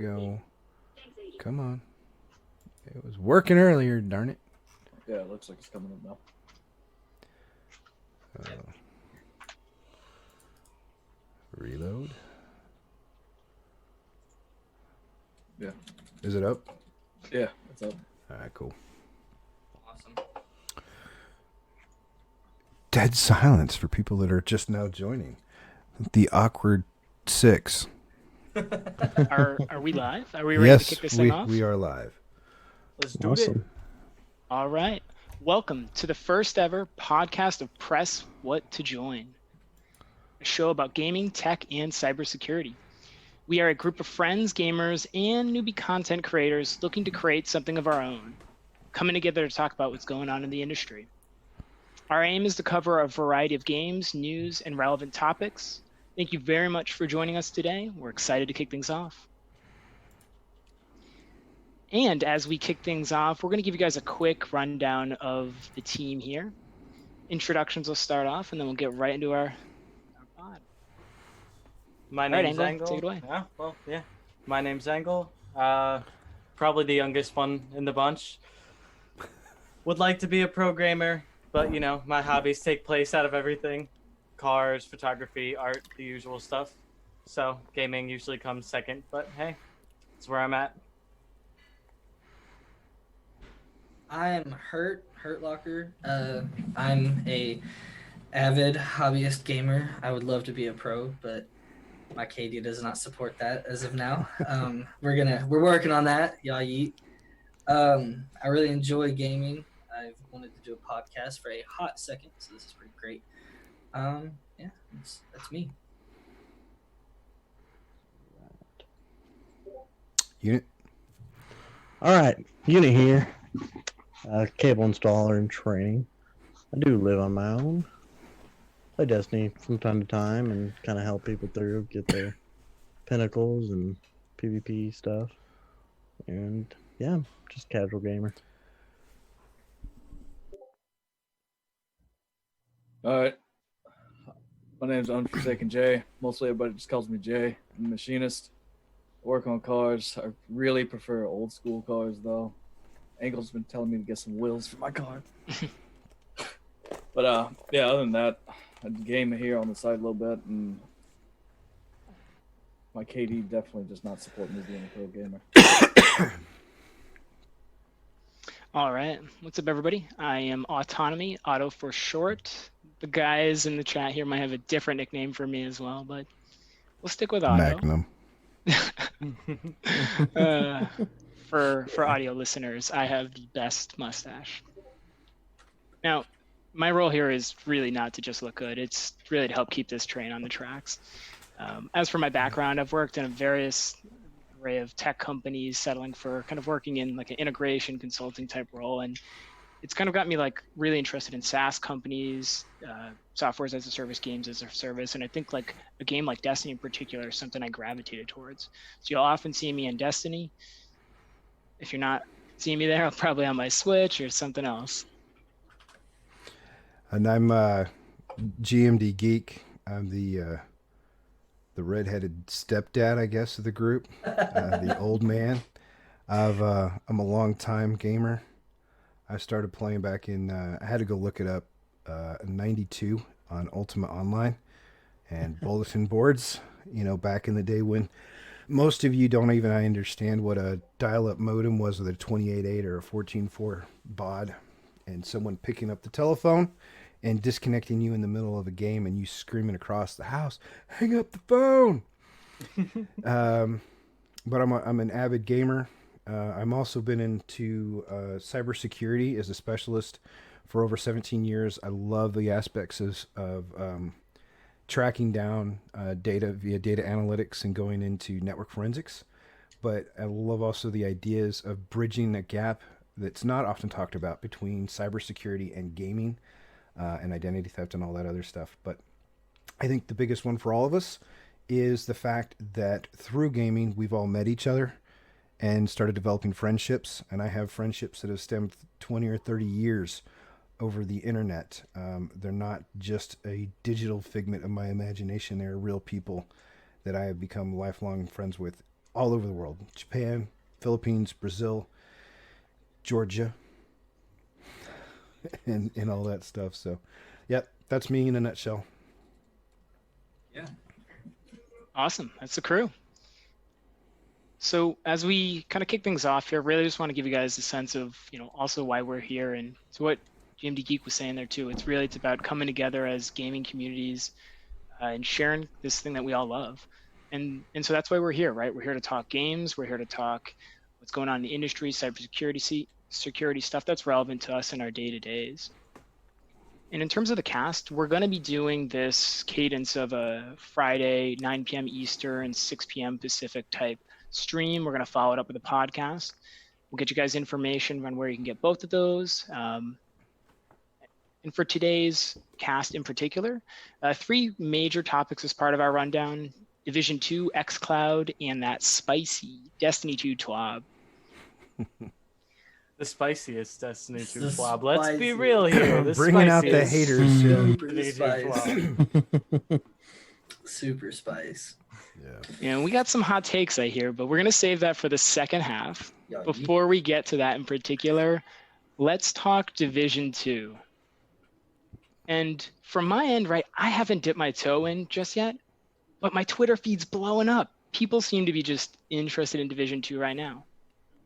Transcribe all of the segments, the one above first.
go. Come on. It was working earlier, darn it. Yeah, it looks like it's coming up now. Reload. Yeah. Is it up? Yeah, it's up. All right, cool. Awesome. Dead silence for people that are just now joining. The awkward 6. Are we live? Are we ready to kick this thing off? We are live. Let's do it. All right. Welcome to the first ever podcast of Press What to Join, a show about gaming, tech, and cybersecurity. We are a group of friends, gamers, and newbie content creators looking to create something of our own, coming together to talk about what's going on in the industry. Our aim is to cover a variety of games, news, and relevant topics. Thank you very much for joining us today. We're excited to kick things off. And as we kick things off, we're going to give you guys a quick rundown of the team here. Introductions will start off, and then we'll get right into our pod. My All right, name's Angle, Angle. take it away. Yeah. My name's Angle. Probably the youngest one in the bunch. Would like to be a pro gamer, but my hobbies take place out of everything. Cars, photography, art, the usual stuff. So gaming usually comes second, but hey, it's where I'm at. I'm Hurt Locker. I'm a avid hobbyist gamer. I would love to be a pro, but my KD does not support that as of now. We're working on that. Y'all yeet. I really enjoy gaming. I've wanted to do a podcast for a hot second, so this is pretty great. Yeah, that's me. Unit. All right, Unit here. Cable installer and training. I do live on my own. Play Destiny from time to time and kind of help people through, get their pinnacles and PvP stuff. And yeah, just casual gamer. All right. My name's Unforsaken Jay. Mostly everybody just calls me Jay. I'm a machinist. I work on cars. I really prefer old school cars, though. Angle's been telling me to get some wheels for my car. But yeah, other than that, I game here on the side a little bit, and my KD definitely does not support me being a pro gamer. All right. What's up, everybody? I am Autonomy, Auto for short. The guys in the chat here might have a different nickname for me as well, but we'll stick with Auto. Magnum. For audio listeners, I have the best mustache. Now, my role here is really not to just look good. It's really to help keep this train on the tracks. As for my background, I've worked in a various array of tech companies, settling for kind of working in like an integration consulting type role, and it's kind of got me like really interested in SaaS companies, softwares as a service, games as a service, and I think like a game like Destiny in particular is something I gravitated towards. So you'll often see me in Destiny. If you're not seeing me there, I'm probably on my Switch or something else. And I'm GMD Geek. I'm the redheaded stepdad, I guess, of the group. The old man. I'm a long time gamer. I started playing back in, I had to go look it up, 92 on Ultima Online and bulletin boards, back in the day when most of you don't even understand what a dial-up modem was with a 28.8 or a 14.4 baud, and someone picking up the telephone and disconnecting you in the middle of a game and you screaming across the house, hang up the phone. But I'm an avid gamer. I'm also been into cybersecurity as a specialist for over 17 years. I love the aspects of tracking down data via data analytics and going into network forensics. But I love also the ideas of bridging a gap that's not often talked about between cybersecurity and gaming and identity theft and all that other stuff. But I think the biggest one for all of us is the fact that through gaming, we've all met each other and started developing friendships. And I have friendships that have stemmed 20 or 30 years over the internet. They're not just a digital figment of my imagination. They're real people that I have become lifelong friends with all over the world: Japan, Philippines, Brazil, Georgia, and all that stuff. So, yep, that's me in a nutshell. Yeah. Awesome. That's the crew. So as we kind of kick things off here, really just want to give you guys a sense of, also why we're here. And so what GMD Geek was saying there too, it's about coming together as gaming communities and sharing this thing that we all love. And so that's why we're here, right? We're here to talk games. We're here to talk what's going on in the industry, cybersecurity, security stuff that's relevant to us in our day-to-days. And in terms of the cast, we're going to be doing this cadence of a Friday, 9 p.m. Eastern, 6 p.m. Pacific type stream. We're going to follow it up with a podcast. We'll get you guys information on where you can get both of those. And for today's cast in particular, 3 major topics as part of our rundown: Division 2, xCloud, and that spicy Destiny 2 TWAB. The spiciest Destiny 2 The TWAB. Let's be spicy. real here. The Bringing out the spiciest haters. Yeah. Super Destiny 2 spice. TWAB. Super spice. And we got some hot takes I hear, but we're going to save that for the second half. Yo, Before we get to that in particular, let's talk Division 2. And from my end, right, I haven't dipped my toe in just yet, but my Twitter feed's blowing up. People seem to be just interested in Division 2 right now.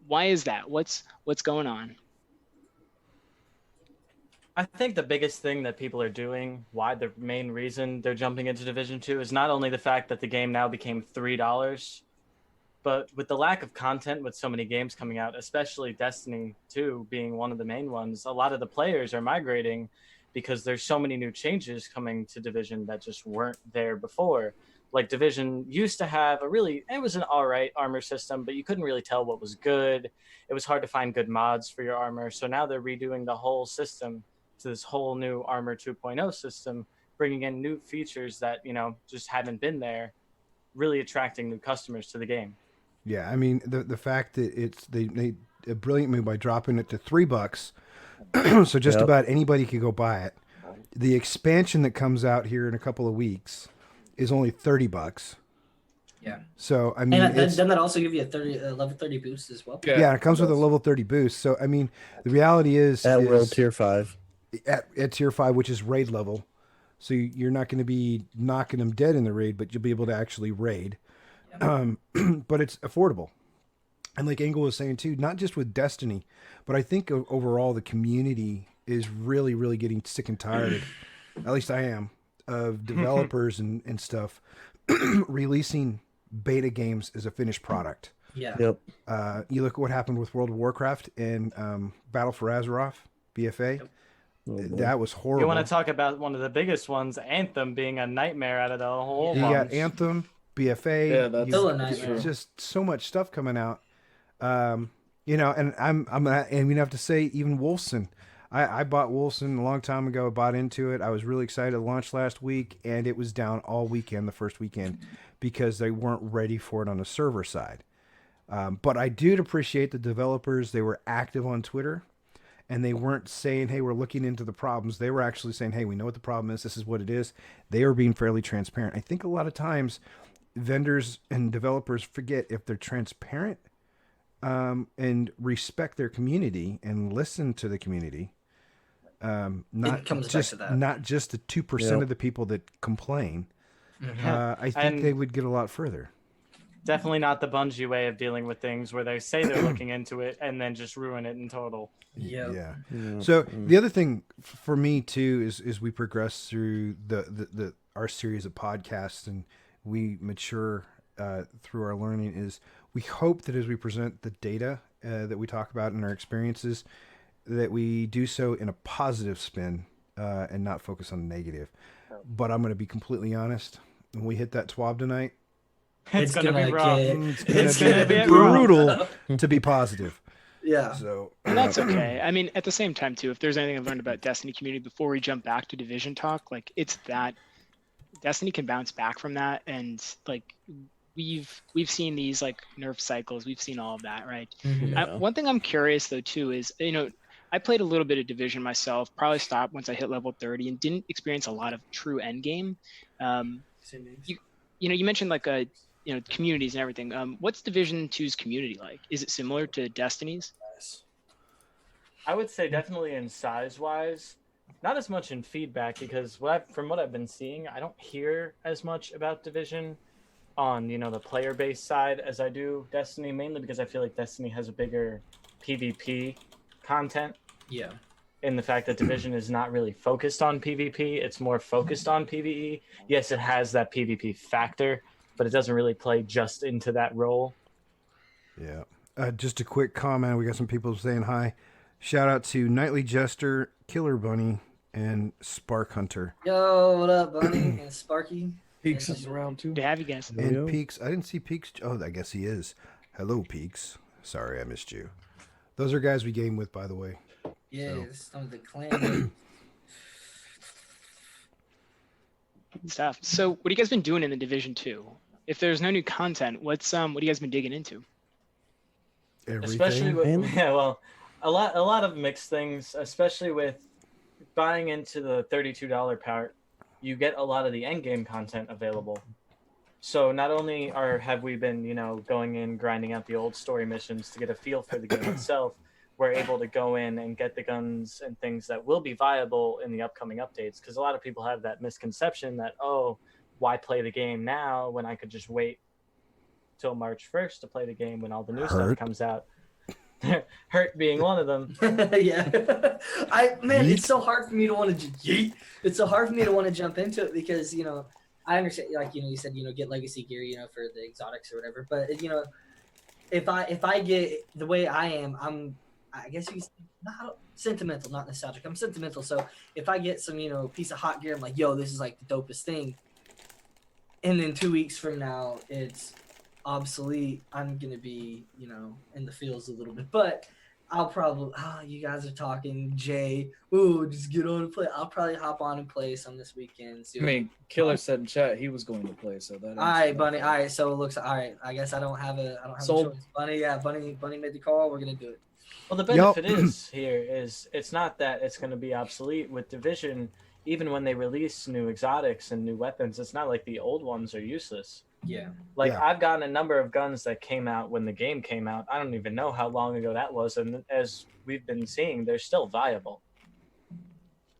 Why is that? What's going on? I think the biggest thing that people are doing, why the main reason they're jumping into Division 2 is not only the fact that the game now became $3, but with the lack of content with so many games coming out, especially Destiny 2 being one of the main ones, a lot of the players are migrating because there's so many new changes coming to Division that just weren't there before. Like Division used to have it was an all right armor system, but you couldn't really tell what was good. It was hard to find good mods for your armor. So now they're redoing the whole system to this whole new Armor 2.0 system, bringing in new features that, just haven't been there, really attracting new customers to the game. Yeah, I mean the fact that they made a brilliant move by dropping it to $3, so just about anybody could go buy it. The expansion that comes out here in a couple of weeks is only $30. Yeah. So I mean, And doesn't that also give you a level 30 boost as well? yeah, it comes with a level 30 boost. So I mean, the reality is At World Tier 5. At Tier 5, which is raid level. So you're not going to be knocking them dead in the raid, but you'll be able to actually raid. But it's affordable. And like Engel was saying too, not just with Destiny, but I think overall the community is really, really getting sick and tired, at least I am, of developers and stuff releasing beta games as a finished product. Yeah. Yep. You look at what happened with World of Warcraft and Battle for Azeroth, BFA. Yep. That was horrible. You want to talk about one of the biggest ones, Anthem, being a nightmare out of the whole You bunch. got Anthem, BFA. Yeah, that's Still a nightmare. Just so much stuff coming out. And and we have to say even Wolfson. I bought Wolfson a long time ago. I bought into it. I was really excited. It launched last week, and it was down all weekend, the first weekend, because they weren't ready for it on the server side. But I did appreciate the developers. They were active on Twitter, and they weren't saying, hey, we're looking into the problems. They were actually saying, hey, we know what the problem is. This is what it is. They were being fairly transparent. I think a lot of times vendors and developers forget if they're transparent and respect their community and listen to the community. Not comes back just to that. not just the 2% of the people that complain. I think they would get a lot further. Definitely not the Bungie way of dealing with things where they say they're looking into it and then just ruin it in total. Yeah. So the other thing for me too is we progress through our series of podcasts and we mature through our learning. Is we hope that as we present the data that we talk about in our experiences, that we do so in a positive spin and not focus on the negative. But I'm going to be completely honest. When we hit that TWAB tonight, It's gonna be rough. it's gonna be brutal to be positive. Yeah. So And that's okay. I mean, at the same time, too, if there's anything I've learned about Destiny community before we jump back to Division talk, like it's that Destiny can bounce back from that, and like we've seen these like nerf cycles, we've seen all of that, right? One thing I'm curious though too is I played a little bit of Division myself, probably stopped once I hit level 30, and didn't experience a lot of true end game. You mentioned like communities and everything. What's Division 2's community like? Is it similar to Destiny's? I would say definitely in size wise, not as much in feedback because from what I've been seeing, I don't hear as much about Division on the player base side as I do Destiny, mainly because I feel like Destiny has a bigger PvP content. Yeah. In the fact that Division is not really focused on PvP, it's more focused on PvE. Yes, it has that PvP factor, but it doesn't really play just into that role. Yeah. Just a quick comment. We got some people saying hi. Shout out to Nightly Jester, Killer Bunny, and Spark Hunter. Yo, what up, Bunny and Sparky? Peaks is around too. Good to have you guys. And Peaks. I didn't see Peaks. Oh, I guess he is. Hello, Peaks. Sorry, I missed you. Those are guys we game with, by the way. Yeah, So. some of the clan. Good stuff. So, what have you guys been doing in the Division 2? If there's no new content, what have you guys been digging into? Everything. Especially with man. a lot of mixed things, especially with buying into the $32 part. You get a lot of the end game content available. So not only have we been, going in grinding out the old story missions to get a feel for the game itself, we're able to go in and get the guns and things that will be viable in the upcoming updates. Because a lot of people have that misconception that, why play the game now when I could just wait till March 1st to play the game when all the new stuff comes out. Hurt being one of them. Yeah. It's so hard for me to want to It's so hard for me to want to jump into it because, I understand, like, you said, get legacy gear, for the exotics or whatever. But, if I get the way I am, I guess you not sentimental, not nostalgic. I'm sentimental. So if I get some, piece of hot gear, I'm like, yo, this is like the dopest thing. And then 2 weeks from now, it's obsolete. I'm going to be, in the fields a little bit. But I'll probably, you guys are talking, Jay. Ooh, just get on and play. I'll probably hop on and play some this weekend. I mean, Killer said in chat he was going to play, so that. All right, Bunny. All right, so it looks all right. I guess I don't have a Sold. choice. Bunny made the call. We're gonna do it. Well, the benefit is it's not that it's going to be obsolete with Division. Even when they release new exotics and new weapons, it's not like the old ones are useless. Yeah. Like, Yeah. I've gotten a number of guns that came out when the game came out. I don't even know how long ago that was. And as we've been seeing, they're still viable.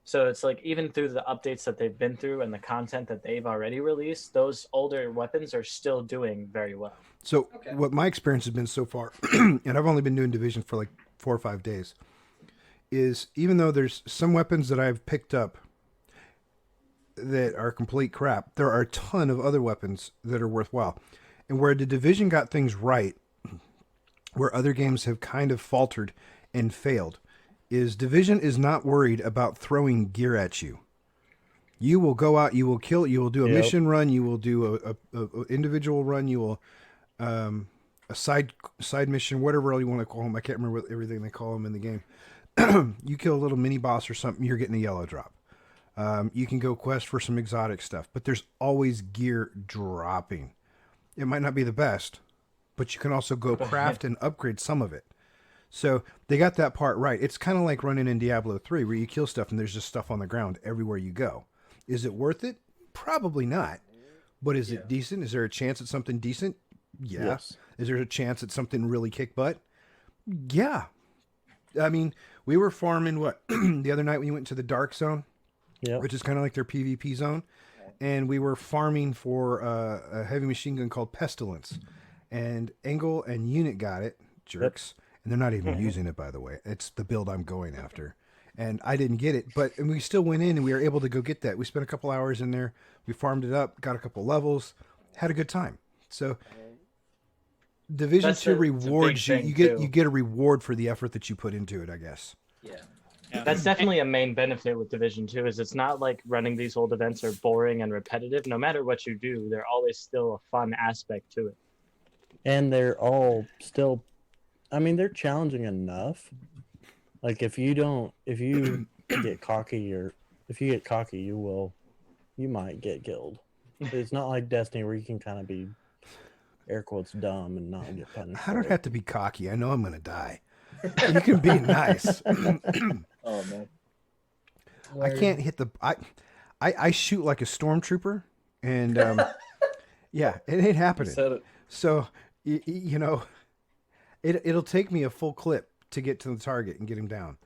So it's like, even through the updates that they've been through and the content that they've already released, those older weapons are still doing very well. So Okay. what my experience has been so far, and I've only been doing Division for like 4 or 5 days, is even though there's some weapons that I've picked up that are complete crap, there are a ton of other weapons that are worthwhile. And where the Division got things right, where other games have kind of faltered and failed, is Division is not worried about throwing gear at you. You will go out, you will kill, you will do a mission run, you will do a individual run, you will a side mission, whatever you want to call them. I can't remember everything they call them in the game. You kill a little mini boss or something, you're getting a yellow drop. You can go quest for some exotic stuff, but there's always gear dropping. It might not be the best, but you can also go craft and upgrade some of it. So they got that part right. It's kind of like running in Diablo 3 where you kill stuff and there's just stuff on the ground everywhere you go. Is it worth it? Probably not. But is it decent? Is there a chance at something decent? Yeah. Yes. Is there a chance at something really kick butt? Yeah. I mean, we were farming the other night when you went to the dark zone, which is kind of like their PvP zone. And we were farming for a heavy machine gun called Pestilence. And Engel and Unit got it, jerks. And they're not even using it, by the way. It's the build I'm going after. And I didn't get it, and we still went in and we were able to go get that. We spent a couple hours in there. We farmed it up, got a couple levels, had a good time. So Division 2 rewards you. You get a reward for the effort that you put into it, I guess. Yeah. That's definitely a main benefit with Division 2 is it's not like running these old events are boring and repetitive. No matter what you do, there's always still a fun aspect to it. And they're all still, I mean, they're challenging enough. Like if you get cocky, you might get killed. It's not like Destiny where you can kind of be air quotes dumb and not get punished. I don't have to be cocky. I know I'm going to die. You can be nice. Oh man. I can't hit I shoot like a stormtrooper, and Yeah, it ain't You happening. said it. So you know, it'll take me a full clip to get to the target and get him down.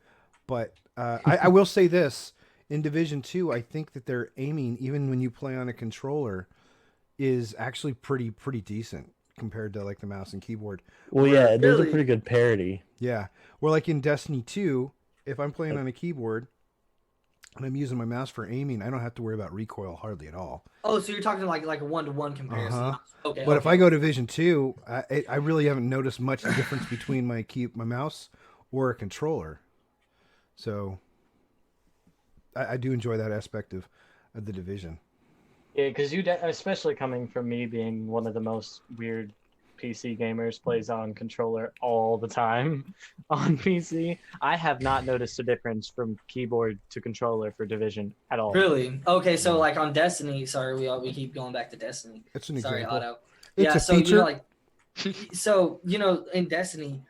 But I will say this: in Division 2, I think that their aiming, even when you play on a controller, is actually pretty decent compared to like the mouse and keyboard. Well, yeah, there's a Really? pretty good parity. Yeah, where like in Destiny 2, if I'm playing on a keyboard and I'm using my mouse for aiming, I don't have to worry about recoil hardly at all. Oh, so you're talking like a 1-to-1 comparison. Uh-huh. Okay. But if okay. I go to Division 2, I really haven't noticed much difference between my mouse or a controller. So I do enjoy that aspect of the Division. Yeah, because especially coming from me being one of the most weird PC gamers, plays on controller all the time on PC, I have not noticed a difference from keyboard to controller for Division at all. Really? Okay, so like on Destiny, sorry, we keep going back to Destiny. It's an Sorry, example. Otto. It's yeah, a so feature. you know, like, so you know, in Destiny,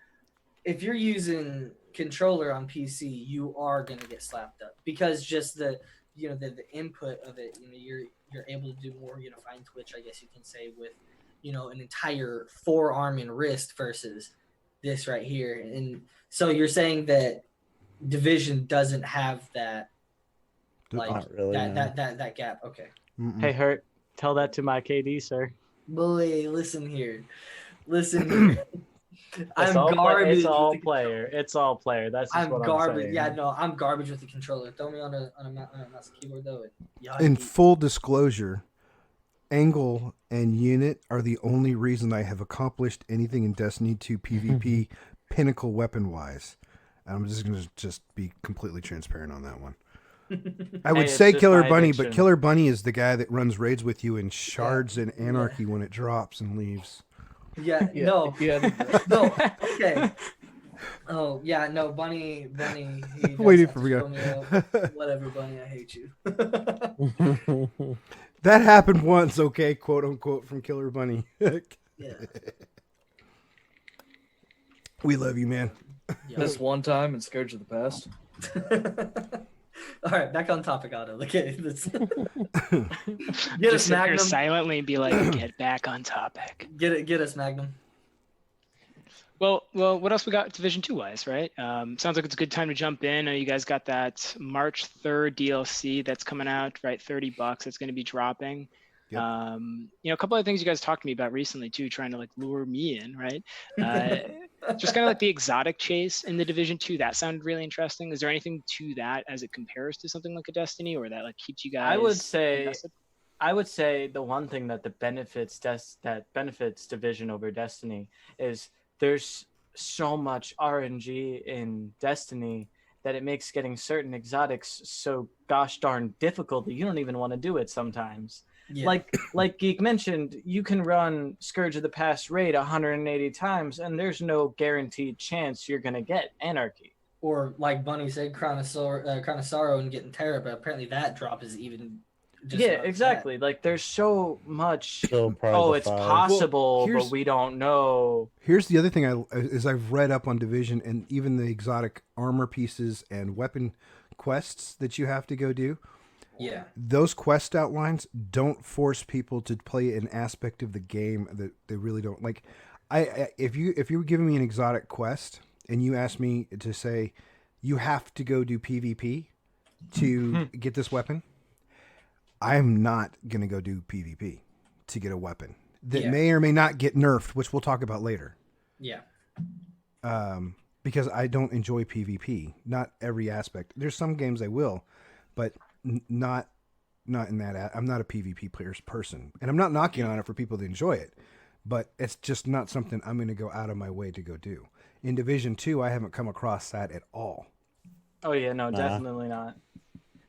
if you're using controller on PC, you are gonna get slapped up because just the input of it, you're able to do more fine twitch, I guess you can say, with an entire forearm and wrist versus this right here. And so you're saying that Division doesn't have that, like Not really, no. that gap. Okay. Mm-mm. Hey, Hurt, tell that to my KD, sir. Boy, listen here. I'm garbage. It's all with the player. It's all player. That's just I'm what garbage. I'm saying. Yeah, no, I'm garbage with the controller. Throw me on a mouse and keyboard though. In full disclosure, angle and unit are the only reason I have accomplished anything in Destiny 2 PvP pinnacle weapon wise. I'm just going to be completely transparent on that one. I would it's say just Killer my Bunny, but addiction. Killer Bunny is the guy that runs raids with you and shards and anarchy when it drops and leaves. Yeah, Yeah, no, yeah. no. Okay. Oh yeah, no, Bunny. He does Waiting have for to me. show me up. Whatever, Bunny. I hate you. That happened once, okay, quote unquote, from Killer Bunny. Yeah. We love you, man. This one time in Scourge of the Past. All right, back on topic, Otto. Okay, let's get Just us sit here Magnum. silently and be like, get back on topic. Get us Magnum. Well, what else we got Division 2 wise, right? Sounds like it's a good time to jump in. I know you guys got that March 3rd DLC that's coming out, right? $30 that's going to be dropping. Yep. A couple of things you guys talked to me about recently too, trying to like lure me in, right? Just kind of like the exotic chase in the Division 2, that sounded really interesting. Is there anything to that as it compares to something like a Destiny, or that like keeps you guys invested? I would say the one thing that benefits Division over Destiny is there's so much RNG in Destiny that it makes getting certain exotics so gosh darn difficult that you don't even want to do it sometimes. Yeah. Like Geek mentioned, you can run Scourge of the Past raid 180 times and there's no guaranteed chance you're gonna get Anarchy. Or like Bunny said, Crown of Sorrow and getting Terra, but apparently that drop is even. Just Yeah, not exactly. bad. Like there's so much. Still probably Oh, the it's 5. possible, Well, but we don't know. Here's the other thing I've read up on Division and even the exotic armor pieces and weapon quests that you have to go do. Yeah. Those quest outlines don't force people to play an aspect of the game that they really don't like. If you were giving me an exotic quest and you asked me to say you have to go do PvP to get this weapon, I'm not gonna go do PvP to get a weapon that may or may not get nerfed, which we'll talk about later. Yeah. Because I don't enjoy PvP. Not every aspect. There's some games I will, but not in that. I'm not a PvP person, and I'm not knocking on it for people to enjoy it, but it's just not something I'm going to go out of my way to go do. In Division 2, I haven't come across that at all. Oh yeah, no, definitely not.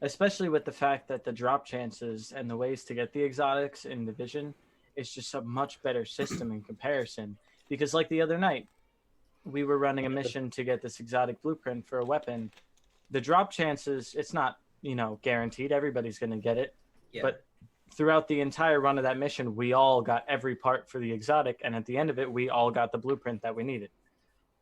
Especially with the fact that the drop chances and the ways to get the exotics in Division is just a much better system in comparison. Because like the other night, we were running a mission to get this exotic blueprint for a weapon. The drop chances, it's not, guaranteed. Everybody's going to get it. Yeah. But throughout the entire run of that mission, we all got every part for the exotic. And at the end of it, we all got the blueprint that we needed.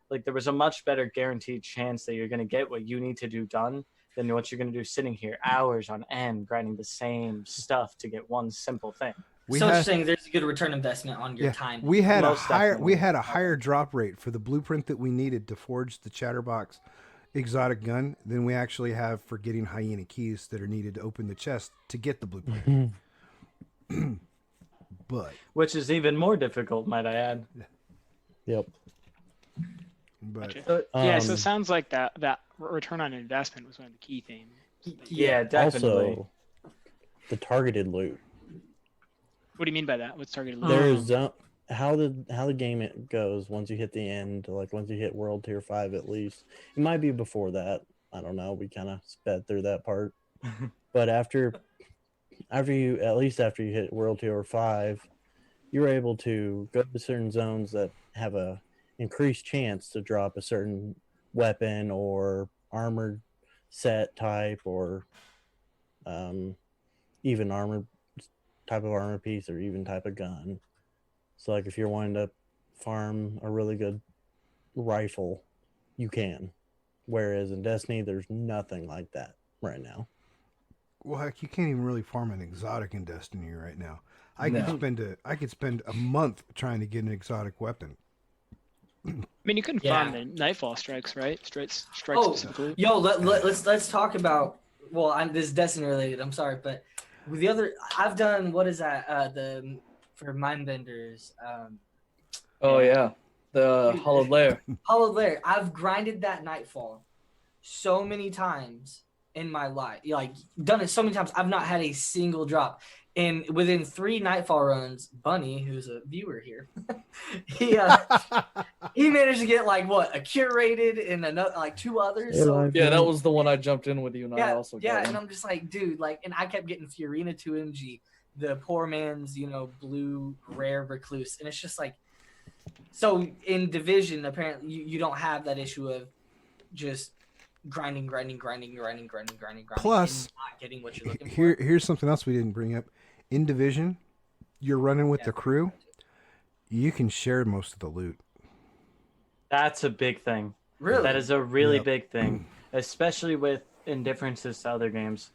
Like there was a much better guaranteed chance that you're going to get what you need to do done than what you're going to do sitting here hours on end grinding the same stuff to get one simple thing. We So what you're had saying there's a good return investment on your time. we had Most definitely. a higher drop rate for the blueprint that we needed to forge the Chatterbox exotic gun than we actually have for getting hyena keys that are needed to open the chest to get the blueprint. But Which is even more difficult, might I add. Yep. So So it sounds like that return on investment was one of the key themes. yeah, definitely. Also, the targeted loot. What do you mean by that? What's targeted loot? There's how the game it goes once you hit the end, like once you hit World Tier 5 at least. It might be before that. I don't know. We kind of sped through that part. But after you hit World Tier 5, you're able to go to certain zones that have a increased chance to drop a certain weapon or armored set type or even armored type of armor piece or even type of gun. So like if you're wanting to farm a really good rifle, you can. Whereas in Destiny, there's nothing like that right now. well, heck, you can't even really farm an exotic in Destiny right now. I No. could spend a month trying to get an exotic weapon. I mean, you couldn't Yeah. farm the Nightfall strikes, right? Strikes Oh, specifically. yo, let's talk about. Well, this is Destiny related. I'm sorry, but with the other, I've done what is that? For Mindbenders, Oh yeah, the Hollowed Lair. Hollowed Lair. I've grinded that Nightfall so many times in my life. Like done it so many times. I've not had a single drop. And within 3 Nightfall runs, Bunny, who's a viewer here, he managed to get like what a curated and another like 2 others. Yeah, So like- Yeah, that was the one I jumped in with you, and I yeah, also yeah, got and one. I'm just like, dude, like, and I kept getting Fiorina 2MG, the poor man's, blue rare recluse, and it's just like, so in Division, apparently, you don't have that issue of just grinding, Plus, and not getting what you're looking for. here's something else we didn't bring up. In Division, you're running with the crew. You can share most of the loot. That's a big thing. Really? That is a really Yep. big thing, especially with in differences to other games.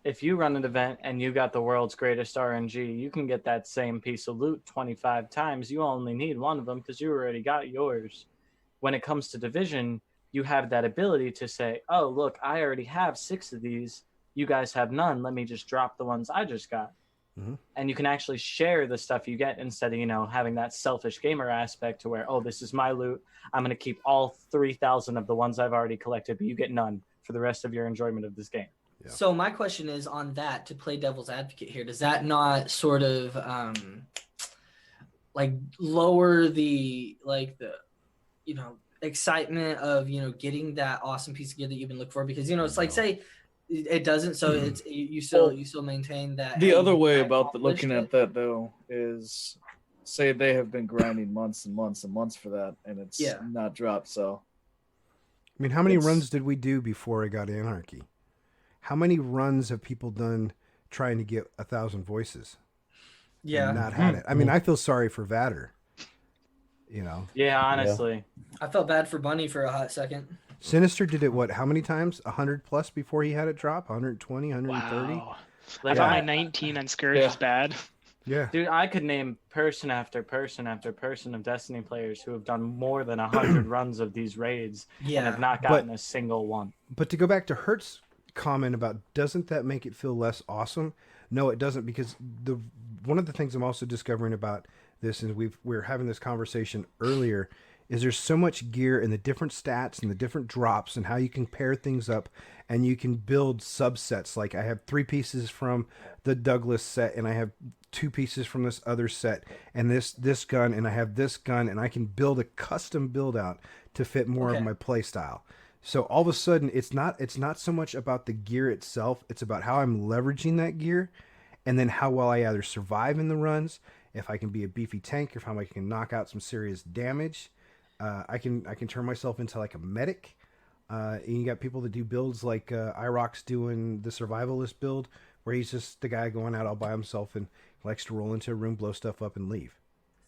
If you run an event and you got the world's greatest RNG, you can get that same piece of loot 25 times. You only need one of them because you already got yours. When it comes to Division, you have that ability to say, oh, look, I already have 6 of these. You guys have none. Let me just drop the ones I just got. Mhm. And you can actually share the stuff you get instead of, having that selfish gamer aspect to where, oh, this is my loot. I'm going to keep all 3,000 of the ones I've already collected, but you get none for the rest of your enjoyment of this game. Yeah. So my question is on that, to play devil's advocate here, does that not sort of like lower the excitement of getting that awesome piece of gear that you've been looking for? Because it's like, say it doesn't, so it's you still maintain that. The hey, other way I about accomplished looking it. at that though is, say they have been grinding months and months and months for that, and it's not dropped. So, I mean, how many It's- runs did we do before I got Anarchy? How many runs have people done trying to get 1,000 voices? Yeah, And not had it. I mean, I feel sorry for Vader. Yeah, honestly. I felt bad for Bunny for a hot second. Sinister did it how many times? 100 plus before he had it drop? 120, 130? Wow. Like, I thought I- my 19 on Scourge Yeah. was bad. Yeah. Dude, I could name person after person after person of Destiny players who have done more than 100 runs of these raids and Yeah, have not gotten a single one. But to go back to Hertz' comment about doesn't that make it feel less awesome? No, it doesn't, because one of the things I'm also discovering about this, and we're having this conversation earlier, is there's so much gear and the different stats and the different drops and how you can pair things up and you can build subsets. Like I have 3 pieces from the Douglas set and I have 2 pieces from this other set and this gun and I have this gun and I can build a custom build out to fit more of my play style. So all of a sudden it's not so much about the gear itself, it's about how I'm leveraging that gear and then how well I either survive in the runs, if I can be a beefy tank, or if I can knock out some serious damage. I can turn myself into like a medic. And you got people that do builds like IROC's doing the survivalist build, where he's just the guy going out all by himself and likes to roll into a room, blow stuff up, and leave.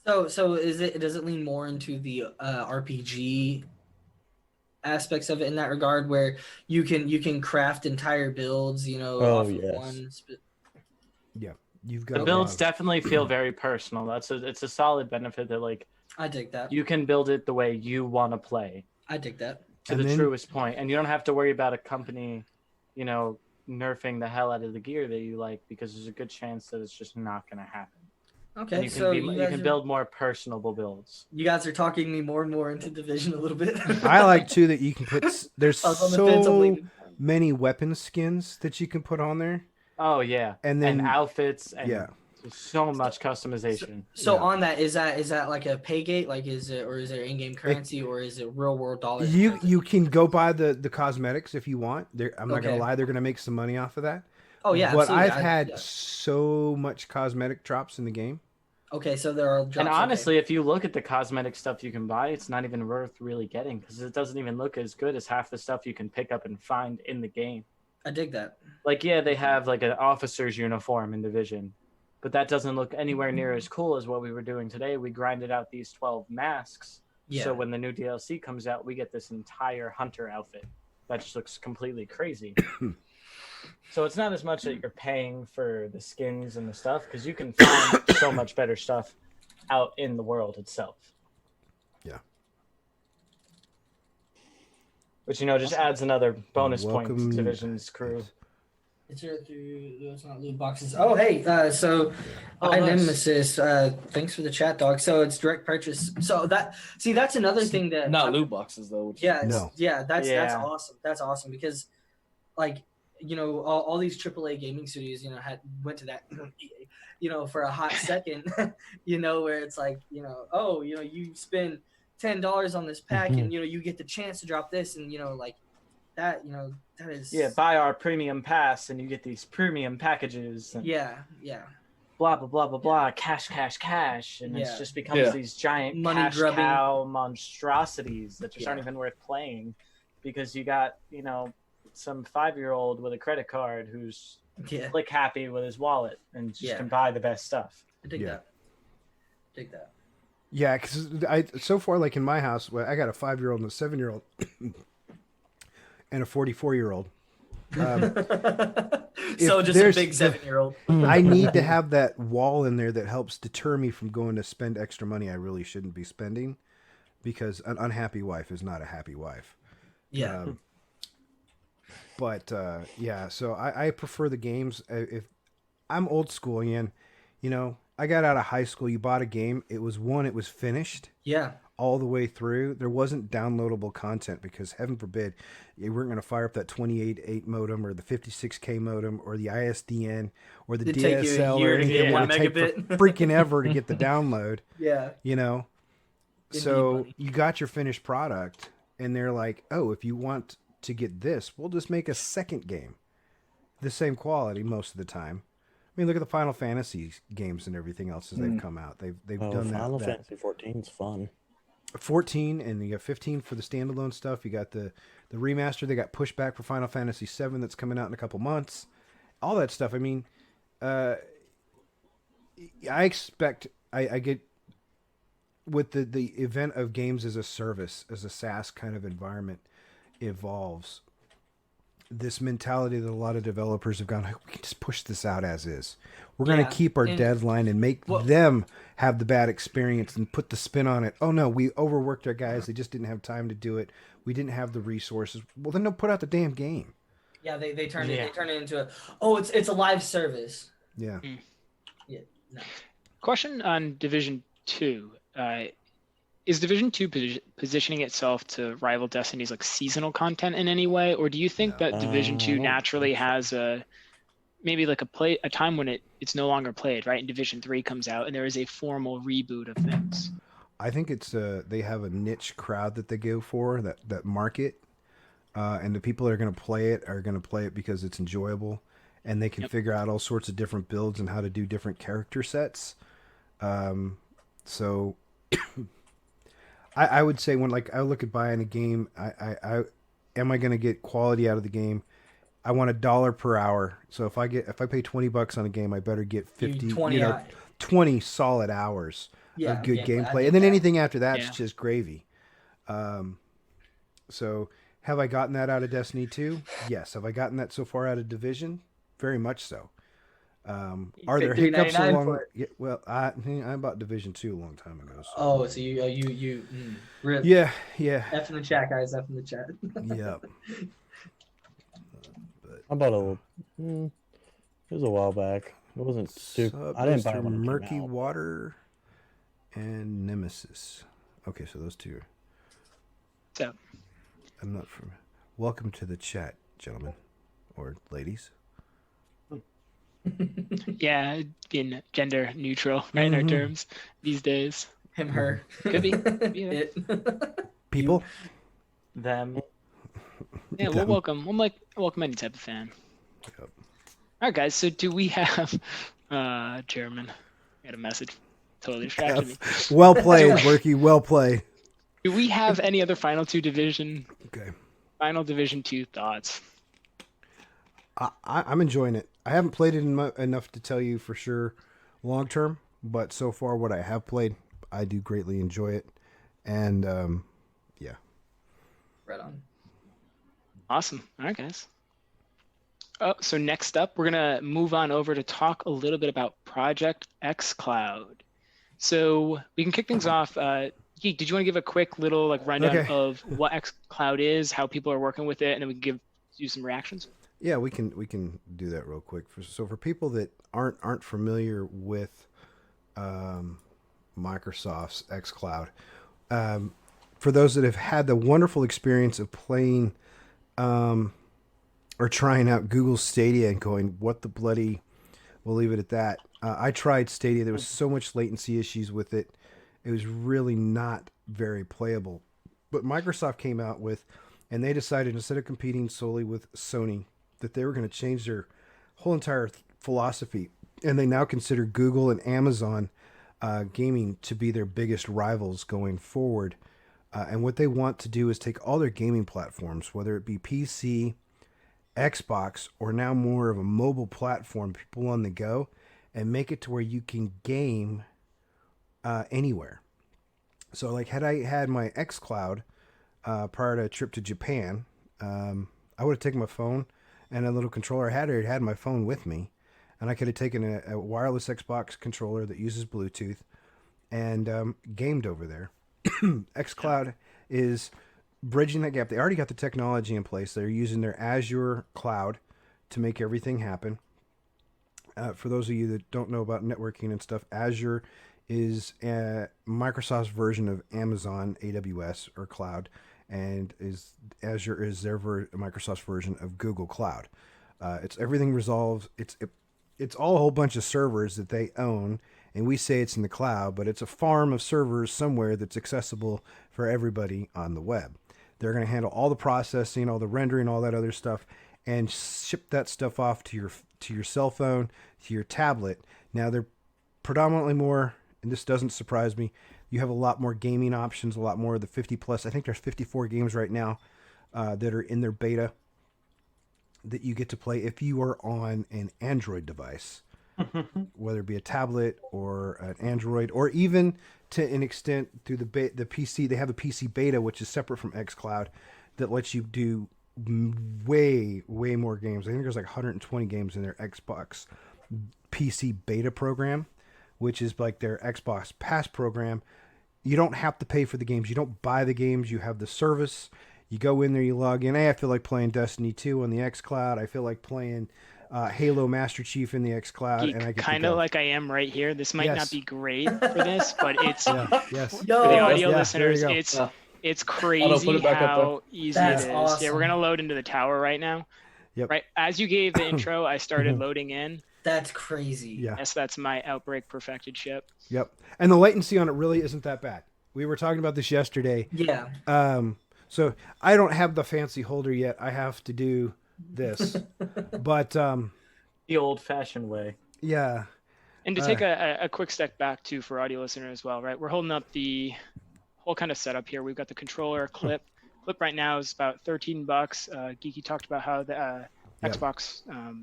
So does it lean more into the RPG aspects of it in that regard, where you can craft entire builds, Oh, off of yes. one. You've got The a builds lot of- definitely feel very personal. It's a solid benefit that like I dig that. you can build it the way you want to play I dig that. to And the then- truest point, and you don't have to worry about a company, nerfing the hell out of the gear that you like, because there's a good chance that it's just not going to happen. Okay, And you can so you can build more personable builds. You guys are talking me more and more into Division a little bit. I like too that you can put. There's I was on the fence, I'm so leaning. many weapon skins that you can put on there, Oh yeah, and then outfits and yeah. so much customization. So Yeah. on that, is that like a pay gate? Like is it in-game currency or is it real world dollars? You can go buy the cosmetics if you want. I'm not gonna Okay. lie, they're gonna make some money off of that. Oh yeah, But absolutely. I've had yeah. so much cosmetic drops in the game. Okay, so there are drops. And okay. honestly, if you look at the cosmetic stuff you can buy, it's not even worth really getting, because it doesn't even look as good as half the stuff you can pick up and find in the game. I dig that. Like, yeah, they have like an officer's uniform in Division, but that doesn't look anywhere near as cool as what we were doing today. We grinded out these 12 masks. Yeah. So when the new DLC comes out, we get this entire hunter outfit that just looks completely crazy. So it's not as much that you're paying for the skins and the stuff, because you can find so much better stuff out in the world itself. Yeah. Which, just adds another bonus point Welcome- to Division's crew. It's through those not loot boxes. Oh hey, so Oh, hi nice. Nemesis. Thanks for the chat, dog. So it's direct purchase. So that's another thing that Not loot boxes though. Which Yeah, No. that's Yeah. awesome. That's awesome because, like, all these AAA gaming studios, went to that, for a hot second, where it's like, you spend $10 on this pack and you get the chance to drop this and like that, that is Buy our premium pass and you get these premium packages. And yeah. blah blah blah blah blah, cash, and Yeah. it just becomes Yeah. these giant Money cash grubbing. cow monstrosities that just aren't Yeah. even worth playing, because you got some 5-year-old with a credit card who's Yeah. click happy with his wallet and just Yeah. can buy the best stuff. I dig Yeah. that. Dig that. Yeah, because so far, like in my house, I got a 5-year-old and a 7-year-old and a 44-year-old. So just a there's big the- 7-year-old. I need to have that wall in there that helps deter me from going to spend extra money I really shouldn't be spending, because an unhappy wife is not a happy wife. Yeah. But yeah, so I prefer the games. If I'm old school again, I got out of high school. You bought a game. It was finished Yeah. all the way through. There wasn't downloadable content because, heaven forbid, you weren't going to fire up that 28.8 modem or the 56K modem or the ISDN or the It'd take you a DSL year or to anything. get It one would take megabit. freaking ever to get the download. Yeah. Indeed, So buddy. you got your finished product, and they're like, "Oh, if you want to get this, we'll just make a second game, the same quality most of the time." I mean, look at the Final Fantasy games and everything else as they've come out. They've done Final that. Fantasy 14 is fun. 14, and you got 15 for the standalone stuff. You got the remaster. They got pushed back for Final Fantasy 7 that's coming out in a couple months. All that stuff. I mean, I expect I get with the event of games as a service, as a SaaS kind of environment evolves. This mentality that a lot of developers have gone, we can just push this out as is. We're going Yeah, to keep our and- deadline and make them have the bad experience and put the spin on it. Oh no, we overworked our guys. They just didn't have time to do it. We didn't have the resources. Well, then don't put out the damn game. Yeah, they turn Yeah. it into it's a live service. Yeah. Yeah. No. Question on Division 2. Is Division 2 positioning itself to rival Destiny's seasonal content in any way, or do you think that Division I 2 don't naturally think so. has a time when it's no longer played, right? And Division 3 comes out and there is a formal reboot of things. I think it's they have a niche crowd that they go for, that market, and the people that are going to play it are going to play it because it's enjoyable, and they can figure out all sorts of different builds and how to do different character sets. So I would say when I look at buying a game, I am I going to get quality out of the game? I want $1 per hour. So if I pay $20 on a game, I better get 50, 20 solid hours of good gameplay, and then anything after that's Yeah. just gravy. So have I gotten that out of Destiny 2? Yes. Have I gotten that so far out of Division? Very much so. Are there paid hiccups $3.99 along? for it. Yeah, well, I bought Division 2 a long time ago. So. Oh, so rip. Yeah, yeah, F in the chat, guys. F in the chat. yeah. I bought it was a while back. It wasn't too. I didn't buy it when it Murky came out. Water and Nemesis. Okay, so those two. So, I'm not from. Welcome to the chat, gentlemen or ladies. yeah, being gender neutral, right, in our terms these days. Him, her. Could be. Yeah. It. People. Them. Yeah, we'll welcome any type of fan. Yep. All right, guys. So, do we have German? I got a message. Totally distracted me. Well played, Worky. Well played. Do we have any other Final Division 2 thoughts? I'm enjoying it. I haven't played it enough to tell you for sure long term, but so far what I have played, I do greatly enjoy it. And yeah. Right on. Awesome. All right, guys. Oh, so next up, we're going to move on over to talk a little bit about Project xCloud. So we can kick things off. Geek, did you want to give a quick little rundown of what xCloud is, how people are working with it, and then we can give you some reactions? Yeah, we can do that real quick. So for people that aren't familiar with Microsoft's xCloud, for those that have had the wonderful experience of playing or trying out Google Stadia and going, what the bloody, we'll leave it at that. I tried Stadia. There was so much latency issues with it. It was really not very playable. But Microsoft came out with, and they decided instead of competing solely with Sony, that they were going to change their whole entire philosophy. And they now consider Google and Amazon gaming to be their biggest rivals going forward. And what they want to do is take all their gaming platforms, whether it be PC, Xbox, or now more of a mobile platform, people on the go, and make it to where you can game anywhere. So like had I had my xCloud prior to a trip to Japan, I would have taken my phone and a little controller. I had my phone with me, and I could have taken a wireless Xbox controller that uses Bluetooth and gamed over there. xCloud is bridging that gap. They already got the technology in place. They're using their Azure cloud to make everything happen. For those of you that don't know about networking and stuff, Azure is Microsoft's version of Amazon AWS or cloud, and Azure is their Microsoft's version of Google Cloud. It's everything resolves. It's all a whole bunch of servers that they own, and we say it's in the cloud, but it's a farm of servers somewhere that's accessible for everybody on the web. They're going to handle all the processing, all the rendering, all that other stuff, and ship that stuff off to your cell phone, to your tablet. Now they're predominantly more, and this doesn't surprise me, you have a lot more gaming options, a lot more of the 50 plus. I think there's 54 games right now that are in their beta that you get to play if you are on an Android device, whether it be a tablet or an Android, or even to an extent through the PC. They have a PC beta, which is separate from xCloud, that lets you do way more games. I think there's like 120 games in their Xbox PC beta program, which is like their Xbox Pass program. You don't have to pay for the games. You don't buy the games. You have the service. You go in there, you log in. Hey, I feel like playing Destiny 2 on the xCloud. I feel like playing Halo Master Chief in the xCloud. And I get kind of like I am right here. This might not be great for this, but it's yes. For the audio Yes, listeners, there you go. it's crazy how easy That's it is. awesome. Yeah, we're gonna load into the tower right now. Yep. Right as you gave the intro, I started loading in. That's crazy. Yeah. Yes, that's my Outbreak perfected ship. Yep. And the latency on it really isn't that bad. We were talking about this yesterday. Yeah. So I don't have the fancy holder yet. I have to do this. But The old-fashioned way. yeah. And to take a quick step back too for audio listener as well, right? We're holding up the whole kind of setup here. We've got the controller clip. Clip right now is about $13. Geeky talked about how the Xbox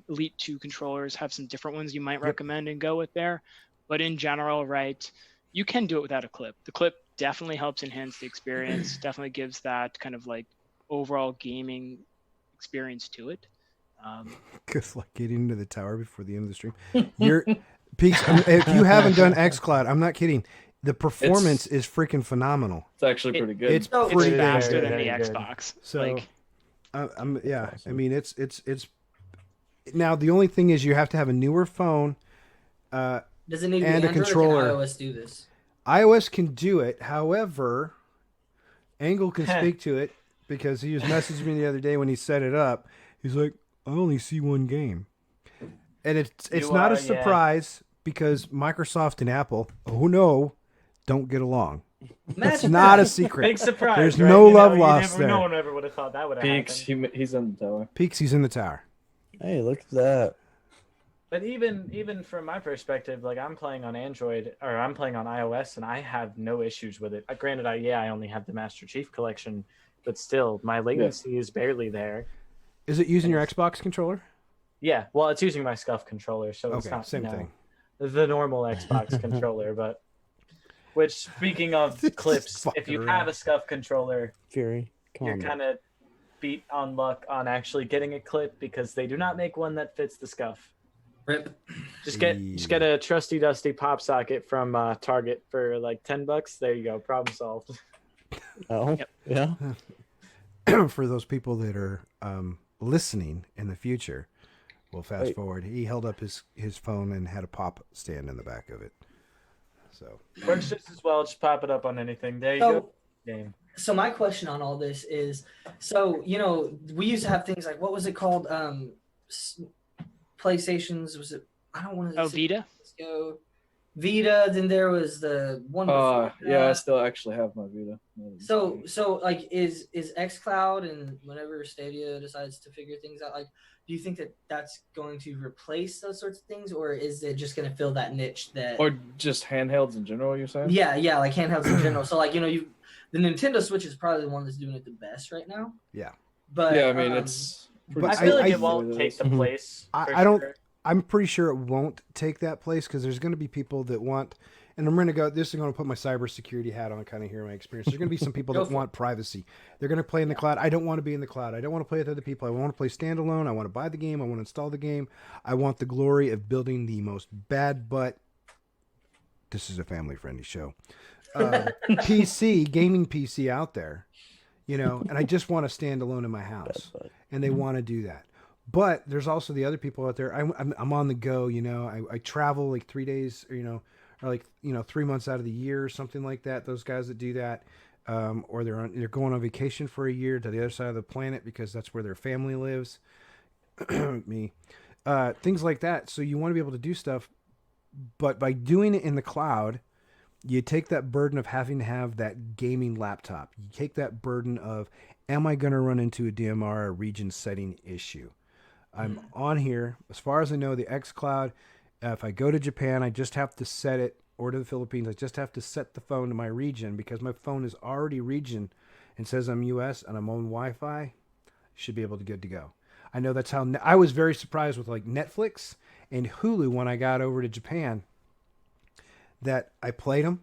Elite 2 controllers have some different ones you might recommend and go with there. But in general, right, you can do it without a clip. The clip definitely helps enhance the experience, definitely gives that kind of like overall gaming experience to it. Because like getting into the tower before the end of the stream. You're Peaks. If you haven't done xCloud, I'm not kidding. The performance is freaking phenomenal. It's actually pretty good. It's So- pretty It's damn faster good. than the Very good. Xbox. So, Like, yeah. awesome. I mean, it's now the only thing is you have to have a newer phone. Does it need to be And a Android controller. or can iOS do this? iOS can do it. However, Angle can speak to it because he was messaging me the other day when he set it up. He's like, I only see one game. And it's You not are, a surprise because Microsoft and Apple, oh no, don't get along. It's Imagine not a that. secret. Big surprise. There's right? no You know, love you lost never, there. No one ever would have thought that would have Peaks, happened. he's in the tower. Peaks, he's in the tower. Hey, look at that. But even from my perspective, like I'm playing on Android or I'm playing on iOS, and I have no issues with it. Granted, I only have the Master Chief Collection, but still, my latency is barely there. Is it using your Xbox controller? Yeah, well, it's using my Scuff controller, so it's Okay, not same thing. the normal Xbox controller. But which, speaking of Just clips, if fucking you around. have a Scuff controller, Fury, come you're on. kind of beat on luck on actually getting a clip because they do not make one that fits the Scuff. Rip. Just get a trusty dusty pop socket from Target for like $10. There you go, problem solved. Oh, yeah. For those people that are listening in the future, we'll fast Wait. forward. He held up his phone and had a pop stand in the back of it. So Works just as well. Just pop it up on anything. There you So, go. Game. so my question on all this is, so we used to have things like, what was it called? PlayStations, was it? I don't want to. oh, Vita? Go Vita. Then there was the one. before Yeah, I that. still actually have my Vita. So like, is xCloud, and whenever Stadia decides to figure things out, like, do you think that that's going to replace those sorts of things, or is it just going to fill that niche that? Or just handhelds in general, you're saying? Yeah, like handhelds in general. So like, the Nintendo Switch is probably the one that's doing it the best right now. yeah, But Yeah, I mean, it's. But I feel like I- it won't take the place. for I don't. sure. I'm pretty sure it won't take that place because there's going to be people that want, and I'm going to go. This is going to put my cybersecurity hat on, kind of hear my experience. There's going to be some people Go that for want privacy. They're going to play in the cloud. I don't want to be in the cloud. I don't want to play with other people. I want to play standalone. I want to buy the game. I want to install the game. I want the glory of building the most bad butt. This is a family friendly show. Gaming PC out there, and I just want to stand alone in my house, and they want to do that. But there's also the other people out there. I'm on the go, I travel like 3 days, or like 3 months out of the year or something like that. Those guys that do that, or they're going on vacation for a year to the other side of the planet because that's where their family lives. Me, things like that. So you want to be able to do stuff, but by doing it in the cloud, you take that burden of having to have that gaming laptop. You take that burden of, am I going to run into a DMR or region setting issue? I'm on here. As far as I know, the xCloud, if I go to Japan, I just have to set it, or to the Philippines, I just have to set the phone to my region because my phone is already region and says I'm US and I'm on Wi-Fi. Should be able to good to go. I know that's how I was very surprised with like Netflix and Hulu when I got over to Japan that I played them.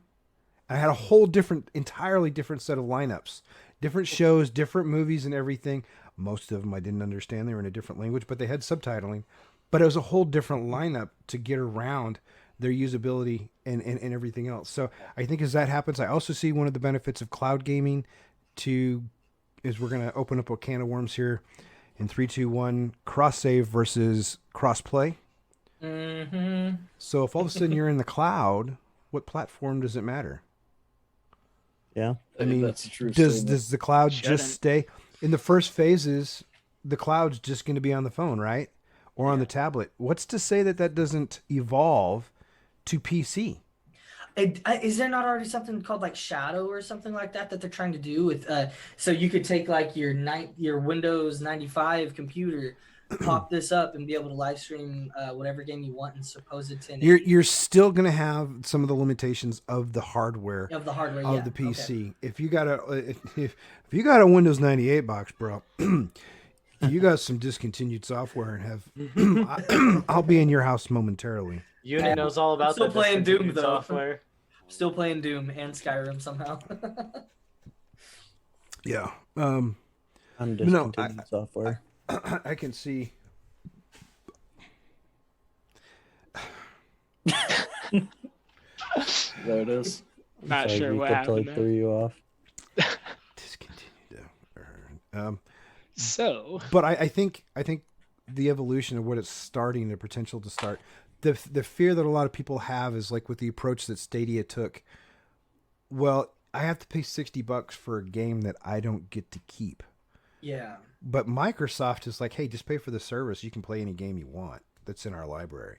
I had a whole entirely different set of lineups, different shows, different movies and everything. Most of them I didn't understand. They were in a different language, but they had subtitling. But it was a whole different lineup to get around their usability and everything else. So I think as that happens, I also see one of the benefits of cloud gaming is we're going to open up a can of worms here in 3, 2, 1, cross save versus cross play. Mm-hmm. So if all of a sudden you're in the cloud, what platform does it matter? Yeah. I mean, that's a true does statement. the cloud Shouldn't. just stay in the first phases? The cloud's just going to be on the phone, right? Or on the tablet. What's to say that doesn't evolve to PC? Is there not already something called like Shadow or something like that they're trying to do with? So you could take like your Windows 95 computer, pop this up, and be able to live stream whatever game you want and suppose it's in. You're still going to have some of the limitations of the hardware of the hardware of yeah. the PC. Okay. If you got if you got a Windows 98 box, bro, you got some discontinued software and have. I'll be in your house momentarily. Unit knows all about Still the playing Doom, discontinued though. software. Still playing Doom and Skyrim somehow. Yeah. I'm No, discontinued software. I can see There it is. Not Sorry, sure Geek, what I happened totally there. threw you off. Discontinue. So, But I think the evolution of what it's starting, the potential to start, the fear that a lot of people have is like with the approach that Stadia took. Well, I have to pay $60 for a game that I don't get to keep. Yeah. But Microsoft is like, hey, just pay for the service. You can play any game you want that's in our library.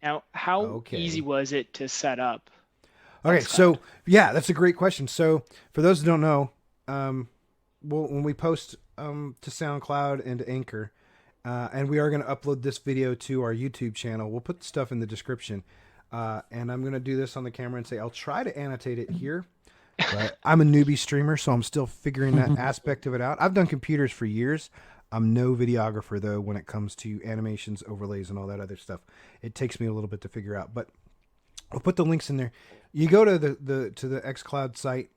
now how Okay. easy was it to set up? Okay, xCloud? so yeah, that's a great question. So for those who don't know, when we post to SoundCloud and to Anchor, and we are going to upload this video to our YouTube channel, we'll put the stuff in the description. And I'm going to do this on the camera and say I'll try to annotate it here. But I'm a newbie streamer, so I'm still figuring that aspect of it out. I've done computers for years. I'm no videographer, though, when it comes to animations, overlays, and all that other stuff. It takes me a little bit to figure out. But I'll put the links in there. You go to the xCloud site.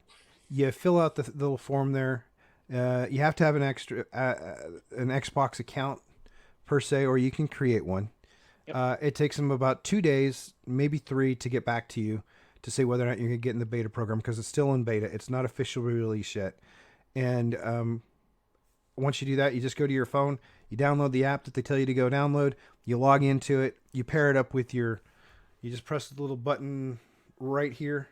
You fill out the little form there. You have to have an Xbox account, per se, or you can create one. Yep. It takes them about 2 days, maybe 3, to get back to you to say whether or not you're going to get in the beta program, because it's still in beta. It's not officially released yet. And once you do that, you just go to your phone, you download the app that they tell you to go download, you log into it, you pair it up with you just press the little button right here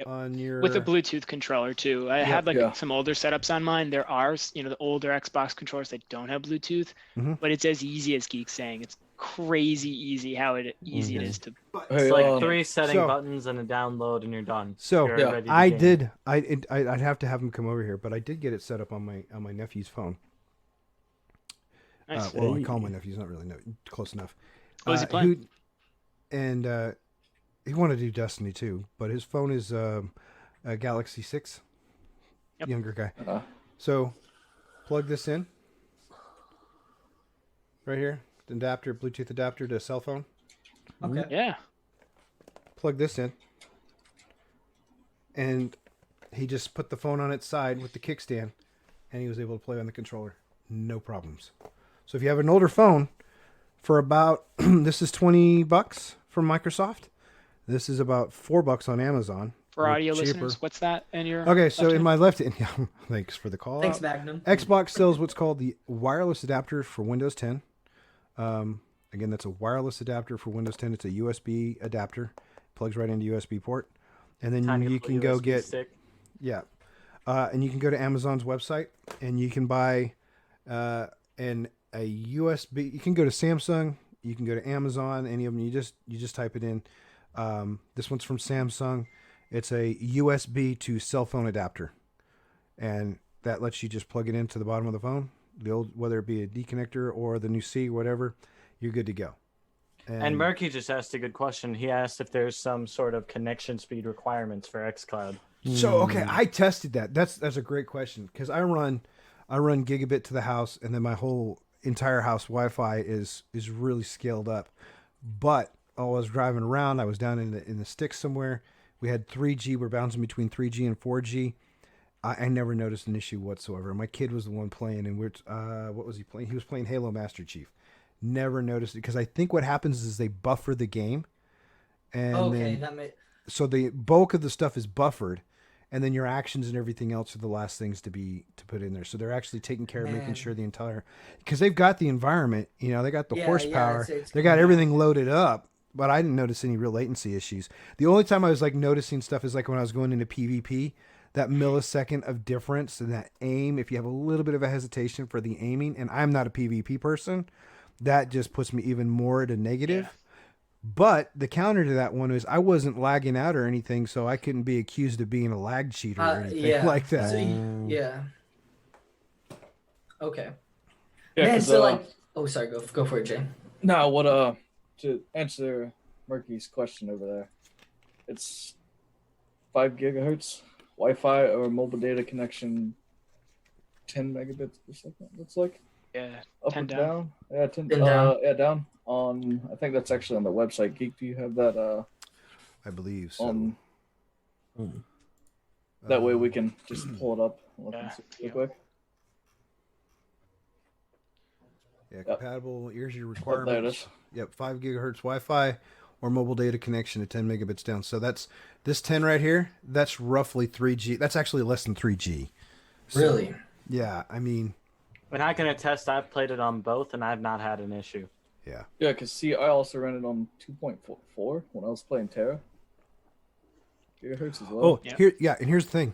on your... With a Bluetooth controller too. I had yeah. some older setups on mine. There are, the older Xbox controllers that don't have Bluetooth, but it's as easy as Geek's saying. It's crazy easy easy it is to. It's Hey, like 3 setting so- buttons and a download, and you're done. So You're Yeah. ready to I game. did. I'd have to have him come over here, but I did get it set up on my nephew's phone. Nice. Well, I call my nephew. He's not really close enough. What was he playing? He wanted to do Destiny too, but his phone is a Galaxy 6. Yep. Younger guy. Uh, So plug this in right here. Adapter, Bluetooth adapter to cell phone. Okay. Yeah. Plug this in, and he just put the phone on its side with the kickstand, and he was able to play on the controller, no problems. So if you have an older phone, for about this is $20 from Microsoft. This is about $4 on Amazon. For or audio cheaper. listeners, what's that in your? Okay, so left in hand? my left hand, thanks for the call. Thanks, out. Magnum. Xbox sells what's called the wireless adapter for Windows 10. Again, that's a wireless adapter for Windows 10. It's a USB adapter, plugs right into USB port, and then Tiny you little can go USB get stick. and you can go to Amazon's website and you can buy a USB. You can go to Samsung, you can go to Amazon, any of them. You just type it in. This one's from Samsung. It's a USB to cell phone adapter, and that lets you just plug it into the bottom of the phone. The old, whether it be a D connector or the new C, whatever, you're good to go. And Murky just asked a good question. He asked if there's some sort of connection speed requirements for xCloud. So okay, I tested that. That's a great question, because I run gigabit to the house, and then my whole entire house Wi-Fi is really scaled up. But while I was driving around, I was down in the sticks somewhere. We had 3G. We're bouncing between 3G and 4G. I never noticed an issue whatsoever. My kid was the one playing, and what was he playing? He was playing Halo Master Chief. Never noticed it, because I think what happens is they buffer the game, and Okay, then, so the bulk of the stuff is buffered, and then your actions and everything else are the last things to put in there. So they're actually taking care of making sure the entire, because they've got the environment, they got the horsepower, they got everything loaded up. But I didn't notice any real latency issues. The only time I was like noticing stuff is like when I was going into PvP. That millisecond of difference and that aim, if you have a little bit of a hesitation for the aiming, and I'm not a PvP person, that just puts me even more at a negative. Yeah. But the counter to that one is I wasn't lagging out or anything, so I couldn't be accused of being a lag cheater or anything like that. So yeah. Okay. yeah, Man, so sorry, go for it, Jay. No, to answer Murky's question over there, it's 5 gigahertz Wi-Fi or mobile data connection, 10 megabits per second. Looks like. Yeah. Up 10 or down. down? Yeah, 10 10 down. Yeah, down. I think that's actually on the website. Geek, do you have that? I believe so. That way we can just pull it up and look Yeah. real quick. Yeah, compatible. Here's your Oh, there it requirements. is. Yep, 5 gigahertz Wi-Fi or mobile data connection at 10 megabits down. So that's this 10 right here. That's roughly 3G. That's actually less than 3G. So, Really? yeah, I mean, And I can attest I've played it on both, and I've not had an issue. yeah. Yeah, because see, I also ran it on 2.4 when I was playing Terra. Gigahertz as well. Oh, Yeah. and here's the thing.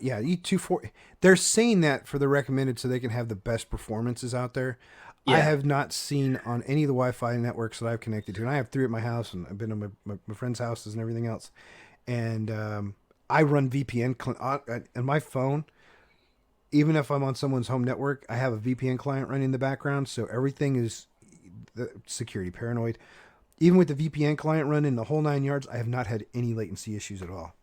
Yeah, E24. They're saying that for the recommended so they can have the best performances out there. I Yeah. have not seen on any of the Wi-Fi networks that I've connected to, and I have 3 at my house, and I've been to my friends' houses and everything else. And I run VPN on my phone. Even if I'm on someone's home network, I have a VPN client running in the background, so everything is the security paranoid. Even with the VPN client running the whole 9 yards, I have not had any latency issues at all.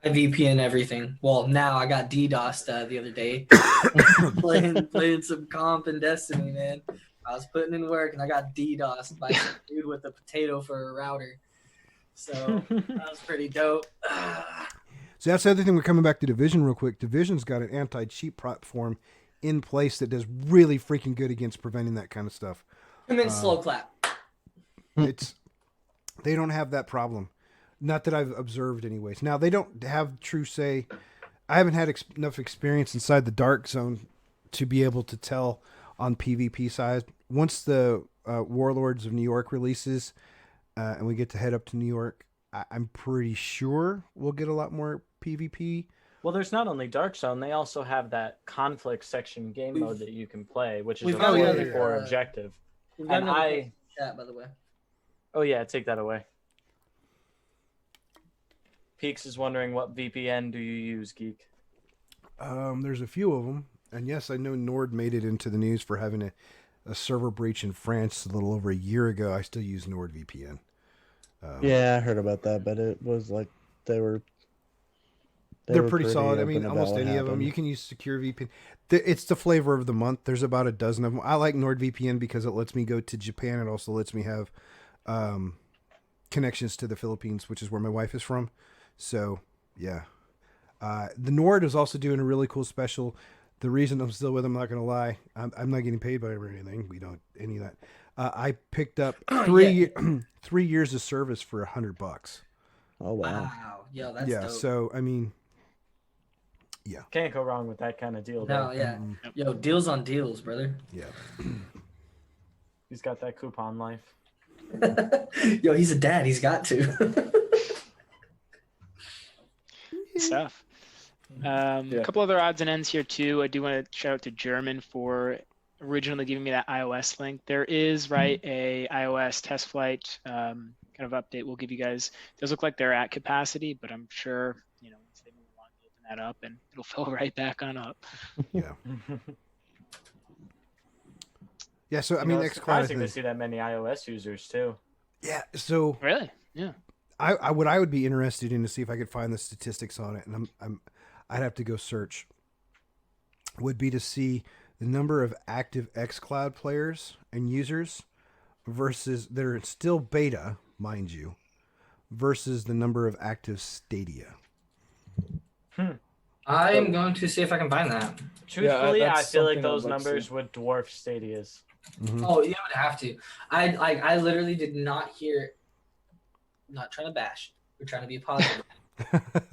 I VPN everything. Well, now I got DDoSed the other day. playing some comp and Destiny, man. I was putting in work and I got DDoSed by some dude with a potato for a router. So that was pretty dope. So that's the other thing. We're coming back to Division real quick. Division's got an anti-cheat platform in place that does really freaking good against preventing that kind of stuff. And then slow clap. They don't have that problem. Not that I've observed anyways. Now, they don't have true say. I haven't had enough experience inside the dark zone to be able to tell on PvP side. Once the Warlords of New York releases and we get to head up to New York, I'm pretty sure we'll get a lot more PvP. Well, there's not only Dark Zone, they also have that conflict section game mode that you can play, which is we've a got 44 another, objective. We've got And another chat, by the way. Oh yeah, take that away. Peaks is wondering what VPN do you use, Geek? There's a few of them. And yes, I know Nord made it into the news for having a server breach in France a little over a year ago. I still use NordVPN. Yeah, I heard about that, but it was like they're pretty solid. I mean, open almost about what any of them. happened. You can use secure VPN. It's the flavor of the month. There's about a dozen of them. I like NordVPN because it lets me go to Japan. It also lets me have connections to the Philippines, which is where my wife is from. So, yeah. The Nord is also doing a really cool special. The reason I'm still with them, I'm not going to lie, I'm not getting paid by them or anything. We don't any of that. I picked up 3 years of service for $100. Oh wow. Wow. Yo, that's Yeah. dope. So, I mean, Can't go wrong with that kind of deal, No, though. yeah. Yo, deals on deals, brother. yeah. He's got that coupon life. Yo, he's a dad. He's got to. Good stuff. A couple other odds and ends here too. I do want to shout out to German for originally giving me that iOS link. There is a iOS test flight kind of update we'll give you guys. It does look like they're at capacity, but I'm sure once they move on, we'll open that up and it'll fill right back on up. Yeah. Yeah. So, I I mean, it's xCloud. surprising to see that many iOS users too. Yeah. So, Really? Yeah. I would be interested in to see if I could find the statistics on it, and I'd have to go search. Would be to see the number of active xCloud players and users versus that are still beta, mind you, versus the number of active Stadia. I'm going to see if I can find that. Truthfully, I that's feel like something I'd those like to numbers see. would dwarf Stadia's. Mhm. Oh, you would have to. I literally did not hear. Not trying to bash. We're trying to be positive.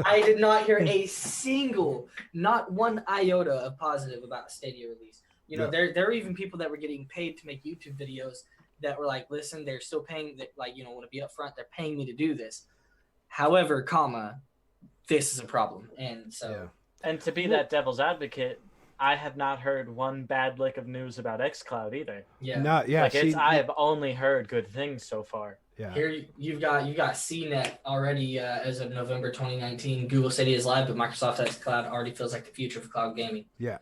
I did not hear a single, not one iota of positive about Stadia release. Yeah. There are even people that were getting paid to make YouTube videos that were like, listen, they're still paying that, want to be upfront. They're paying me to do this. However, this is a problem, and so. Yeah. And to be that devil's advocate, I have not heard one bad lick of news about xCloud either. Yeah. Not yeah. See, I have only heard good things so far. yeah. Here you've got CNET already as of November 2019. Google Stadia is live, but Microsoft xCloud already feels like the future of cloud gaming. Yeah.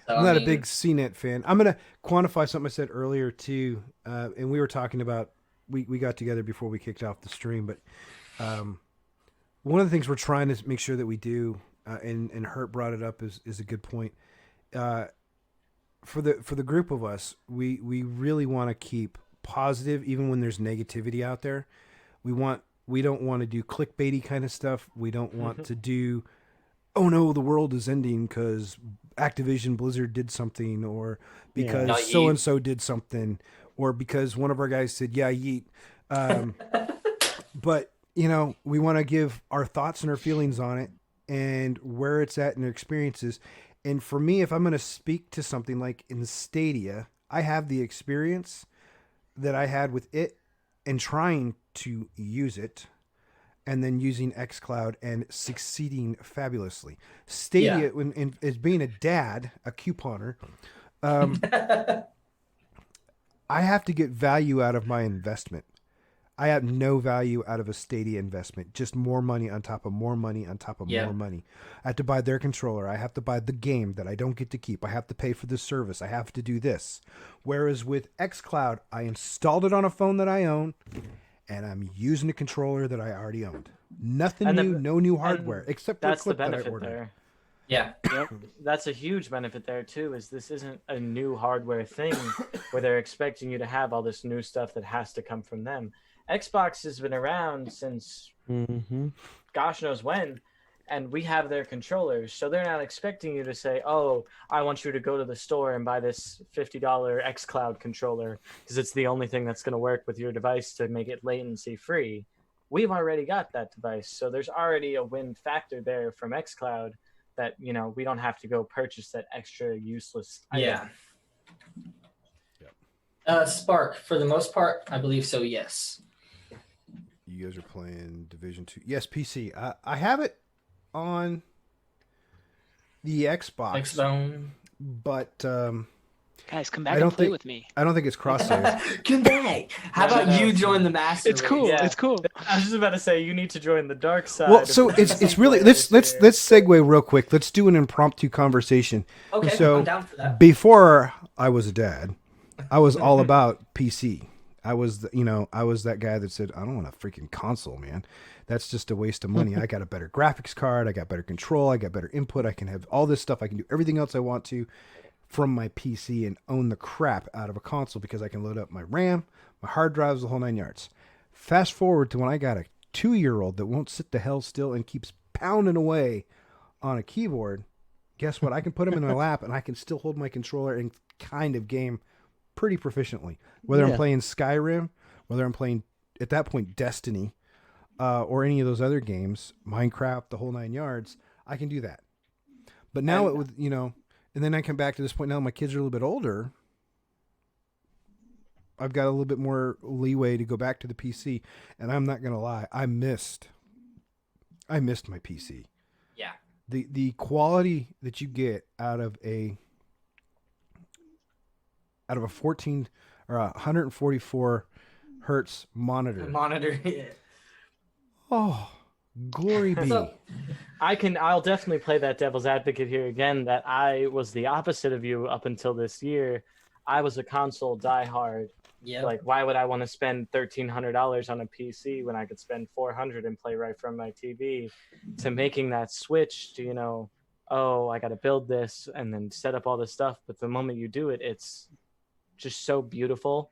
So, I'm not a big CNET fan. I'm going to quantify something I said earlier too, and we were talking about we got together before we kicked off the stream, but one of the things we're trying to make sure that we do, and Hurt brought it up is a good point. For the group of us, we really want to keep positive even when there's negativity out there. We don't want to do clickbaity kind of stuff. We don't want to do, oh no, the world is ending because Activision Blizzard did something or because so and so did something. or because one of our guys said, yeah, yeet. But, you know, we want to give our thoughts and our feelings on it and where it's at in our experiences. And for me, if I'm going to speak to something like in Stadia, I have the experience that I had with it and trying to use it, and then using xCloud and succeeding fabulously. Stadia, as being a dad, a couponer, I have to get value out of my investment. I have no value out of a Stadia investment, just more money on top of more money on top of more money. I have to buy their controller. I have to buy the game that I don't get to keep. I have to pay for the service. I have to do this. Whereas with xCloud, I installed it on a phone that I own, and I'm using a controller that I already owned. Nothing new, no new hardware, except for that's the a clip that I benefit ordered. there. Yeah. Yep. That's a huge benefit there too, is this isn't a new hardware thing where they're expecting you to have all this new stuff that has to come from them. Xbox has been around since gosh knows when, and we have their controllers, so they're not expecting you to say, oh, I want you to go to the store and buy this $50 xCloud controller because it's the only thing that's going to work with your device to make it latency free. We've already got that device, so there's already a win factor there from xCloud that, you know, we don't have to go purchase that extra useless item. Spark, for the most part, I believe so, yes. You guys are playing Division 2. Yes, PC. I have it on the Xbox. But guys, come back and play with me. I don't think it's cross-save. Come back. How about you join the master? It's cool. Yeah. It's cool. I was just about to say, you need to join the dark side. Well, so it's really let's segue real quick. Let's do an impromptu conversation. Okay, so I'm down for that. Before I was a dad, I was all about PC. I was that guy that said, I don't want a freaking console, man. That's just a waste of money. I got a better graphics card. I got better control. I got better input. I can have all this stuff. I can do everything else I want to from my PC and own the crap out of a console because I can load up my RAM, my hard drives, the whole 9 yards. Fast forward to when I got a 2-year-old that won't sit the hell still and keeps pounding away on a keyboard. Guess what? I can put him in my lap and I can still hold my controller and kind of game pretty proficiently. Whether I'm playing Skyrim, whether I'm playing, at that point, Destiny, or any of those other games, Minecraft, the whole 9 yards, I can do that. But now and then I come back to this point now my kids are a little bit older. I've got a little bit more leeway to go back to the PC, and I'm not going to lie, I missed my PC. Yeah. The quality that you get out of a 14 or 144 hertz monitor. Yeah. Oh, glory be. So, I'll definitely play that devil's advocate here again, that I was the opposite of you up until this year. I was a console diehard. yeah. Like, why would I want to spend $1,300 on a PC when I could spend $400 and play right from my TV? To making that switch to, oh, I got to build this and then set up all this stuff. But the moment you do it, it's just so beautiful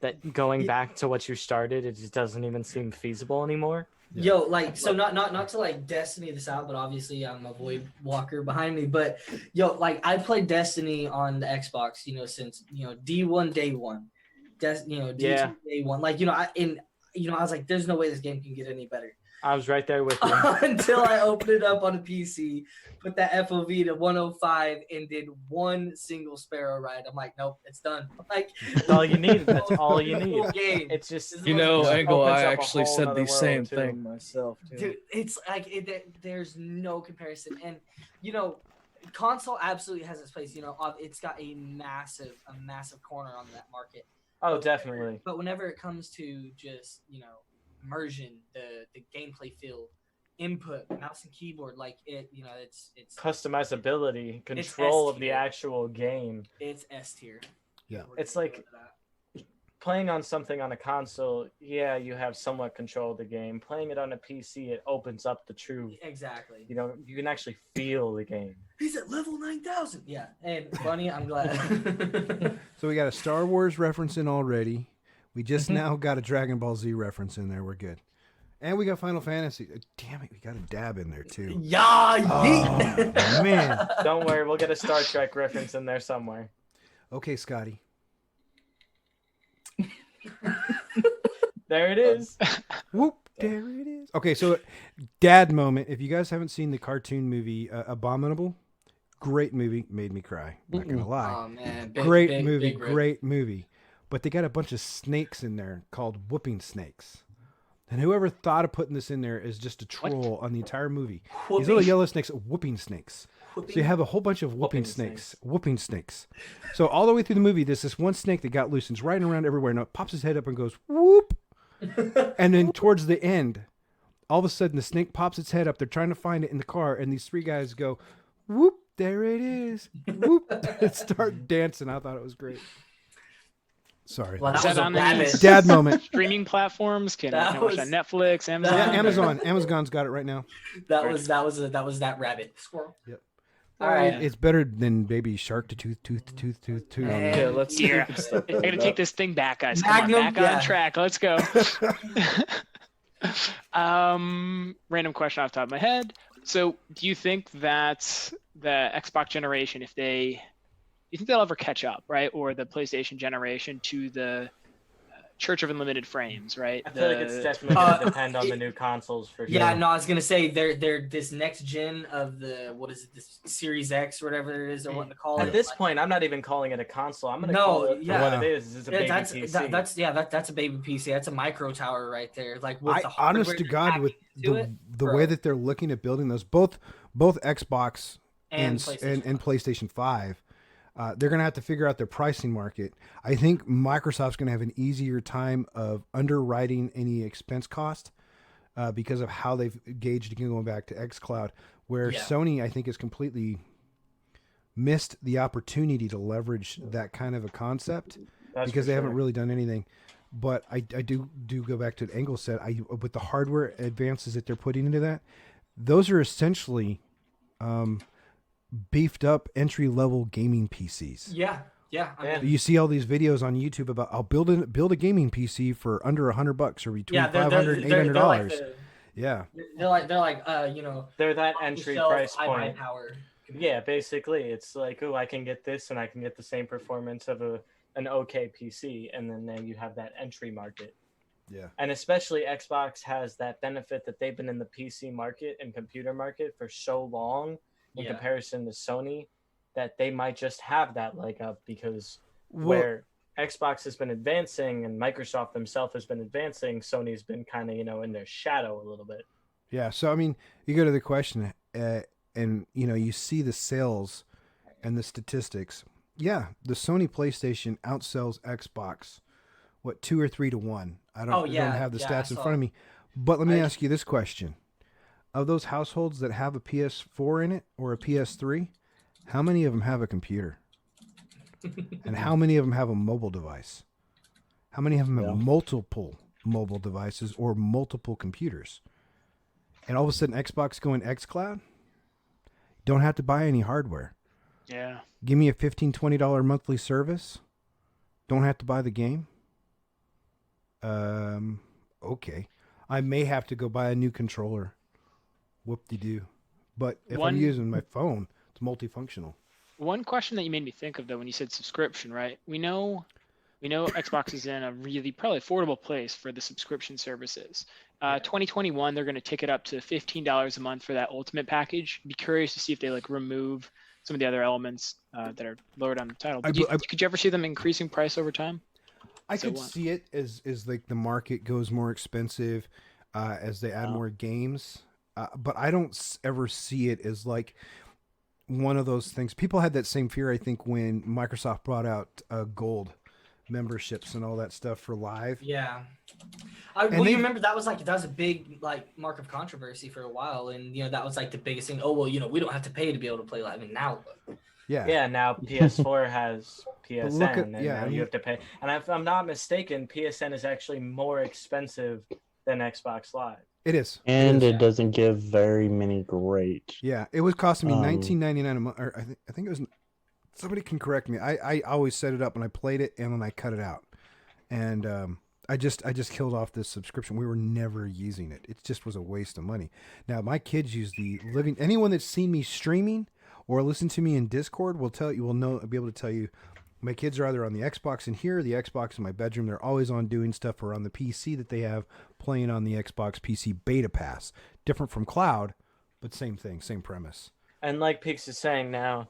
that going back to what you started, it just doesn't even seem feasible anymore. Yo, like, so not to like Destiny this out, but obviously I'm a void walker behind me. But yo, like, I played Destiny on the Xbox, since D1 day one, D2 day one. Like, I was like, there's no way this game can get any better. I was right there with you. Until I opened it up on a PC, put that FOV to 105, and did one single Sparrow ride. I'm like, nope, it's done. Like, That's all you need. That's all you need. Game. It's just Angle, opens I up a actually whole said nother the same world, too. thing myself, too. Dude, it's like there's no comparison, and console absolutely has its place. It's got a massive corner on that market. Oh, definitely. But whenever it comes to just immersion, the gameplay feel, input, mouse and keyboard, like it's Customizability, control of the S-tier. actual game. It's S tier. Yeah. It's like playing on something on a console, yeah, you have somewhat control of the game. Playing it on a PC, it opens up the true, Exactly. you can actually feel the game. He's at level 9,000. Yeah, and Bunny, I'm glad. So we got a Star Wars reference in already. We just now got a Dragon Ball Z reference in there. We're good. And we got Final Fantasy. Damn it, we got a dab in there too. Yeah, Oh, man. Don't worry, we'll get a Star Trek reference in there somewhere. Okay, Scotty. There it is. Whoop, there it is. Okay, so dad moment. If you guys haven't seen the cartoon movie Abominable, great movie, made me cry. Not gonna lie. Oh man, Great movie, big rip. great movie. But they got a bunch of snakes in there called whooping snakes. And whoever thought of putting this in there is just a troll on the entire movie. These little yellow snakes are whooping snakes. So you have a whole bunch of whooping snakes. Whooping snakes. So all the way through the movie, there's this one snake that got loose and it's riding around everywhere and it pops his head up and goes whoop. And then towards the end, all of a sudden the snake pops its head up. They're trying to find it in the car, and these three guys go, whoop, there it is. Whoop, and start dancing. I thought it was great. Sorry. Well, Is that was that a on rabbit. the Dad moment. streaming platforms? Can I That watch on was- Netflix, Amazon? Yeah, Amazon. Amazon's got it right now. That was that rabbit. Squirrel. Yep. All right. It's better than Baby Shark to tooth. Man. Yeah, let's Yeah. keep stuff I gotta take this thing back, guys. Come Magnum, on, back yeah. on track. Let's go. Random question off the top of my head. So, do you think that the Xbox generation, you think they'll ever catch up, right? Or the PlayStation generation to the Church of Unlimited Frames, right? I feel like it's definitely gonna depend on the new consoles for sure. Yeah, no, I was gonna say they're this next gen of the this Series X or whatever it is they're wanting to call it. At this point, I'm not even calling it a console. I'm gonna No, call it yeah. for what it is. It's a baby that's PC. that's a baby PC. That's a micro tower right there. Like with the honest hardware to they're God, packing with into the it, the bro. way that they're looking at building those, both Xbox and and PlayStation 5, they're going to have to figure out their pricing market. I think Microsoft's going to have an easier time of underwriting any expense cost because of how they've gauged going back to xCloud, where Yeah. Sony, I think, has completely missed the opportunity to leverage that kind of a concept That's because for they haven't sure. really done anything. But I do go back to what Engel said. With the hardware advances that they're putting into that, those are essentially beefed up entry level gaming PCs. Yeah. I mean, You see all these videos on YouTube about I'll build a gaming PC for under $100 or between yeah, $500 and they're like $800. Yeah, they're like They're that off the entry shelf, price high point. power. Yeah, basically, it's like, oh, I can get this, and I can get the same performance of an okay PC, and then you have that entry market. yeah. And especially Xbox has that benefit that they've been in the PC market and computer market for so long in Yeah. comparison to Sony that they might just have that leg up because Well, where Xbox has been advancing and Microsoft themselves has been advancing, Sony's been kind of, in their shadow a little bit. yeah. So I mean, you go to the question, and you see the sales and the statistics. Yeah, the Sony PlayStation outsells Xbox, 2 or 3 to 1. I don't have the I stats in saw front of me. But let me I- ask you this question: of those households that have a PS4 in it or a PS3, how many of them have a computer? And how many of them have a mobile device? How many of them have multiple mobile devices or multiple computers? And all of a sudden, Xbox going xCloud, don't have to buy any hardware. Yeah. Give me a $15, $20 monthly service. Don't have to buy the game. Okay. I may have to go buy a new controller. Whoop-de-doo. But if I'm using my phone, it's multifunctional. One question that you made me think of though when you said subscription, right? We know Xbox is in a really probably affordable place for the subscription services. 2021, they're going to tick it up to $15 a month for that ultimate package. Be curious to see if they remove some of the other elements that are lowered on the title. But could you ever see them increasing price over time? I could see it as like the market goes more expensive as they add more games. But I don't ever see it as like one of those things. People had that same fear, I think, when Microsoft brought out gold memberships and all that stuff for live. Yeah. And You they- remember that was a big mark of controversy for a while, and that was the biggest thing. Oh well, we don't have to pay to be able to play live, and now look. Yeah. Yeah, now PS4 has PSN, look at- and yeah, now I mean- you have to pay. And if I'm not mistaken, PSN is actually more expensive than Xbox Live. It is. And is. it doesn't give very many great. Yeah, it was costing me Um, $19.99 a month. Or I think it was. Somebody can correct me. I always set it up and I played it and then I cut it out, and I just killed off this subscription. We were never using it. It just was a waste of money. Now my kids use the living. Anyone that's seen me streaming or listen to me in Discord will be able to tell you My kids are either on the Xbox in here, or the Xbox in my bedroom. They're always on doing stuff, or on the PC that they have playing on the Xbox PC Beta Pass. Different from cloud, but same thing, same premise. And like Peaks is saying now,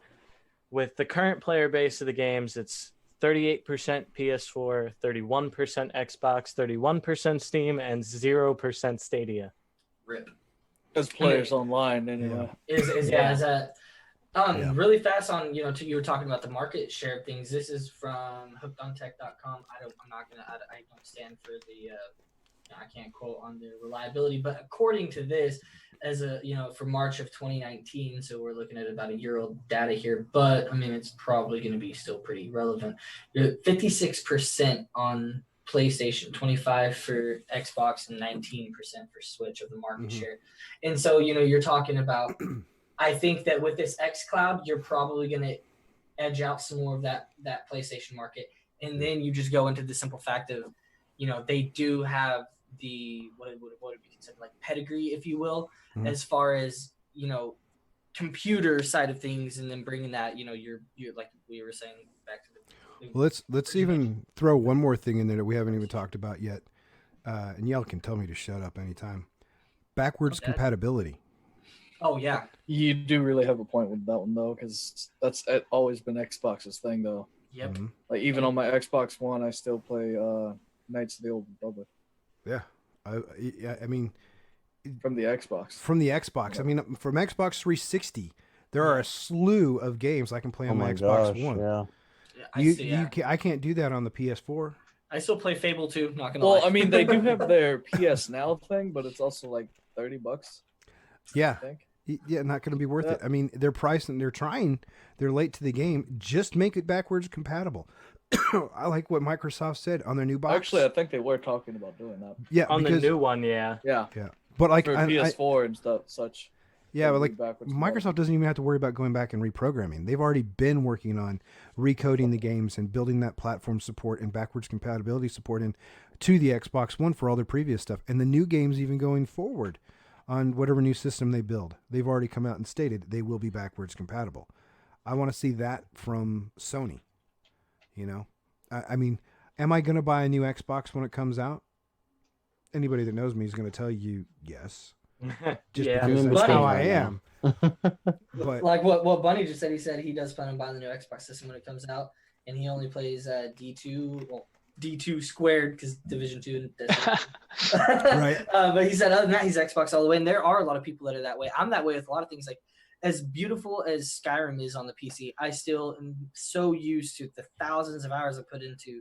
with the current player base of the games, it's 38% PS4, 31% Xbox, 31% Steam, and 0% Stadia. Rip. As players online, anyway. Yeah. Is that Yeah. really fast on, you were talking about the market share of things. This is from hookedontech.com. I don't stand for the I can't quote on the reliability, but according to this, as for March of 2019, so we're looking at about a year old data here, but I mean, it's probably going to be still pretty relevant. 56% on PlayStation, 25% for Xbox, and 19% for Switch of the market share. And so, you're talking about, I think that with this xCloud, you're probably going to edge out some more of that PlayStation market. And then you just go into the simple fact of, they do have the what would be considered like pedigree, if you will, as far as computer side of things, and then bringing that you're like we were saying back to the Let's even throw one more thing in there that we haven't even talked about yet, and y'all can tell me to shut up anytime. Backwards compatibility. Oh yeah, You do really have a point with that one though, because that's always been Xbox's thing though. yep. Like even on my Xbox One, I still play Knights of the Old Republic. Yeah, I mean, from the Xbox. From the Xbox. I mean, from Xbox 360, there are a slew of games I can play on my Xbox One. Yeah. I can't do that on the PS4. I still play Fable 2, not gonna lie. Well, I mean, they do have their PS Now thing, but it's also like $30. Yeah. I think. Yeah, not going to be worth it. I mean, they're pricing, they're late to the game. Just make it backwards compatible. I like what Microsoft said on their new box. Actually, I think they were talking about doing that. Yeah, on the new one, yeah. Yeah. But like for PS4 and stuff, such. Yeah, but like Microsoft doesn't even have to worry about going back and reprogramming. They've already been working on recoding the games and building that platform support and backwards compatibility support to the Xbox One for all their previous stuff. And the new games even going forward on whatever new system they build, they've already come out and stated they will be backwards compatible. I want to see that from Sony. I mean, am I going to buy a new Xbox when it comes out? Anybody that knows me is going to tell you yes. Just because that's how I am. But like what Bunny just said, he said he does plan on buying the new Xbox system when it comes out, and he only plays D2 squared because Division 2 and right. But he said other than that, he's Xbox all the way, and there are a lot of people that are that way. I'm that way with a lot of things. Like as beautiful as Skyrim is on the PC, I still am so used to the thousands of hours I put into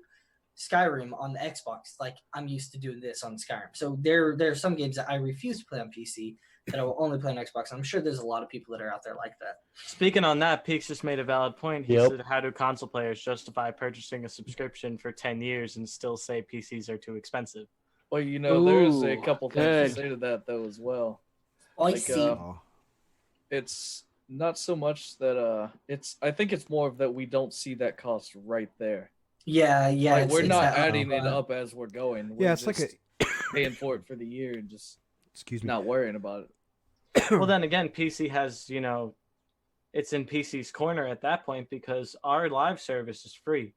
Skyrim on the Xbox. Like I'm used to doing this on Skyrim. So there are some games that I refuse to play on PC that I will only play on Xbox. I'm sure there's a lot of people that are out there like that. Speaking on that, Peaks just made a valid point. He said, how do console players justify purchasing a subscription for 10 years and still say PCs are too expensive? Well, there's a couple things to say to that though as well. I see. It's not so much that I think it's more of that we don't see that cost right there. Yeah. Like, we're not adding it up as we're going. We're it's like paying for it for the year and just not worrying about it. Well, then again, PC has, it's in PC's corner at that point because our live service is free.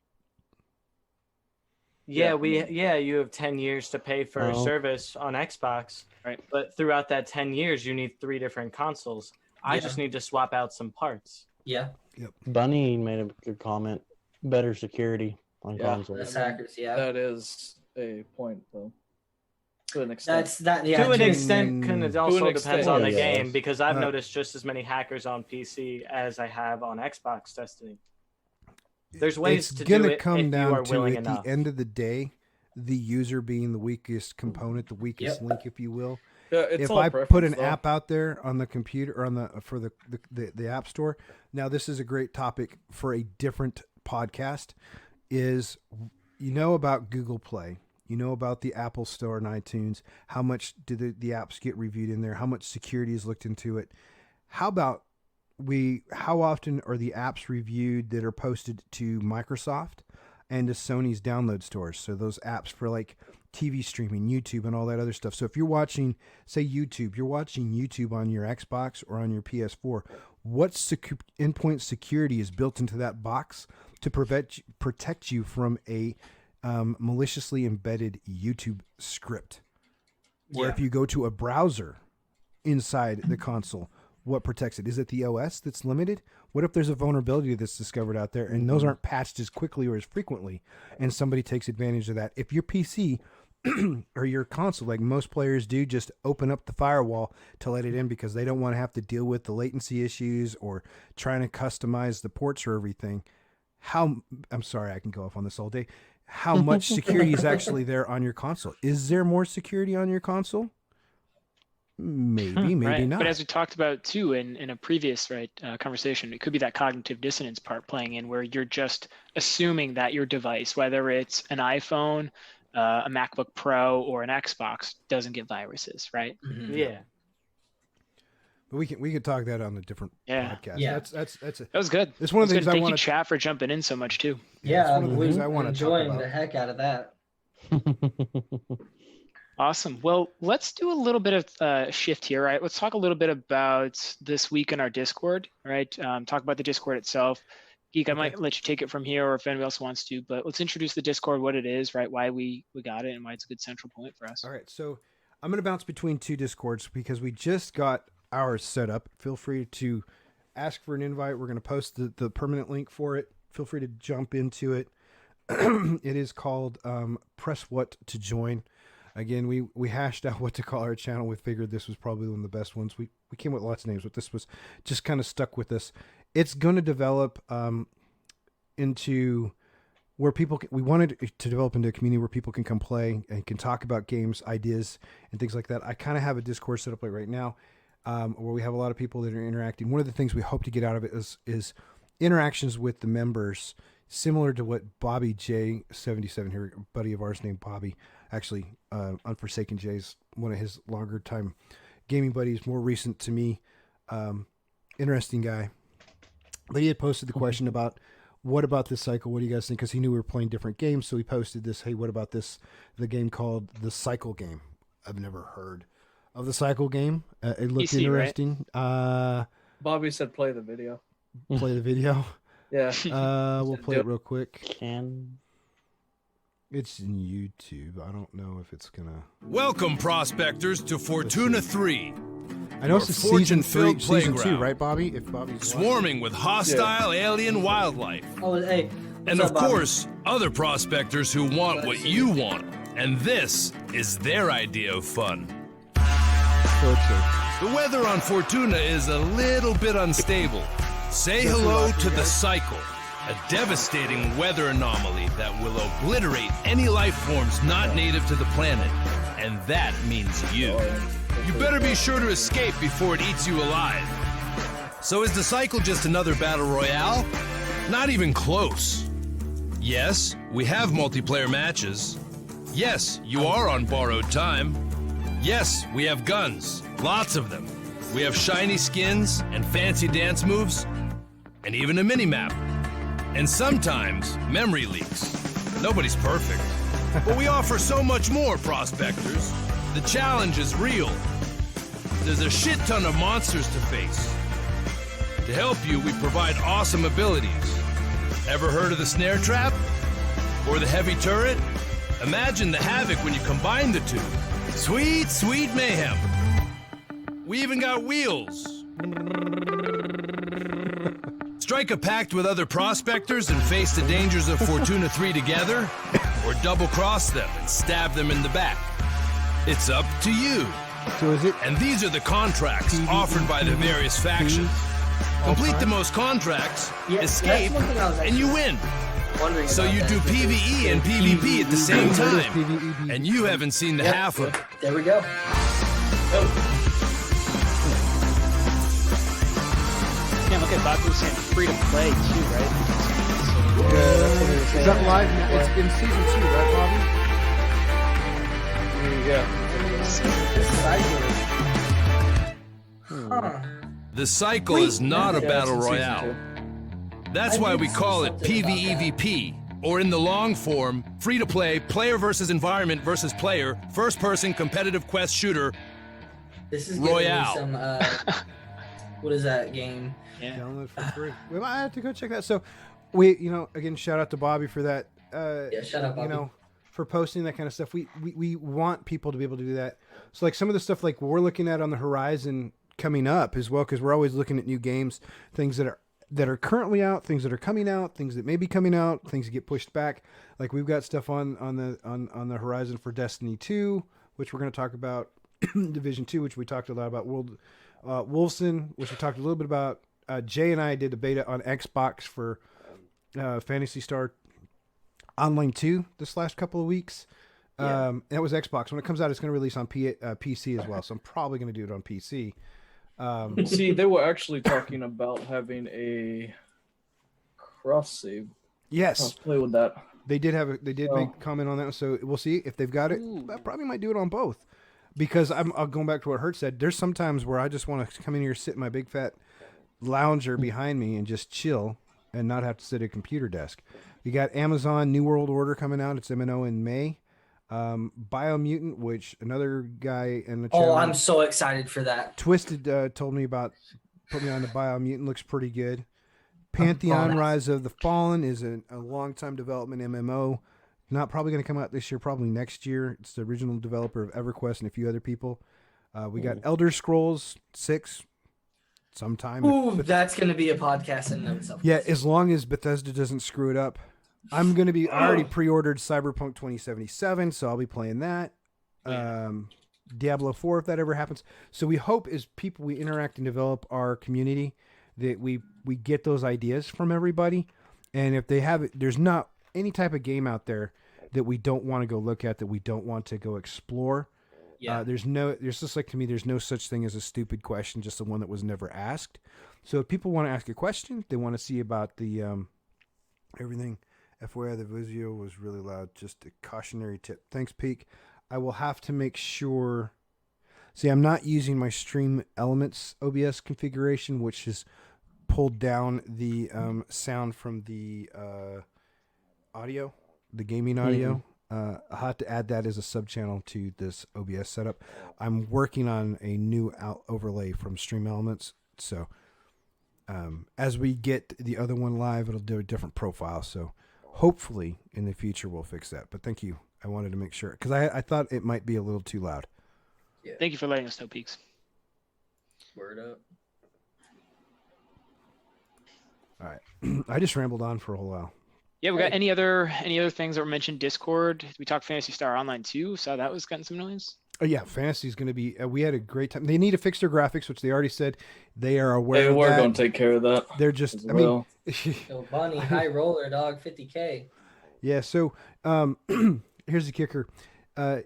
You have 10 years to pay for a service on Xbox, right? But throughout that 10 years, you need 3 different consoles. I just need to swap out some parts. Yeah. Yep. Bunny made a good comment. Better security on consoles. That's hackers, That is a point, though. To an extent. To an extent, it also depends on the game, because I've noticed just as many hackers on PC as I have on Xbox testing. There's ways to do it if you are willing enough. At the end of the day, the user being the weakest component, the weakest link, if you will. If I put an app out there on the computer or for the App Store, now this is a great topic for a different podcast, is about Google Play, about the Apple Store and iTunes, how much do the apps get reviewed in there, how much security is looked into it. How often are the apps reviewed that are posted to Microsoft and to Sony's download stores? So those apps for like TV streaming, YouTube, and all that other stuff. So if you're watching, say YouTube, you're watching YouTube on your Xbox or on your PS4, what endpoint security is built into that box to protect you from a maliciously embedded YouTube script? Or if you go to a browser inside the console, what protects it? Is it the OS that's limited? What if there's a vulnerability that's discovered out there and those aren't patched as quickly or as frequently, and somebody takes advantage of that? If your PC or your console, like most players do, just open up the firewall to let it in because they don't want to have to deal with the latency issues or trying to customize the ports or everything, I'm sorry, I can go off on this all day. How much security is actually there on your console? Is there more security on your console? Maybe right. not. But as we talked about too in a previous conversation, it could be that cognitive dissonance part playing in where you're just assuming that your device, whether it's an iPhone, a MacBook Pro, or an Xbox, doesn't get viruses, right? Mhm. Yeah. But we could talk that on a different podcast. Yeah. That's That was good. It's one of the things I Thank want you, to. chat, for jumping in so much too. Yeah, it's one of the things I I'm want to talk enjoying about. the heck out of that. Awesome. Well, let's do a little bit of shift here, right? Let's talk a little bit about this week in our Discord, right? Talk about the Discord itself. Geek, I might let you take it from here, or if anybody else wants to, but let's introduce the Discord, what it is, right? Why we got it and why it's a good central point for us. All right, so I'm going to bounce between two Discords because we just got ours set up. Feel free to ask for an invite. We're going to post the permanent link for it. Feel free to jump into it. It is called Press What to Join. Again, we hashed out what to call our channel. We figured this was probably one of the best ones. We came with lots of names, but this was just kind of stuck with us. It's going to develop into where we wanted to develop into a community where people can come play and can talk about games, ideas, and things like that. I kind of have a Discord set up like right now where we have a lot of people that are interacting. One of the things we hope to get out of it is interactions with the members, similar to what Bobby J77 here, a buddy of ours named Bobby, actually Unforsaken J's one of his longer time gaming buddies, more recent to me, interesting guy. But he had posted the question about what about this cycle? What do you guys think? Because he knew we were playing different games, so he posted this. Hey, what about this? The game called the Cycle Game. I've never heard of the Cycle Game. It looked PC, interesting. Right? Bobby said play the video. Play the video. Yeah. We'll play it real quick. Can It's in YouTube. I don't know if it's gonna. Welcome, prospectors, to Fortuna 3, I know it's a season fortune-filled 3, season 2, playground. right, Bobby? If Bobby's swarming with hostile alien wildlife. Oh, hey. And what's of up, Bobby? course, other prospectors who want what you want. And this is their idea of fun. The weather on Fortuna is a little bit unstable. Say hello to the cycle, a devastating weather anomaly that will obliterate any life forms not native to the planet. And that means you. You better be sure to escape before it eats you alive. So is the cycle just another battle royale? Not even close. Yes, we have multiplayer matches. Yes, you are on borrowed time. Yes, we have guns, lots of them. We have shiny skins and fancy dance moves, and even a mini-map. And sometimes, memory leaks. Nobody's perfect. But we offer so much more, prospectors. The challenge is real. There's a shit ton of monsters to face. To help you, we provide awesome abilities. Ever heard of the snare trap? Or the heavy turret? Imagine the havoc when you combine the two. Sweet, sweet mayhem. We even got wheels. Strike a pact with other prospectors and face the dangers of Fortuna 3 together, or double-cross them and stab them in the back. It's up to you. So is it? And these are the contracts offered by the various factions. Complete the most contracts, escape, that's one thing I was and you win. Wondering So about you that. do PvE and PvP at the same time. PvE. And you haven't seen the Yep, half of it. There we go. Yeah, look at Bobby was saying free to play too, right? Is that live now? It's in season 2, right, Bobby? Yeah. Huh. The cycle is not a Yeah, battle it's in season royale. 2. That's I why did we see call it something about PvEVP, or in the long form, free to play, player versus environment versus player, first person competitive quest shooter. This is giving Royale. me some What is that game? Yeah. Download for free. We might have to go check that. So, we, again, shout out to Bobby for that. Yeah, shout out, Bobby. For posting that kind of stuff. We want people to be able to do that. So, like some of the stuff like we're looking at on the horizon coming up as well, because we're always looking at new games, things that are currently out, things that are coming out, things that may be coming out, things that get pushed back. Like we've got stuff on the horizon for Destiny 2, which we're going to talk about. Division 2, which we talked a lot about. Wolfson, which we talked a little bit about. Jay and I did a beta on Xbox for Phantasy Star Online 2 this last couple of weeks. That was Xbox. When it comes out, it's going to release on PC as well. So I'm probably going to do it on PC. See, they were actually talking about having a cross save. Yes, Play with that. they did make a comment on that. So we'll see if they've got it. I probably might do it on both. Because I'll go back to what Hurt said. There's some times where I just want to come in here, sit in my big fat lounger behind me, and just chill and not have to sit at a computer desk. We got Amazon New World Order coming out. It's MNO in May. Biomutant, which another guy in the channel. Oh, I'm so excited for that. Twisted told me about. Put me on the Biomutant. Looks pretty good. Pantheon Rise of the Fallen is a long-time development MMO. Not probably going to come out this year, probably next year. It's the original developer of EverQuest and a few other people. We got Elder Scrolls 6 sometime. Ooh, that's going to be a podcast in and of itself. Yeah, as long as Bethesda doesn't screw it up. I already pre-ordered Cyberpunk 2077, so I'll be playing that. Diablo 4, if that ever happens. So we hope as people, we interact and develop our community, that we get those ideas from everybody. And if they have it, there's not any type of game out there that we don't want to go look at, that we don't want to go explore. Yeah. There's just like, to me, there's no such thing as a stupid question, just the one that was never asked. So if people want to ask a question, they want to see about the everything. FYI, the video was really loud. Just a cautionary tip. Thanks, Peak. I will have to make sure. See, I'm not using my Stream Elements OBS configuration, which has pulled down the sound from the audio, the gaming audio. I'll have to add that as a sub-channel to this OBS setup. I'm working on a new overlay from Stream Elements. So as we get the other one live, it'll do a different profile. So hopefully in the future we'll fix that. But thank you. I wanted to make sure, because I thought it might be a little too loud. Yeah. Thank you for letting us know, Peaks. Word up. All right. I just rambled on for a whole while. Yeah, we got any other things that were mentioned? Discord. We talked Phantasy Star Online 2. So that was getting some noise. Oh yeah, Fantasy's going to be. We had a great time. They need to fix their graphics, which they already said they are aware. They of were that. going to take care of that. They're just. as I well. mean, Yo, Bonnie, high roller, dog, 50K. yeah. So here's the kicker. The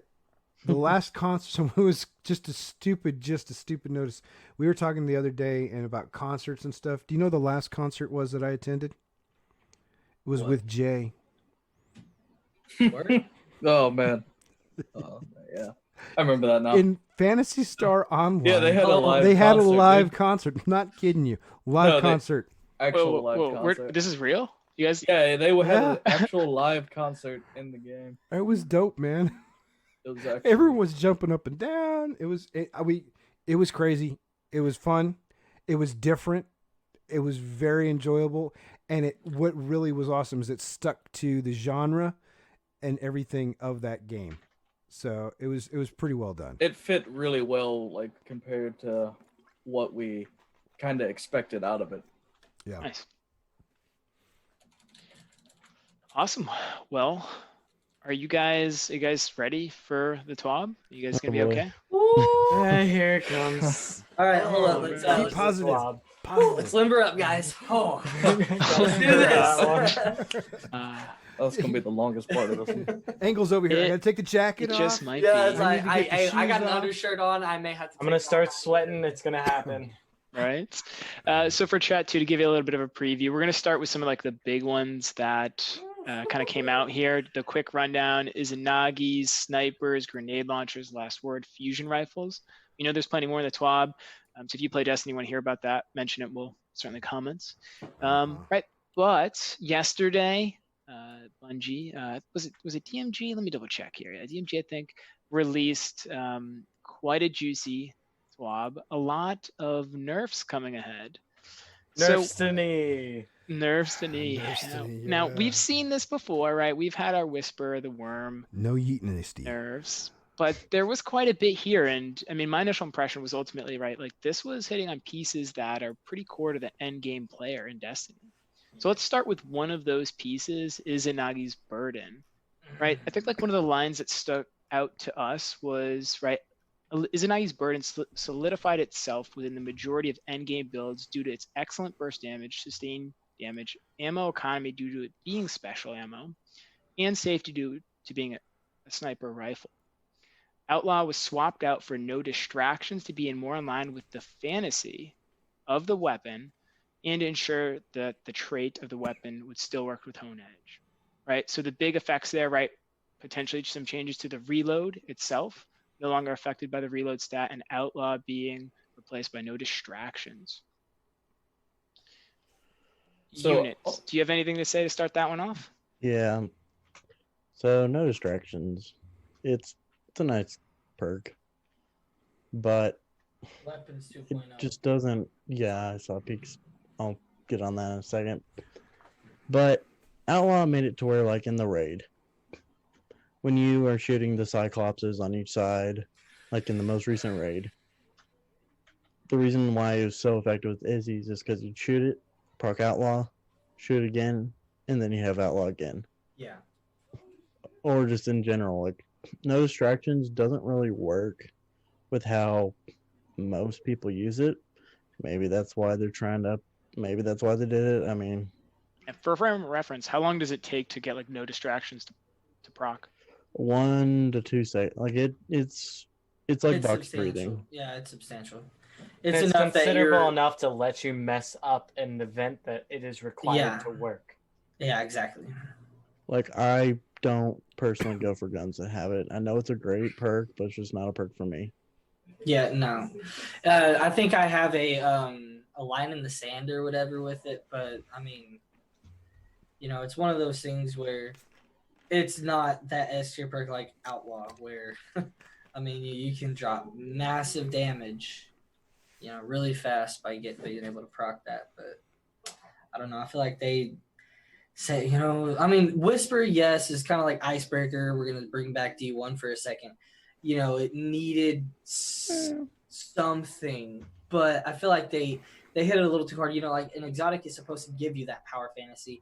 last concert, so it was just a stupid notice. We were talking the other day and about concerts and stuff. Do you know the last concert was that I attended? It was with Jay. Word? Oh man. Oh yeah. I remember that now. In Phantasy Star Online. Yeah, they had a live. They had a concert, live dude. concert. Not kidding you. Live concert. Actual live concert. This is real? You guys? Yeah, they had Yeah. an actual live concert in the game. It was dope, man. It was actually. Everyone was jumping up and down. It was crazy. It was fun. It was different. It was very enjoyable. And what really was awesome is it stuck to the genre and everything of that game. So it was pretty well done. It fit really well, like compared to what we kind of expected out of it. Yeah. Nice. Awesome. Well, are you guys ready for the TWAB? You guys gonna be okay? Here it comes. All right, hold up. Keep Let's positive. Swab. let's limber up, guys. Oh, let's do this. That's gonna be the longest part of this one. Angle's over here. I gotta take the jacket It off. just might Yeah, be. it's like I need to get the I got shoes an off. undershirt on. I may have to. I'm gonna take start off. sweating. It's gonna happen. Right. So for chat 2, to give you a little bit of a preview, we're going to start with some of like the big ones that kind of came out here. The quick rundown is Inagi's, snipers, grenade launchers, last word, fusion rifles. You know, there's plenty more in the TWAB. So if you play Destiny, want to hear about that, mention it. We'll certainly comments. Right. But yesterday, Bungie, was it DMG? Let me double check here. Yeah, DMG, I think, released quite a juicy Flob, a lot of nerfs coming ahead. Nerfs to knee. Nerfs to knee. Nerfs to knee, Now, yeah. we've seen this before, right? We've had our Whisper, the Worm No yeeting nerfs, but there was quite a bit here. And I mean, my initial impression was ultimately, right, like this was hitting on pieces that are pretty core to the end game player in Destiny. So let's start with one of those pieces, Izanagi's Burden, right? I think like one of the lines that stuck out to us was, right, Izanagi's Burden solidified itself within the majority of endgame builds due to its excellent burst damage, sustained damage, ammo economy due to it being special ammo, and safety due to being a sniper rifle. Outlaw was swapped out for no distractions to be more in line with the fantasy of the weapon and ensure that the trait of the weapon would still work with Hone Edge, right? So the big effects there, right? Potentially some changes to the reload itself, no longer affected by the reload stat, and Outlaw being replaced by no distractions. So- Units. Do you have anything to say to start that one off? Yeah. So no distractions. It's a nice perk, but Weapons it 2.0. just doesn't. Yeah, I saw peaks. I'll get on that in a second. But Outlaw made it to where, like in the raid, when you are shooting the Cyclopses on each side, like in the most recent raid, the reason why it was so effective with Izzy's is because you shoot it, proc Outlaw, shoot it again, and then you have Outlaw again. Yeah. Or just in general, like no distractions doesn't really work with how most people use it. Maybe that's why they're trying to. Maybe that's why they did it. I mean, And for frame of reference, how long does it take to get like no distractions to proc? 1 to 2 seconds. Like it's like box substantial. breathing. Yeah, it's substantial. It's enough that considerable you're... enough to let you mess up an event that it is required Yeah. to work. Yeah, exactly. Like I don't personally go for guns that have it. I know it's a great perk, but it's just not a perk for me. Yeah, no. I think I have a line in the sand or whatever with it, but I mean, you know, it's one of those things where it's not that S tier perk like Outlaw, where I mean, you can drop massive damage, you know, really fast by being able to proc that. But I don't know. I feel like they say, you know, I mean, Whisper, yes, is kind of like Icebreaker. We're gonna bring back D1 for a second. You know, it needed something, but I feel like they hit it a little too hard. You know, like an exotic is supposed to give you that power fantasy,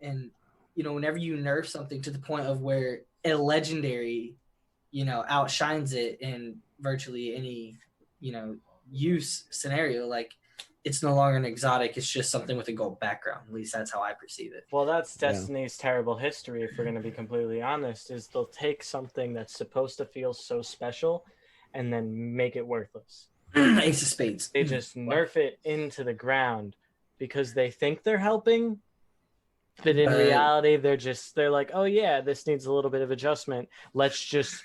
and you know, whenever you nerf something to the point of where a legendary, you know, outshines it in virtually any, you know, use scenario, like it's no longer an exotic. It's just something with a gold background. At least that's how I perceive it. Well, that's Destiny's terrible history, if we're going to be completely honest, is they'll take something that's supposed to feel so special and then make it worthless. Ace of Spades. They just nerf it into the ground because they think they're helping, but in reality, they're like, oh yeah, this needs a little bit of adjustment. Let's just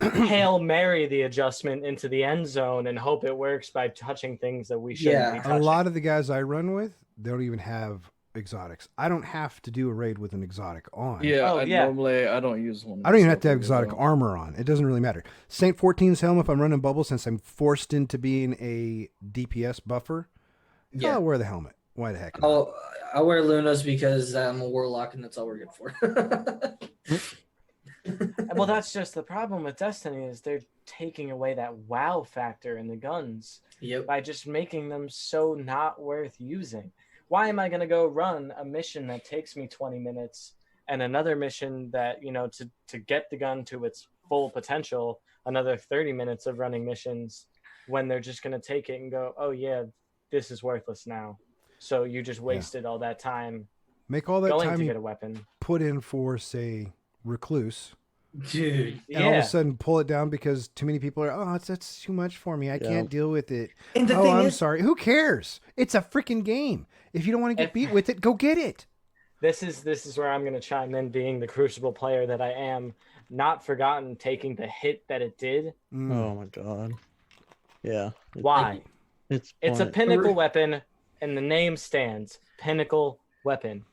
Hail Mary the adjustment into the end zone and hope it works by touching things that we shouldn't be touching. A lot of the guys I run with, they don't even have exotics. I don't have to do a raid with an exotic on. Yeah, Oh, normally I don't use one. I don't even have to have myself exotic either, armor on. It doesn't really matter. Saint 14's helm, if I'm running bubble, since I'm forced into being a DPS buffer, Yeah. I'll wear the helmet. Why the heck not? I wear Luna's because I'm a warlock and that's all we're good for. Well, that's just the problem with Destiny is they're taking away that wow factor in the guns Yep. by just making them so not worth using. Why am I going to go run a mission that takes me 20 minutes and another mission that, you know, to get the gun to its full potential, another 30 minutes of running missions when they're just going to take it and go, oh yeah, this is worthless now. So you just wasted all that time Make all that going time to you get a weapon. put in for, say, Recluse, Dude. and all of a sudden pull it down because too many people are, that's too much for me. I can't deal with it. And the Oh, thing I'm is, sorry. Who cares? It's a freaking game. If you don't want to get beat with it, go get it. This is where I'm going to chime in, being the Crucible player that I am. Not forgotten taking the hit that it did. Oh my god. Yeah. Why? It's It's a point. pinnacle weapon, and the name stands. Pinnacle weapon.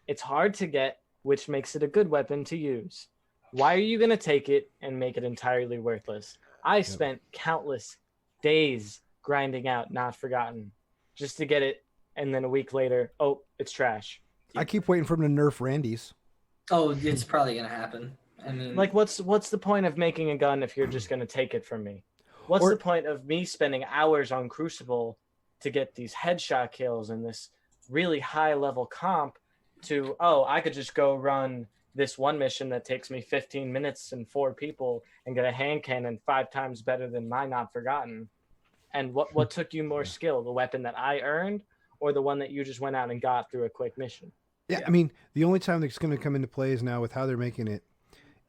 It's hard to get, which makes it a good weapon to use. Why are you going to take it and make it entirely worthless? I spent countless days grinding out Not Forgotten just to get it, and then a week later, oh, it's trash. I keep waiting for him to nerf Randy's. Oh, it's probably gonna happen. I mean, Like, what's the point of making a gun if you're just gonna take it from me? What's Or- the point of me spending hours on Crucible to get these headshot kills and this really high level comp to, oh, I could just go run this one mission that takes me 15 minutes and 4 people and get a hand cannon 5 times better than my Not Forgotten? And what took you more skill, the weapon that I earned or the one that you just went out and got through a quick mission? Yeah, I mean, the only time that's going to come into play is now with how they're making it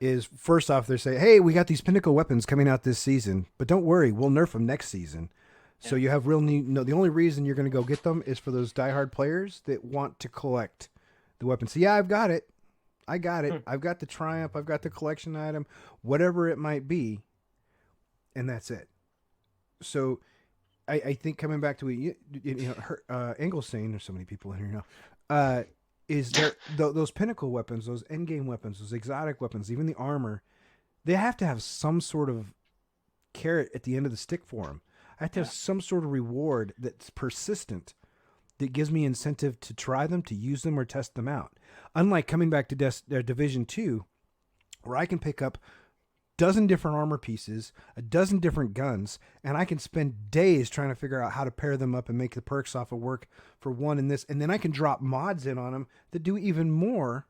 is, first off, they're saying, hey, we got these pinnacle weapons coming out this season, but don't worry, we'll nerf them next season. So you have real need. No, the only reason you're going to go get them is for those diehard players that want to collect the weapons. So yeah, I've got it. I got it. I've got the Triumph. I've got the collection item, whatever it might be, and that's it. So I think coming back to what Engel's saying, there's so many people in here now, is there those pinnacle weapons, those end game weapons, those exotic weapons, even the armor, they have to have some sort of carrot at the end of the stick for them. I have to have some sort of reward that's persistent that gives me incentive to try them, to use them, or test them out. Unlike coming back to Division 2, where I can pick up a dozen different armor pieces, a dozen different guns, and I can spend days trying to figure out how to pair them up and make the perks off of work for one and this, and then I can drop mods in on them that do even more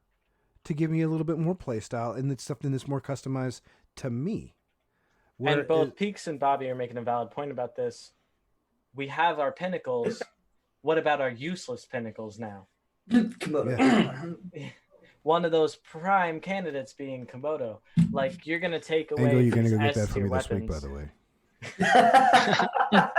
to give me a little bit more play style, and it's something that's more customized to me. And both Peaks and Bobby are making a valid point about this. We have our pinnacles. What about our useless pinnacles now? Komodo. One of those prime candidates being Komodo. Like, you're going to take away Angle, you're going to these go get that for S-tier me this week, weapons. by the way.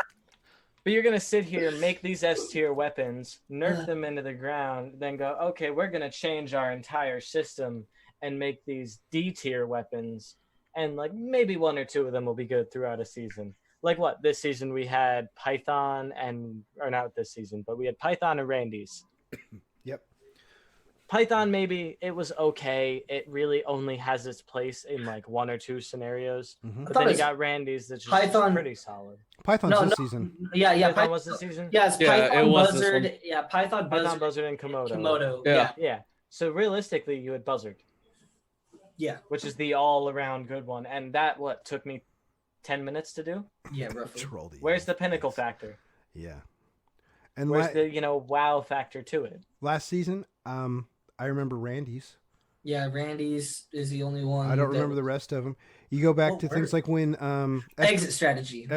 But you're going to sit here, make these S-tier weapons, nerf them into the ground, then go, okay, we're going to change our entire system and make these D-tier weapons. And, like, maybe 1 or 2 of them will be good throughout a season. Like what? This season we had Python or not this season, but we had Python and Randy's. Yep. Python, maybe it was okay. It really only has its place in like 1 or 2 scenarios. Mm-hmm. But then you got Randy's that's just Python- pretty solid. Python's this season. Yeah. Python was this season? Yeah, it's Yeah, Python it was this Buzzard. one. Yeah, Python Buzzard and Komodo. Komodo. Yeah. Yeah. So realistically, you had Buzzard. Yeah. Which is the all-around good one. And that, took me 10 minutes to do? Yeah, roughly. Where's the pinnacle factor? Yeah. And where's the, wow factor to it? Last season, I remember Randy's. Yeah, Randy's is the only one. I don't remember the rest of them. You go back to things like when Exit Strategy.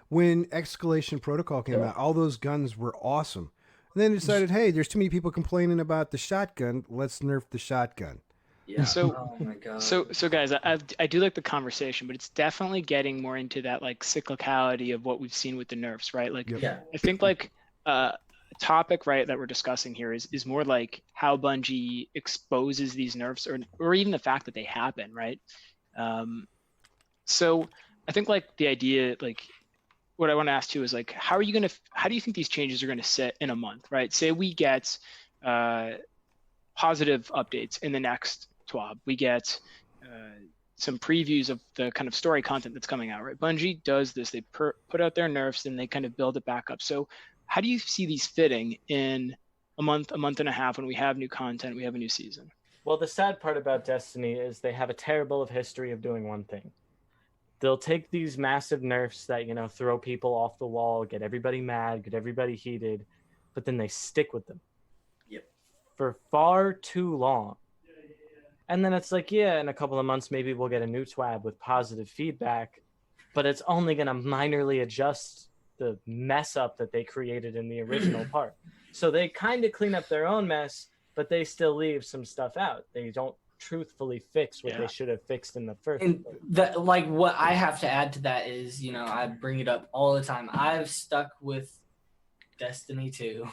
When Escalation Protocol came out, all those guns were awesome. And then decided, hey, there's too many people complaining about the shotgun. Let's nerf the shotgun. Yeah. So, oh my god. So guys, I do like the conversation, but it's definitely getting more into that like cyclicality of what we've seen with the nerfs, right? Like, Yep. Yeah. I think like a topic, right, that we're discussing here is more like how Bungie exposes these nerfs, or even the fact that they happen, right? So I think like the idea, like what I want to ask too is like, how do you think these changes are going to sit in a month, right? Say we get positive updates in the next TWAB. We get some previews of the kind of story content that's coming out, right? Bungie does this. They put out their nerfs and they kind of build it back up. So how do you see these fitting in a month and a half when we have new content, we have a new season? Well, the sad part about Destiny is they have a terrible history of doing one thing. They'll take these massive nerfs that, throw people off the wall, get everybody mad, get everybody heated, but then they stick with them. Yep. For far too long. And then it's like, yeah, in a couple of months, maybe we'll get a new TWAB with positive feedback, but it's only going to minorly adjust the mess up that they created in the original part. So they kind of clean up their own mess, but they still leave some stuff out. They don't truthfully fix what they should have fixed in the first And place. what I have to add to that is, I bring it up all the time. I've stuck with Destiny 2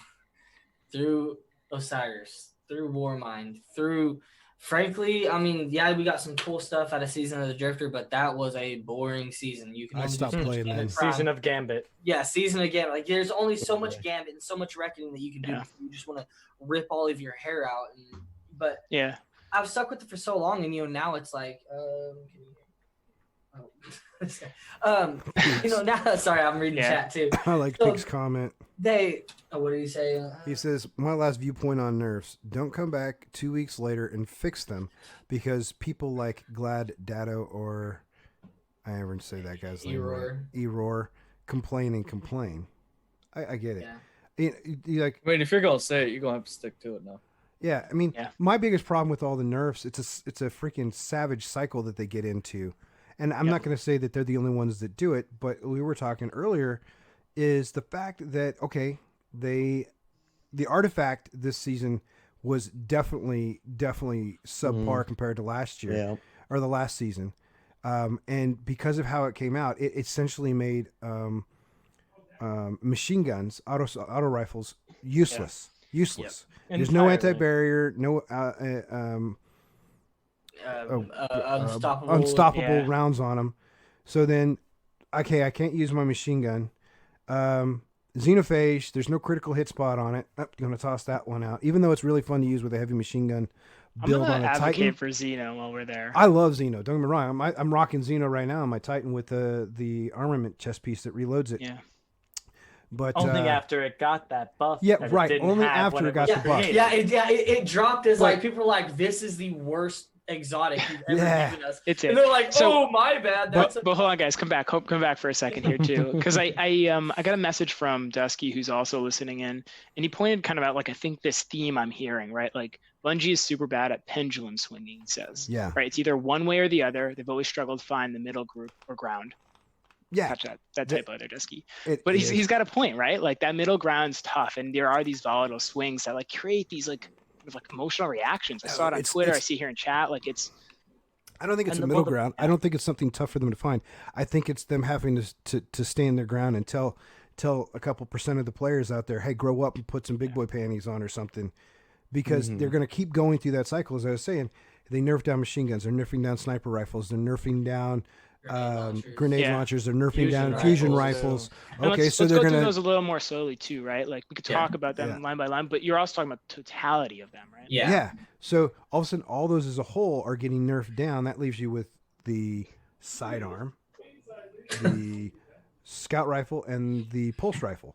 through Osiris, through Warmind, through, frankly, I mean, yeah, we got some cool stuff out of Season of the Drifter, but that was a boring season. You can I only stopped do so much playing Gambit then. Prime. Season of Gambit. Yeah, Season of Gambit. Like, there's only so much Gambit and so much reckoning that you can do. Yeah. Before you just want to rip all of your hair out. But Yeah. I've stuck with it for so long, and now it's like, Now sorry, I'm reading Yeah. chat too. I like So Pig's comment. what did he say? He says, my last viewpoint on nerfs, don't come back 2 weeks later and fix them because people like Glad Dado or I never say that guy's name right. Error complain and complain. I get it. Yeah. You like, I mean, if you're gonna say it, you're gonna have to stick to it now. yeah, I mean, Yeah. my biggest problem with all the nerfs, it's a freaking savage cycle that they get into. And I'm not going to say that they're the only ones that do it, but we were talking earlier is the fact that, okay, the artifact this season was definitely subpar compared to last year or the last season. And because of how it came out, it essentially made machine guns, auto rifles useless. Useless. Yep. There's no Entirely. anti-barrier, no unstoppable rounds on them. So then, okay, I can't use my machine gun. Xenophage, there's no critical hit spot on it. I'm going to toss that one out, even though it's really fun to use with a heavy machine gun build I'm on gonna a advocate Titan. for Xeno while we're there. I love Xeno. Don't get me wrong. I'm rocking Xeno right now on my Titan with the armament chest piece that reloads it. Yeah. But Only after it got that buff. yeah, that right. It didn't Only have after when it got was the buff. created. It dropped as Like- like people were like, this is the worst exotic you've ever Yeah. given us. It's And it. they're like, So- oh my bad. But hold on, guys, come back for a second here too, because I got a message from Dusky who's also listening in, and he pointed kind of out like I think this theme I'm hearing, right? Like Bungie is super bad at pendulum swinging. He says, Yeah. right? It's either one way or the other. They've always struggled to find the middle group or ground. Yeah. Catch that typo there, Dusky. It But is. he's got a point, right? Like that middle ground's tough, and there are these volatile swings that like create these like emotional reactions. I saw it on It's- Twitter. I it's- see here in chat. Like it's I don't think it's And a the middle bullet- ground. I don't think it's something tough for them to find. I think it's them having to stand their ground and tell a couple % of the players out there, hey, grow up and put some big boy panties on or something, because they're going to keep going through that cycle. As I was saying, they nerf down machine guns, they're nerfing down sniper rifles, they're nerfing down grenade Yeah. launchers, they're nerfing Fusion down fusion rifles, rifles. And Okay, let's so go they're through going those to a little more slowly too, right? Like we could talk about them line by line, but you're also talking about the totality of them, right? yeah. So all of a sudden, all those as a whole are getting nerfed down. That leaves you with the sidearm, the scout rifle, and the pulse rifle.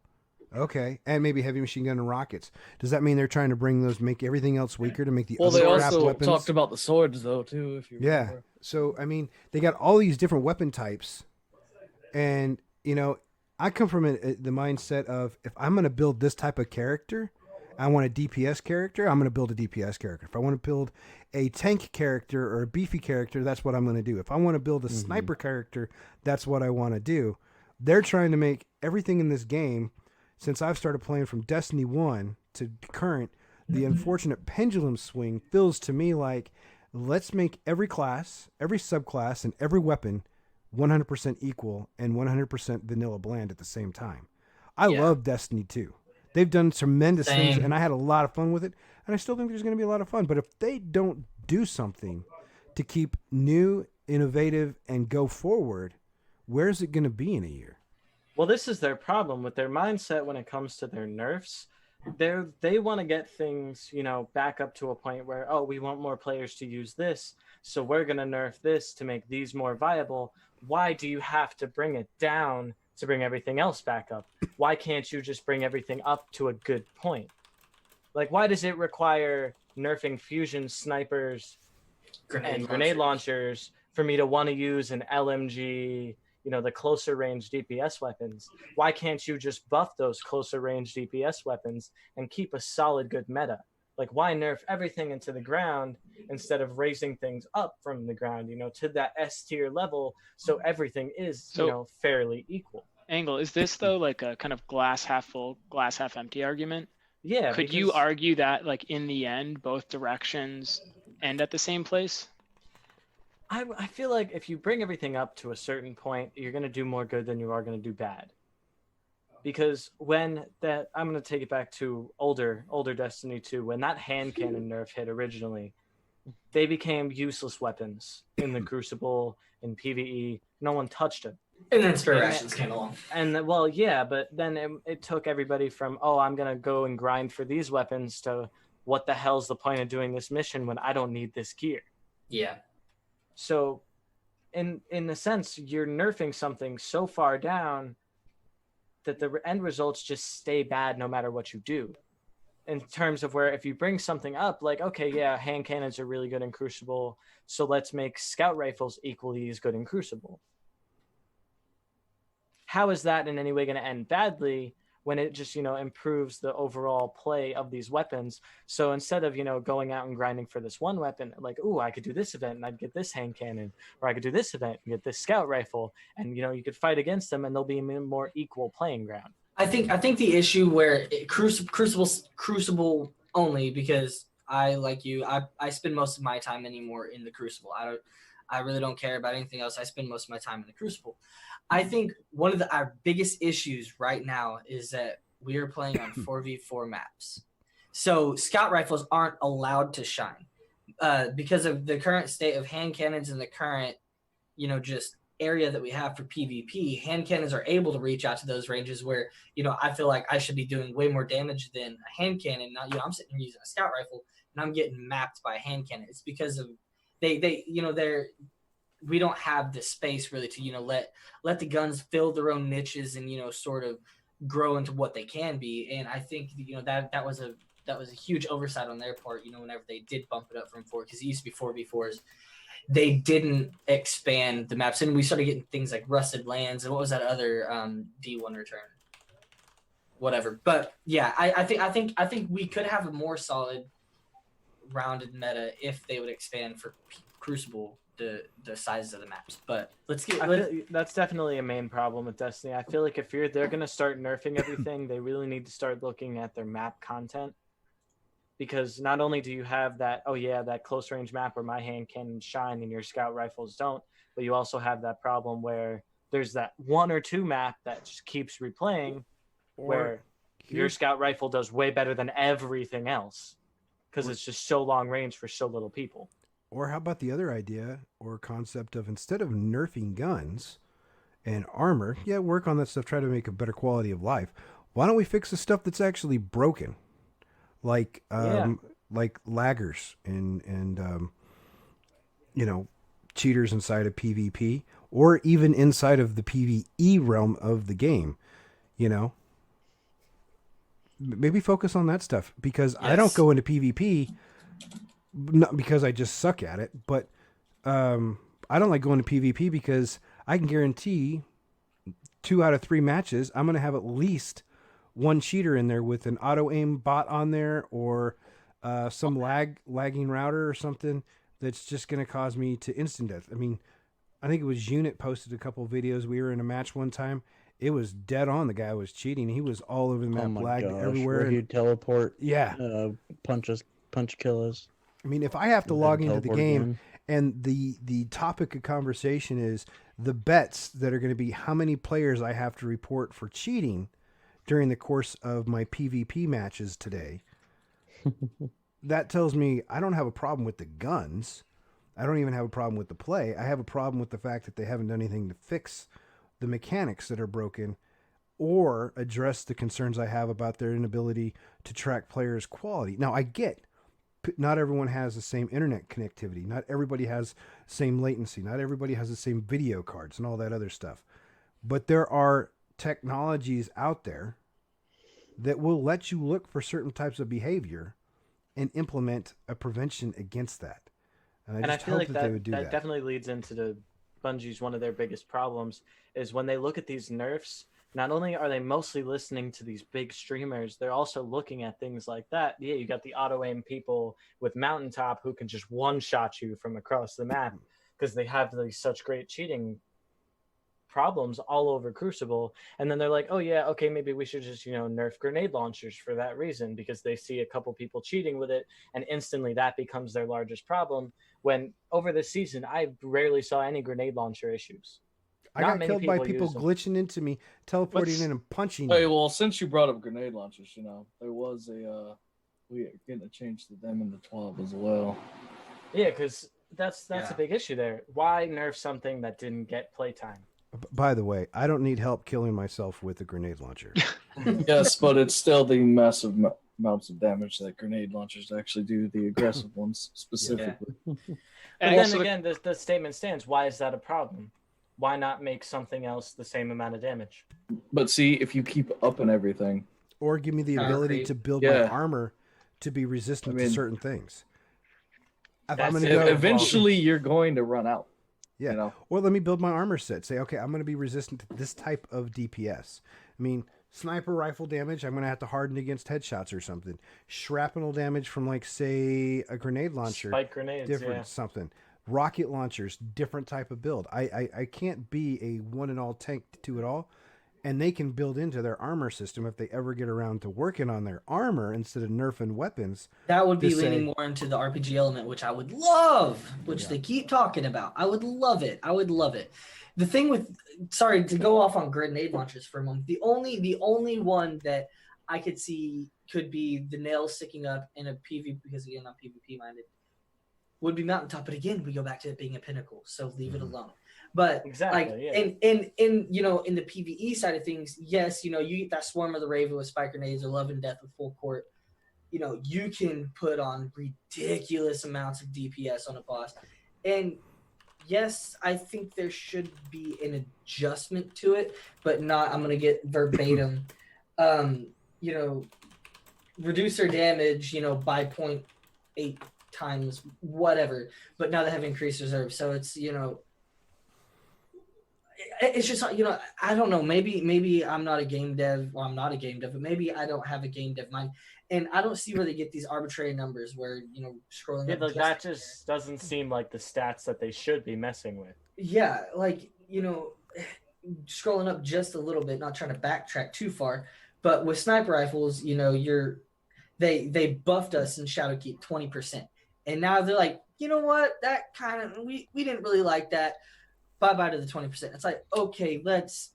Okay, and maybe heavy machine gun and rockets. Does that mean they're trying to make everything else weaker to make the Well, other they crap also weapons? talked about the swords though too. If you remember. So I mean, they got all these different weapon types, and I come from the mindset of if I'm going to build this type of character, I want a DPS character, I'm going to build a DPS character. If I want to build a tank character or a beefy character, that's what I'm going to do. If I want to build a sniper character, that's what I want to do. They're trying to make everything in this game, since I've started playing from Destiny 1 to current, the unfortunate pendulum swing feels to me like, let's make every class, every subclass, and every weapon 100% equal and 100% vanilla bland at the same time. I love Destiny 2. They've done tremendous things, and I had a lot of fun with it, and I still think there's going to be a lot of fun. But if they don't do something to keep new, innovative, and go forward, where's it going to be in a year? Well, this is their problem with their mindset when it comes to their nerfs. They want to get things, back up to a point where, oh, we want more players to use this, so we're going to nerf this to make these more viable. Why do you have to bring it down to bring everything else back up? Why can't you just bring everything up to a good point? Like, why does it require nerfing fusion snipers and grenade launchers for me to want to use an LMG, the closer range DPS weapons? Why can't you just buff those closer range DPS weapons and keep a solid good meta? Like, why nerf everything into the ground instead of raising things up from the ground, to that S tier level, so everything is, fairly equal? Angle, is this though like a kind of glass half full, glass half empty argument? Yeah. Could you argue that like in the end, both directions end at the same place? I feel like if you bring everything up to a certain point, you're going to do more good than you are going to do bad. Because I'm going to take it back to older Destiny 2, when that hand cannon nerf hit originally, they became useless weapons in the Crucible, in PvE. No one touched them. And then Spirit Rations came along. And well, yeah, but then it took everybody from, oh, I'm going to go and grind for these weapons, to what the hell's the point of doing this mission when I don't need this gear? Yeah. So in a sense, you're nerfing something so far down that the end results just stay bad no matter what you do. In terms of where if you bring something up, like, okay, yeah, hand cannons are really good in Crucible, so let's make scout rifles equally as good in Crucible. How is that in any way going to end badly when it just, improves the overall play of these weapons? So instead of, going out and grinding for this one weapon, like, ooh, I could do this event and I'd get this hand cannon, or I could do this event and get this scout rifle, and, you could fight against them and they'll be a more equal playing ground. I think the issue where Crucible only, because I, like you, I spend most of my time anymore in the Crucible. I really don't care about anything else. I spend most of my time in the Crucible. I think one of our biggest issues right now is that we are playing on 4v4 maps. So scout rifles aren't allowed to shine because of the current state of hand cannons and the current, just area that we have for PvP. Hand cannons are able to reach out to those ranges where, I feel like I should be doing way more damage than a hand cannon. Now, I'm sitting here using a scout rifle and I'm getting mapped by a hand cannon. It's because of we don't have the space really to, let the guns fill their own niches and, sort of grow into what they can be. And I think, that was a huge oversight on their part, whenever they did bump it up from 4, because it used to be 4v4s. They didn't expand the maps, and we started getting things like Rusted Lands and what was that other D1 return? Whatever. But yeah, I think we could have a more solid rounded meta if they would expand for Crucible the sizes of the maps. But that's definitely a main problem with Destiny. I feel like if they're going to start nerfing everything, they really need to start looking at their map content, because not only do you have that close range map where my hand can shine and your scout rifles don't, but you also have that problem where there's that 1 or 2 map that just keeps replaying where your scout rifle does way better than everything else because it's just so long range for so little people. Or how about the other idea or concept of, instead of nerfing guns and armor, work on that stuff, try to make a better quality of life. Why don't we fix the stuff that's actually broken? Like laggers and cheaters inside of PvP, or even inside of the PvE realm of the game, maybe focus on that stuff, because I don't go into PvP not because I just suck at it, but I don't like going to PvP because I can guarantee 2 out of 3 matches I'm going to have at least one cheater in there with an auto aim bot on there, or some lagging router or something that's just going to cause me to instant death. I mean, I think it was Unit posted a couple of videos. We were in a match one time. It was dead on. The guy was cheating. He was all over the map, lagging everywhere. He'd teleport. Yeah. Punch kill us. I mean, if I have to log into the game and the topic of conversation is the bets that are going to be how many players I have to report for cheating during the course of my PvP matches today, that tells me I don't have a problem with the guns. I don't even have a problem with the play. I have a problem with the fact that they haven't done anything to fix the mechanics that are broken or address the concerns I have about their inability to track players' quality. Now, I get not everyone has the same internet connectivity. Not everybody has the same latency. Not everybody has the same video cards and all that other stuff. But there are technologies out there that will let you look for certain types of behavior and implement a prevention against that. And I feel like they would do that definitely leads into Bungie's one of their biggest problems is when they look at these nerfs, not only are they mostly listening to these big streamers, they're also looking at things like that. Yeah, you got the auto aim people with Mountaintop who can just one-shot you from across the map because they have these such great cheating problems all over Crucible. And then they're like, oh yeah, okay, maybe we should just, nerf grenade launchers for that reason, because they see a couple people cheating with it and instantly that becomes their largest problem. When over the season, I rarely saw any grenade launcher issues. I got killed by people glitching into me, teleporting in and punching Hey, me. well, since you brought up grenade launchers, there was we are getting a change to them in the 12 as well. Yeah, because that's a big issue there. Why nerf something that didn't get playtime? By the way, I don't need help killing myself with a grenade launcher. Yes, but it's still the massive amounts of damage that grenade launchers actually do, the aggressive ones specifically. But And then also again, the statement stands. Why is that a problem? Why not make something else the same amount of damage? But see, if you keep upping everything, Or give me the Power ability creep. to build Yeah. my armor to be resistant I mean, to certain things. If That's I'm it. going to go, eventually you're going to run out. yeah. You know? Or let me build my armor set. Say, okay, I'm going to be resistant to this type of DPS. I mean, sniper rifle damage, I'm going to have to harden against headshots or something. Shrapnel damage from, like, say, a grenade launcher, Spike grenades, different yeah. something. Rocket launchers, different type of build. I can't be a one and all tank to it all. And they can build into their armor system if they ever get around to working on their armor instead of nerfing weapons. That would be to say- leaning more into the RPG element, which I would love, which they keep talking about. I would love it. I would love it. The thing with, sorry to go off on grenade launchers for a moment. The only one that I could see could be the nails sticking up in a PvP, because again I'm PvP minded, would be mountaintop. But again, we go back to it being a pinnacle, so leave it alone. But Exactly, like yeah. in you know, in the PvE side of things, yes, you know, you get that swarm of the Raven with spike grenades or love and death with full court. You know, you can put on ridiculous amounts of DPS on a boss. And yes, I think there should be an adjustment to it, but not, I'm gonna get verbatim. You know, reduce their damage, you know, by 0.8 times, whatever. But now they have increased reserve. So it's, you know, it's just, you know, I don't know. Maybe I'm not a game dev, or I'm not a game dev, but maybe I don't have a game dev mind, and I don't see where they get these arbitrary numbers where, you know, scrolling Yeah, up like, that just doesn't seem like the stats that they should be messing with. yeah, like, you know, scrolling up just a little bit, not trying to backtrack too far, but with sniper rifles, you know, they buffed us in Shadowkeep 20%, and now they're like, you know what, that kind of, we didn't really like that. Bye to the 20%. It's like, okay, let's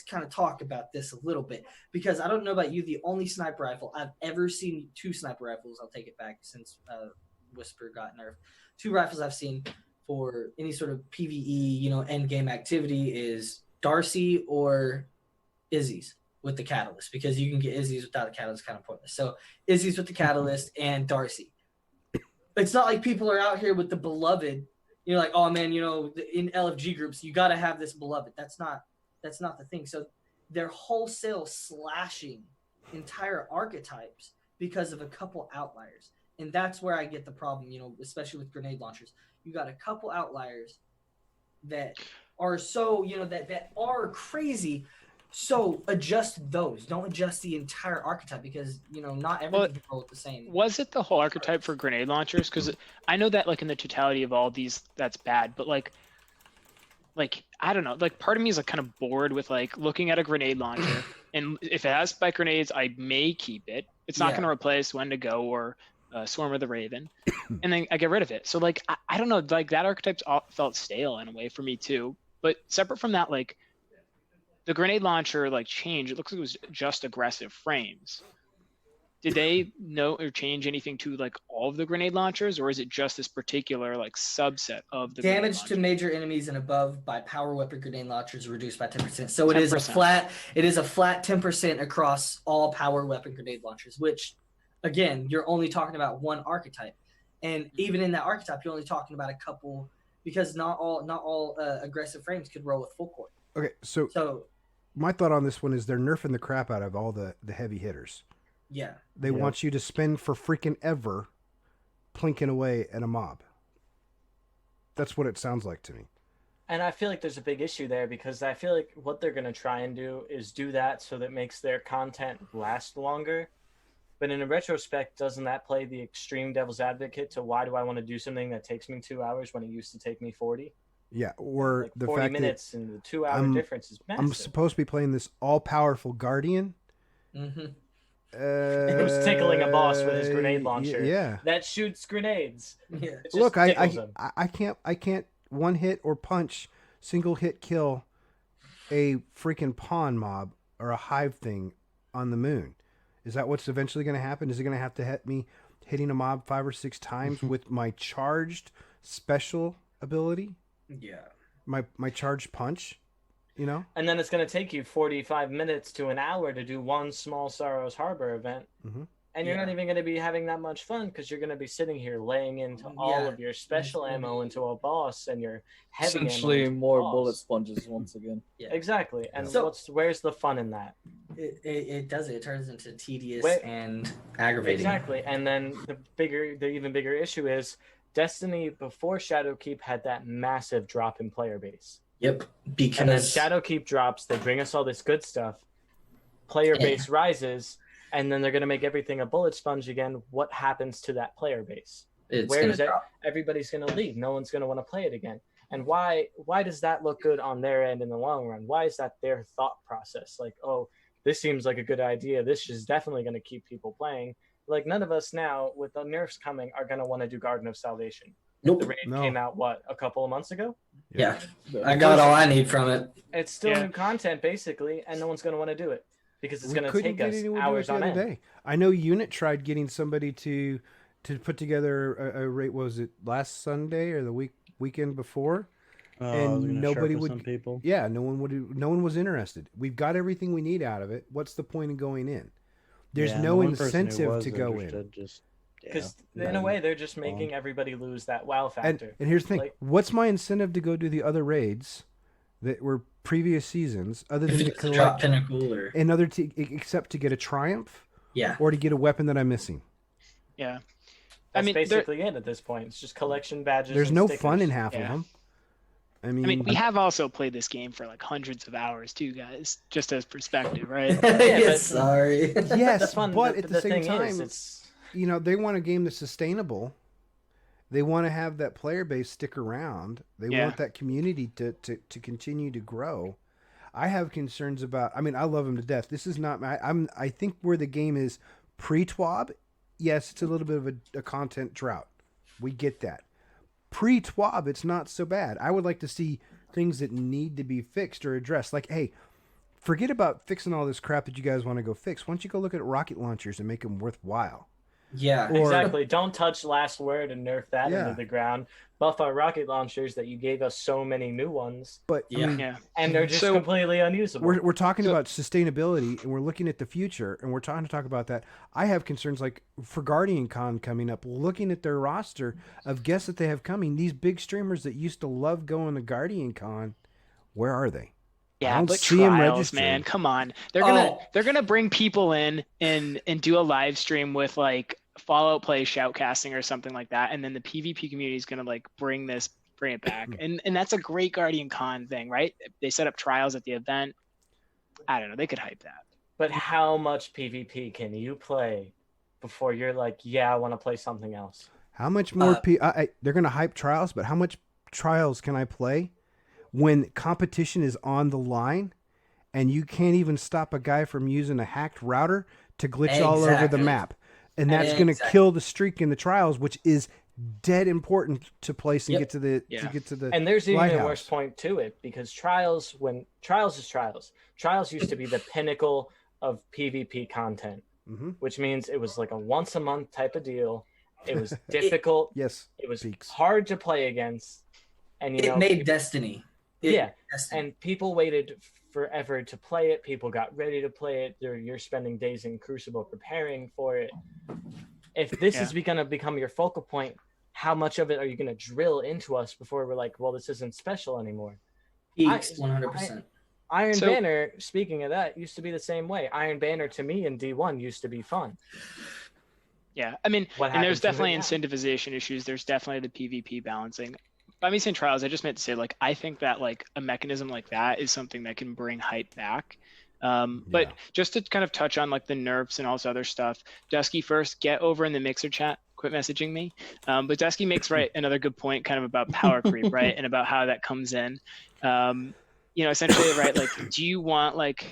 kind of talk about this a little bit, because I don't know about you, the only sniper rifle I've ever seen, two sniper rifles, I'll take it back since Whisper got nerfed. Two rifles I've seen for any sort of PvE, you know, end game activity is Darcy or Izzy's with the catalyst, because you can get Izzy's without the catalyst, kind of pointless. So Izzy's with the catalyst and Darcy. It's not like people are out here with the beloved. You're like, oh man, you know, in LFG groups, you got to have this beloved. That's not the thing. So they're wholesale slashing entire archetypes because of a couple outliers. And that's where I get the problem, you know, especially with grenade launchers. You got a couple outliers that are so, you know, that are crazy. So adjust those. Don't adjust the entire archetype, because, you know, not everything can roll the same. Was it the whole archetype for grenade launchers? Because I know that, like, in the totality of all these, that's bad. But like I don't know. Like, part of me is like kind of bored with like looking at a grenade launcher, and if it has spike grenades, I may keep it. It's not going to replace Wendigo or Swarm of the Raven, and then I get rid of it. So like I don't know. Like, that archetype felt stale in a way for me too. But separate from that, like, the grenade launcher like change, it looks like it was just aggressive frames. Did they know or change anything to like all of the grenade launchers, or is it just this particular like subset of the damage to major enemies and above by power weapon grenade launchers reduced by 10%? So it is a 10%. flat 10% across all power weapon grenade launchers, which again, you're only talking about one archetype. And even in that archetype, you're only talking about a couple, because not all aggressive frames could roll with full court. Okay, so my thought on this one is they're nerfing the crap out of all the heavy hitters. Yeah. They want you to spend for freaking ever plinking away at a mob. That's what it sounds like to me. And I feel like there's a big issue there, because I feel like what they're going to try and do is do that so that makes their content last longer. But in a retrospect, doesn't that play the extreme devil's advocate to why do I want to do something that takes me 2 hours when it used to take me 40? Yeah, or like the 40 fact minutes that and the 2 hour difference is massive. I'm supposed to be playing this all-powerful Guardian. Mm-hmm. Who's tickling a boss with his grenade launcher? Yeah, that shoots grenades. Yeah. It just look, tickles him. I can't one hit or punch, single hit kill a freaking pawn mob or a hive thing on the moon. Is that what's eventually going to happen? Is it going to have to hit me hitting a mob 5 or 6 times with my charged special ability? Yeah. My charged punch, you know? And then it's going to take you 45 minutes to an hour to do one small Sorrow's Harbor event. Mm-hmm. And you're Yeah. not even going to be having that much fun because you're going to be sitting here laying into all Yeah, of your special gonna ammo be- into a boss and your heavy ammo Essentially, into a more boss. bullet sponges once again. Yeah. Exactly. And So- where's the fun in that? It does it. It turns into tedious Wait. and aggravating. Exactly. And then the even bigger issue is Destiny before Shadowkeep had that massive drop in player base. Yep. And then Because Shadowkeep drops, they bring us all this good stuff. Player Yeah. base rises, and then they're going to make everything a bullet sponge again. What happens to that player base? it's Where gonna is it? drop. Everybody's going to leave. No one's going to want to play it again. And why does that look good on their end in the long run? Why is that their thought process? Like, oh, this seems like a good idea. This is definitely going to keep people playing. Like, none of us now, with the nerfs coming, are going to want to do Garden of Salvation. Nope. The raid No. came out, what, a couple of months ago? Yeah. I got all I need from it. It's still Yeah. new content, basically, and no one's going to want to do it because it's We going to couldn't take get us anyone to do it hours the on other end. day. I know Unit tried getting somebody to put together a rate. Was it last Sunday or the weekend before? I And was gonna nobody share with would- some people. Yeah, no one was interested. We've got everything we need out of it. What's the point in going in? There's Yeah, no the one person who incentive was to go in. interested just Because yeah, in a way, they're just on. making everybody lose that wow And factor. here's the thing: Like- what's my incentive to go do the other raids that were previous seasons, other If than to it's a drop collect pinnacle or another, except to get a triumph yeah. or to get a weapon that I'm missing? Yeah. That's I mean, there- basically it at this point. It's just collection badges. There's and no stickers. fun in half Yeah. of them. I I mean, mean, we have also played this game for like hundreds of hours too, guys. Just as perspective, right? Yeah, but- Sorry. yes, The fun, but the, at the same thing time, is, it's you know, they want a game that's sustainable. They want to have that player base stick around. They Yeah. want that community to continue to grow. I have concerns about. I mean, I love them to death. This is not. I think where the game is pre-TWAB. Yes, it's a little bit of a content drought. We get that. Pre-TWAB, it's not so bad. I would like to see things that need to be fixed or addressed. Like, hey, forget about fixing all this crap that you guys want to go fix. Why don't you go look at rocket launchers and make them worthwhile? Yeah. Or- exactly. Don't touch Last Word and nerf that Yeah. into the ground. Buff our rocket launchers that you gave us so many new ones, But Yeah. I mean, Yeah. and they're just So- completely unusable. we're talking So- about sustainability and we're looking at the future and we're trying to talk about that. I have concerns like for Guardian Con coming up, looking at their roster of guests that they have coming, these big streamers that used to love going to Guardian Con, where are they? Yeah, don't but see 'em trials, registered. man, come on. They're Oh. gonna bring people in and do a live stream with like Fallout Play shoutcasting or something like that, and then the PvP community is gonna like bring it back, and that's a great Guardian Con thing, right? They set up trials at the event. I don't know, they could hype that. But how much PvP can you play before you're like, yeah, I want to play something else? How much more they're going to hype trials, but how much trials can I play when competition is on the line and you can't even stop a guy from using a hacked router to glitch all over the Exactly. map? And that's going to Exactly. kill the streak in the trials, which is dead important to place and Yep. get to the Yeah. And there's even a Lighthouse. worse point to it because trials used to be the pinnacle of PvP content, Mhm. which means it was like a once a month type of deal. It was difficult. Yes, It was peaks. hard to play against, and you It know, made Destiny. It Yeah, made Destiny. and people waited forever to play it. People got ready to play it. You're spending days in Crucible preparing for it. If this is going to become your focal point, how much of it are you going to drill into us before we're like, well, this isn't special anymore? Peaks 100%. Iron So- Banner, speaking of that, used to be the same way. Iron Banner to me in D1 used to be fun. Yeah, I mean, What and there's happened to it definitely now? incentivization issues. There's definitely the PvP balancing. By me saying trials, I just meant to say like I think that like a mechanism like that is something that can bring hype back. But Yeah. just to kind of touch on like the nerfs and all this other stuff, Dusky, first get over in the Mixer chat. Quit messaging me. But Dusky makes another good point, kind of about power creep, right, and about how that comes in. You know, essentially, right, like, do you want like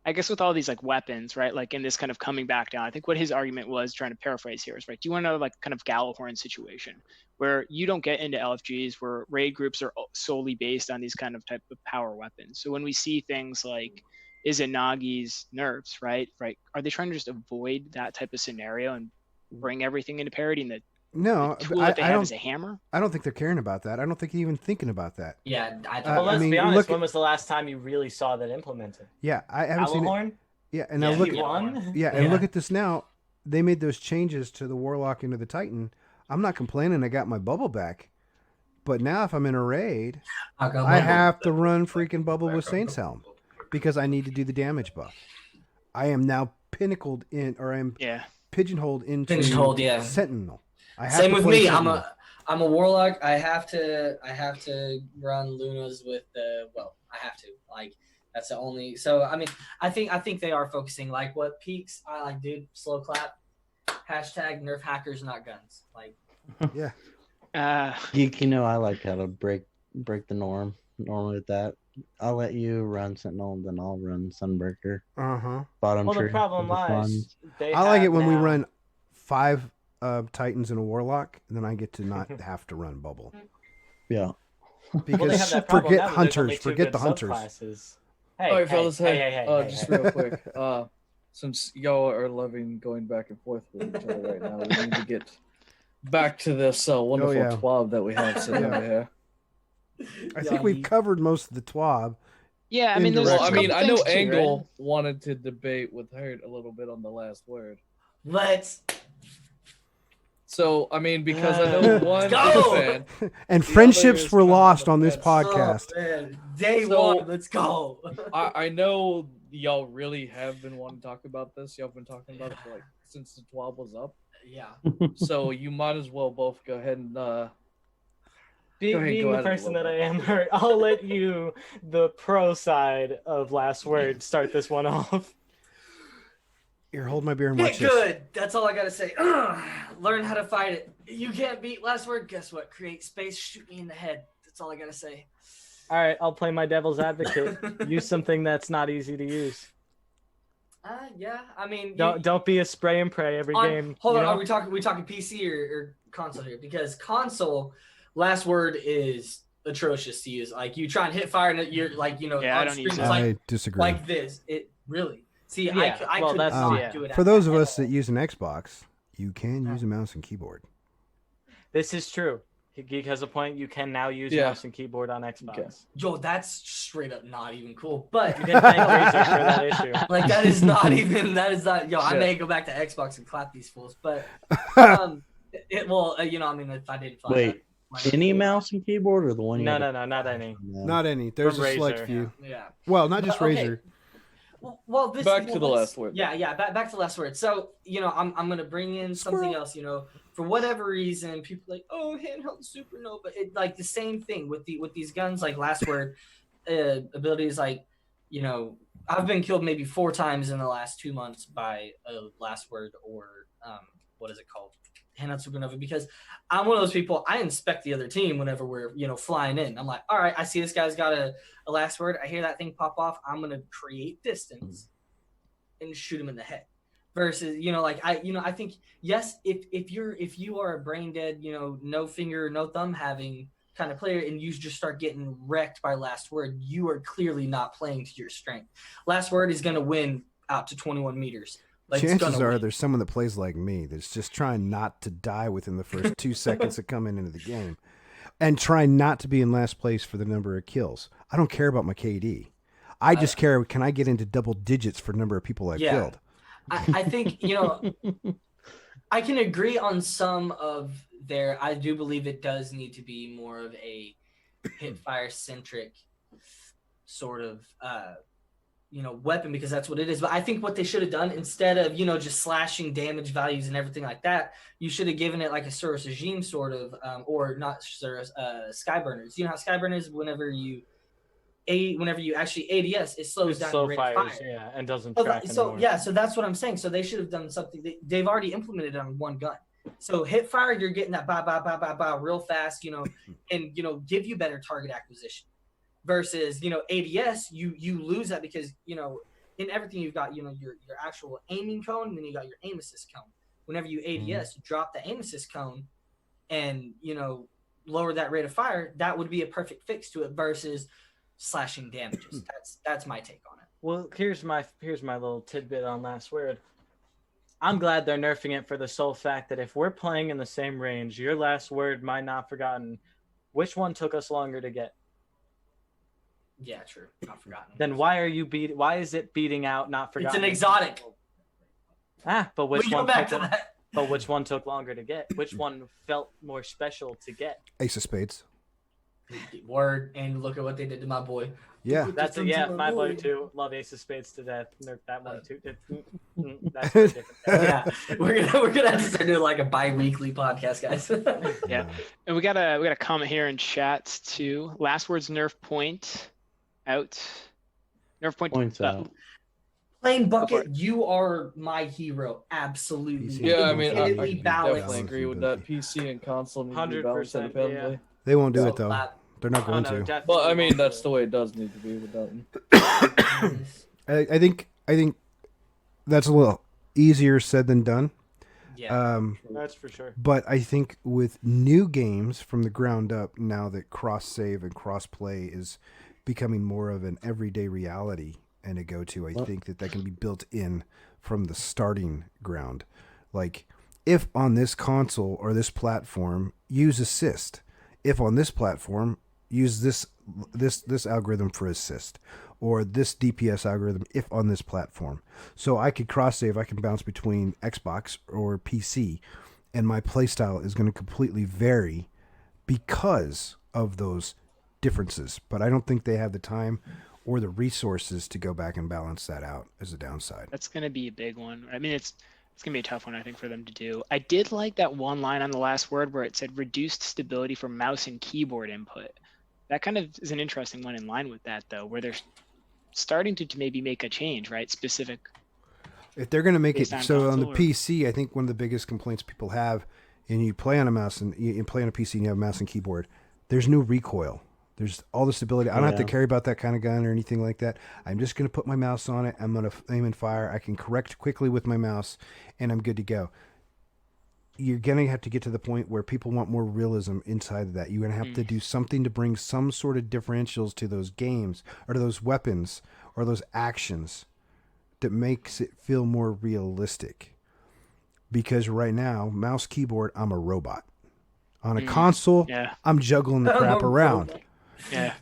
I guess with all these like weapons, right, like in this kind of coming back down, I think what his argument was, trying to paraphrase here, is right, do you want another like kind of Gallahorn situation where you don't get into LFGs where raid groups are solely based on these kind of type of power weapons? So when we see things like Izanagi's nerfs, right, are they trying to just avoid that type of scenario and bring everything into parity, and the No, tool I, that they I have don't. is a hammer? I don't think they're caring about that. I don't think they're even thinking about that. Yeah, I Well, I let's mean, be honest. look When at- was the last time you really saw that implemented? Yeah, I haven't seen it. Gallahorn? Yeah, and now Yeah, look He at won. yeah, and Yeah. look at this now. They made those changes to the Warlock into the Titan. I'm not complaining. I got my bubble back. But now if I'm in a raid, I got I my bubble have to back. run freaking bubble with Saint's Helm because I need to do the damage buff. I am now pinnacled in, or I'm Yeah. pigeonholed into Pigeonholed, yeah. Sentinel. I have Same to with play me. Sentinel. I'm a warlock. I have to run Lunas with the I have to. Like that's the only so I mean I think they are focusing like what peaks I like dude, slow clap. Hashtag nerf hackers not guns. Like Yeah. Geek, you know I like how to break the norm. Normally with that, I'll let you run Sentinel, then I'll run Sunbreaker. Uh-huh. Bottom Well, tree the problem for the lies. funds. They I like it have when we now- run 5 Titans and a Warlock, and then I get to not have to run bubble. Yeah. Because Well, they have that problem forget now that there's only hunters. 2 Forget good the hunters. subclasses. Hey, All right, hey, fellas. hey, Hey, hey, hey, hey, just hey. real quick. Since y'all are loving going back and forth with each other right now, we need to get back to this wonderful yeah. TWAB that we have sitting Yeah. over here. I think we've covered most of the TWAB. Yeah, I mean, there's Well, a I couple mean, I know things too, Angle right? wanted to debate with Hurt a little bit on the last word. let's So, I mean, because I know one is go! a fan. And The friendships others were come on lost the on this fence. podcast. Oh, man. Day So- one, let's go. I know y'all really have been wanting to talk about this. Y'all been talking about it for like since the 12 was up. Yeah. So you might as well both go ahead and Being go the at it a person little that I bit. am, Hurt, I'll let you, the pro side of last word, start this one off. Here, hold my beer and watch Get this. good. That's all I gotta say. Learn how to fight it. You can't beat last word. Guess what? Create space. Shoot me in the head. That's all I gotta say. All right, I'll play my devil's advocate. Use something that's not easy to use. Yeah. I mean, Don't be a spray and pray every game. Hold you on. know? Are we talking PC or console here? Because console, last word is atrocious to use. Like you try and hit fire and you're like Yeah, I on don't screen, use it's it. I like disagree. like this. It really. See, Yeah, I well, could that's- not yeah. do it. For at those of us all. that use an Xbox, you can use a mouse and keyboard. This is true. Geek has a point. You can now use Yeah. mouse and keyboard on Xbox. Okay. Yo, that's straight up not even cool. But You can thank Razer for that issue. like that is not even that is not. Yo, I Shit. may go back to Xbox and clap these fools. But you know, I mean, if I did find Wait, out, like, Any mouse and keyboard or the one you No, had no, to- no, not any. No. Not any. There's From a select Razer. few. yeah. Well, not just But, okay. Razer. Well, this Back to the let's- last word. Yeah, back to the last word. So, you know, I'm gonna bring in something Squirrel. else. You know, for whatever reason, people like, oh, handheld supernova. It like the same thing with these guns. Like last word abilities. Like, you know, I've been killed maybe 4 times in the last 2 months by a last word or what is it called? Handheld supernova, because I'm one of those people. I inspect the other team whenever we're flying in. I'm like, all right, I see this guy's got a last word. I hear that thing pop off. I'm gonna create distance and shoot him in the head. Versus, I think yes, if you are a brain dead, no finger, no thumb having kind of player, and you just start getting wrecked by last word, you are clearly not playing to your strength. Last word is gonna win out to 21 meters. Like, it's Chances gonna are win. there's someone that plays like me that's just trying not to die within the first 2 seconds of coming into the game and trying not to be in last place for the number of kills. I don't care about my KD. I just care, can I get into double digits for number of people I Yeah. killed? I think, I can agree on some of their. I do believe it does need to be more of a hip fire centric sort of weapon, because that's what it is. But I think what they should have done, instead of just slashing damage values and everything like that, you should have given it like a Surus regime sort of, or not Surus, Skyburners. You know how Skyburners, whenever you actually ADS, it slows It down slow your rate of fires, fire. yeah, and doesn't So, track anymore. so that's what I'm saying. So they should have done something. They've already implemented it on one gun. So hit fire, you're getting that ba real fast, and give you better target acquisition. Versus ADS, you lose that because in everything you've got your actual aiming cone, and then you got your aim assist cone. Whenever you ADS, you drop the aim assist cone, and lower that rate of fire. That would be a perfect fix to it versus slashing damages. That's my take on it. Well, here's my little tidbit on last word. I'm glad they're nerfing it for the sole fact that if we're playing in the same range, your last word might not forgotten. Which one took us longer to get? Yeah, true. Not forgotten. Then why is it beating out Not It's Forgotten? an exotic. But We which go one back took to that. But which one took longer to get? Which one felt more special to get? Ace of Spades. Word, and look at what they did to my boy. Yeah. That's Just until my boy boy. too. Love Ace of Spades to death. Nerf that one too. That's a different thing. Yeah, we're gonna have to start doing like a bi-weekly podcast, guys. Yeah. And we got a comment here in chat too. Last words Nerf point out. Nerf point Points out. Plain Bucket, you are my hero. Absolutely. Yeah, I mean, I Independently definitely balanced. agree with that. PC and console need to be balanced 100%, independently. They won't do So, it though. They're not going to. definitely. But I mean, that's the way it does need to be without them. I think that's a little easier said than done. yeah. That's for sure. But I think with new games from the ground up, now that cross save and cross play is becoming more of an everyday reality and a go-to, I think that can be built in from the starting ground. Like, if on this console or this platform, use assist. If on this platform, use this algorithm for assist, or this DPS algorithm if on this platform. So I could cross save, I can bounce between Xbox or PC, and my playstyle is going to completely vary because of those differences. But I don't think they have the time or the resources to go back and balance that out as a downside. That's going to be a big one. I mean, it's going to be a tough one, I think, for them to do. I did like that one line on the last word where it said reduced stability for mouse and keyboard input. That kind of is an interesting one in line with that, though, where they're starting to maybe make a change, right? Specific. If they're going to make it Based on so on the console or- PC, I think one of the biggest complaints people have, and you play on a mouse and you play on a PC and you have a mouse and keyboard, there's no recoil. There's all the stability. I don't have to care about that kind of gun or anything like that. I'm just going to put my mouse on it. I'm going to aim and fire. I can correct quickly with my mouse, and I'm good to go. You're going to have to get to the point where people want more realism inside of that. You're going to have to do something to bring some sort of differentials to those games or to those weapons or those actions that makes it feel more realistic. Because right now, mouse, keyboard, I'm a robot. On a console, Yeah. I'm juggling the crap around. Yeah.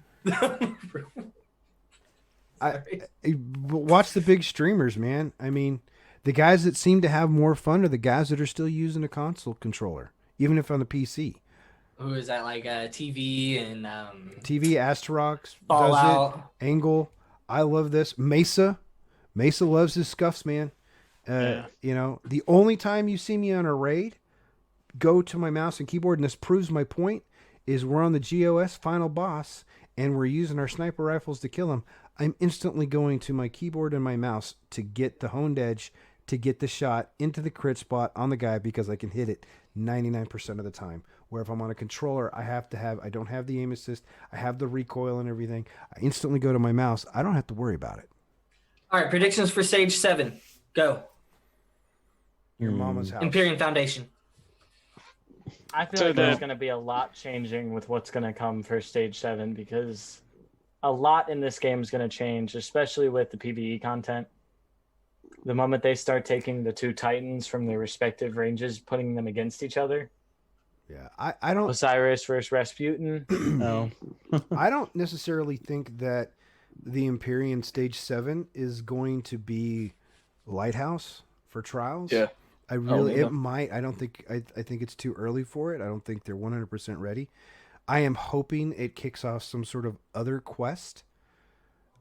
Watch the big streamers, man. I mean, the guys that seem to have more fun are the guys that are still using a console controller, even if on the PC. Who is that? Like TV and TV, Asterox, does Fallout. it. Angle. I love this. Mesa loves his scuffs, man. Yeah. You know, the only time you see me on a raid, go to my mouse and keyboard, and this proves my point, is we're on the GOS final boss, and we're using our sniper rifles to kill him. I'm instantly going to my keyboard and my mouse to get the honed edge, to get the shot into the crit spot on the guy, because I can hit it 99% of the time. Where if I'm on a controller, I don't have the aim assist, I have the recoil and everything. I instantly go to my mouse. I don't have to worry about it. All right, predictions for Stage 7. Go. Your mama's house. Empyrean Foundation. I feel So like there's the- going to be a lot changing with what's going to come for Stage 7 because a lot in this game is going to change, especially with the PvE content. The moment they start taking the two Titans from their respective ranges, putting them against each other. Yeah, I don't Osiris versus Rasputin. No. I don't necessarily think that the Empyrean Stage 7 is going to be Lighthouse for Trials. Yeah. I really, yeah. it might. I don't think, I think it's too early for it. I don't think they're 100% ready. I am hoping it kicks off some sort of other quest.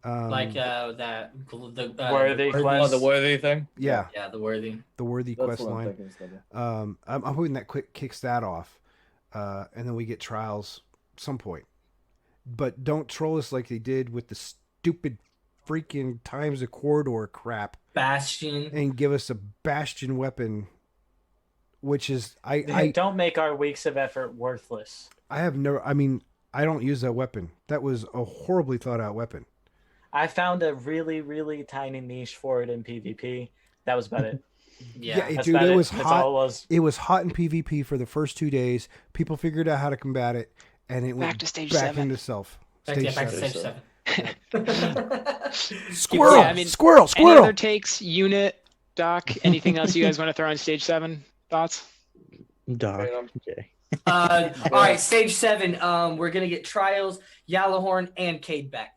Like the Worthy Oh, quest. the worthy thing? Yeah, Yeah, the worthy. the worthy That's quest what I'm line. thinking instead of. I'm hoping that kicks that off. And then we get Trials some point. But don't troll us like they did with the stupid freaking Times of Corridor crap. Bastion. And give us a Bastion weapon, which is I Don't make our weeks of effort worthless. have never. I mean, I don't use that weapon. That was a horribly thought out weapon. I found a really, really tiny niche for it in PvP. That was about it. Yeah. That's Dude, about it was That's hot. all it was. It was hot in PvP for the first 2 days. People figured out how to combat it, and it Back went to stage back 7. into self. Back Stage to 7. Stage 7. Squirrel, Yeah, I mean, squirrel, Any squirrel. other takes? Unit, Doc, anything else you guys want to throw on Stage 7? Thoughts? Doc. Right on. Okay. All right, Stage 7. We're gonna get Trials, Yellowhorn, and Cade back.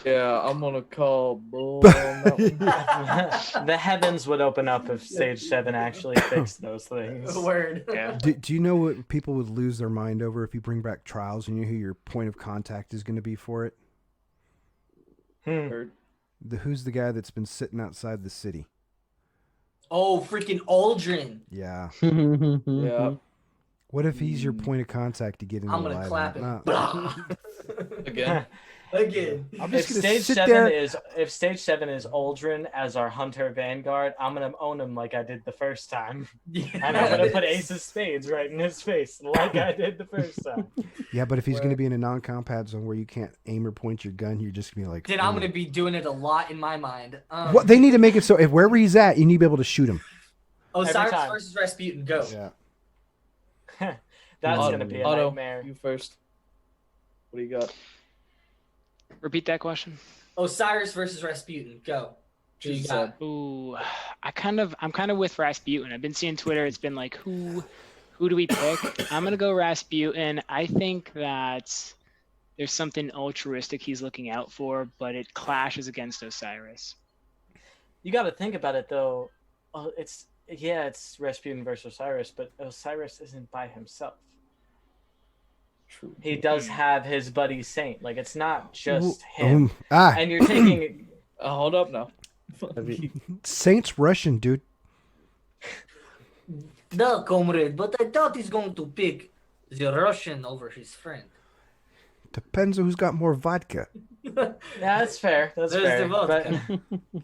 Yeah, I'm gonna call bull on that one. The heavens would open up if Stage 7 actually fixed those things. Word. Yeah. Do you know what people would lose their mind over if you bring back trials and you know who your point of contact is going to be for it? Heard. Who's the guy that's been sitting outside the city? Oh, freaking Aldrin. Yeah. Yeah. What if he's your point of contact to get into I'm the gonna live clap event? him. Again. Again. I'm If just gonna stage sit 7 there. if Stage 7 is Aldrin as our Hunter Vanguard, I'm gonna own him like I did the first time. And I'm gonna put Ace of Spades right in his face like I did the first time. Yeah, but if he's going to be in a non-combat zone where you can't aim or point your gun, you're just going to be like. Then I'm "Ooh." gonna be doing it a lot in my mind. What they need to make it so if wherever he's at, you need to be able to shoot him. Osiris time. versus Rasputin, go. Yeah. That's Otto, gonna be a Otto, nightmare. you first. What do you got? Repeat that question. Osiris versus Rasputin, go. Who you She got? said. Ooh, I'm kind of with Rasputin. I've been seeing Twitter. It's been like, who do we pick? I'm gonna go Rasputin. I think that there's something altruistic he's looking out for, but it clashes against Osiris. You got to think about it though. It's Rasputin versus Osiris, but Osiris isn't by himself. True. He does have his buddy Saint. Like it's not just him. Ah, And you're taking Hold up now. Saint's Russian, dude. No, comrade, but I thought he's going to pick the Russian over his friend. Depends on who's got more vodka. Yeah, that's fair. That's There's fair. the vodka. But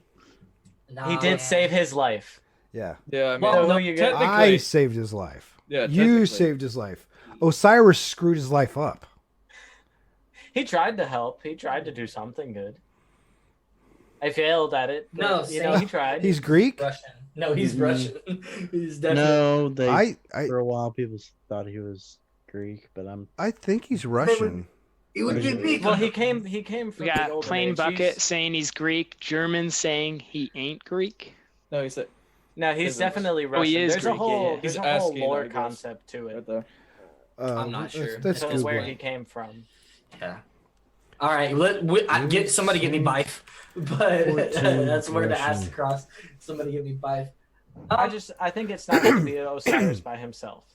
Nah, he did man. save his life. Yeah. Yeah, I mean, Well, no, you got- I technically, saved his life. yeah, You technically. saved his life. Osiris screwed his life up. He tried to help. He tried to do something good. I failed at it. No, But, you know, Saint- he tried. He's Greek. Russian. No, he's Mhm. Russian. He's definitely. No, they I for a while people thought he was Greek, but I think he's Russian. It would be me. Well, he came from We the got Golden Plain Age. Bucket saying he's Greek, German saying he ain't Greek. No, he said No, he's Isn't. definitely Oh, Russian. he is there's Greek, a whole yeah. there's He's a whole asking, lore I guess. concept to it. right there. I'm not sure. Let's Tells Google where it. he came from. Yeah. All right, get somebody get me Bife, but 14 that's where the ass Russian. to cross. Somebody get me Bife. I think it's not going to be Osiris by himself.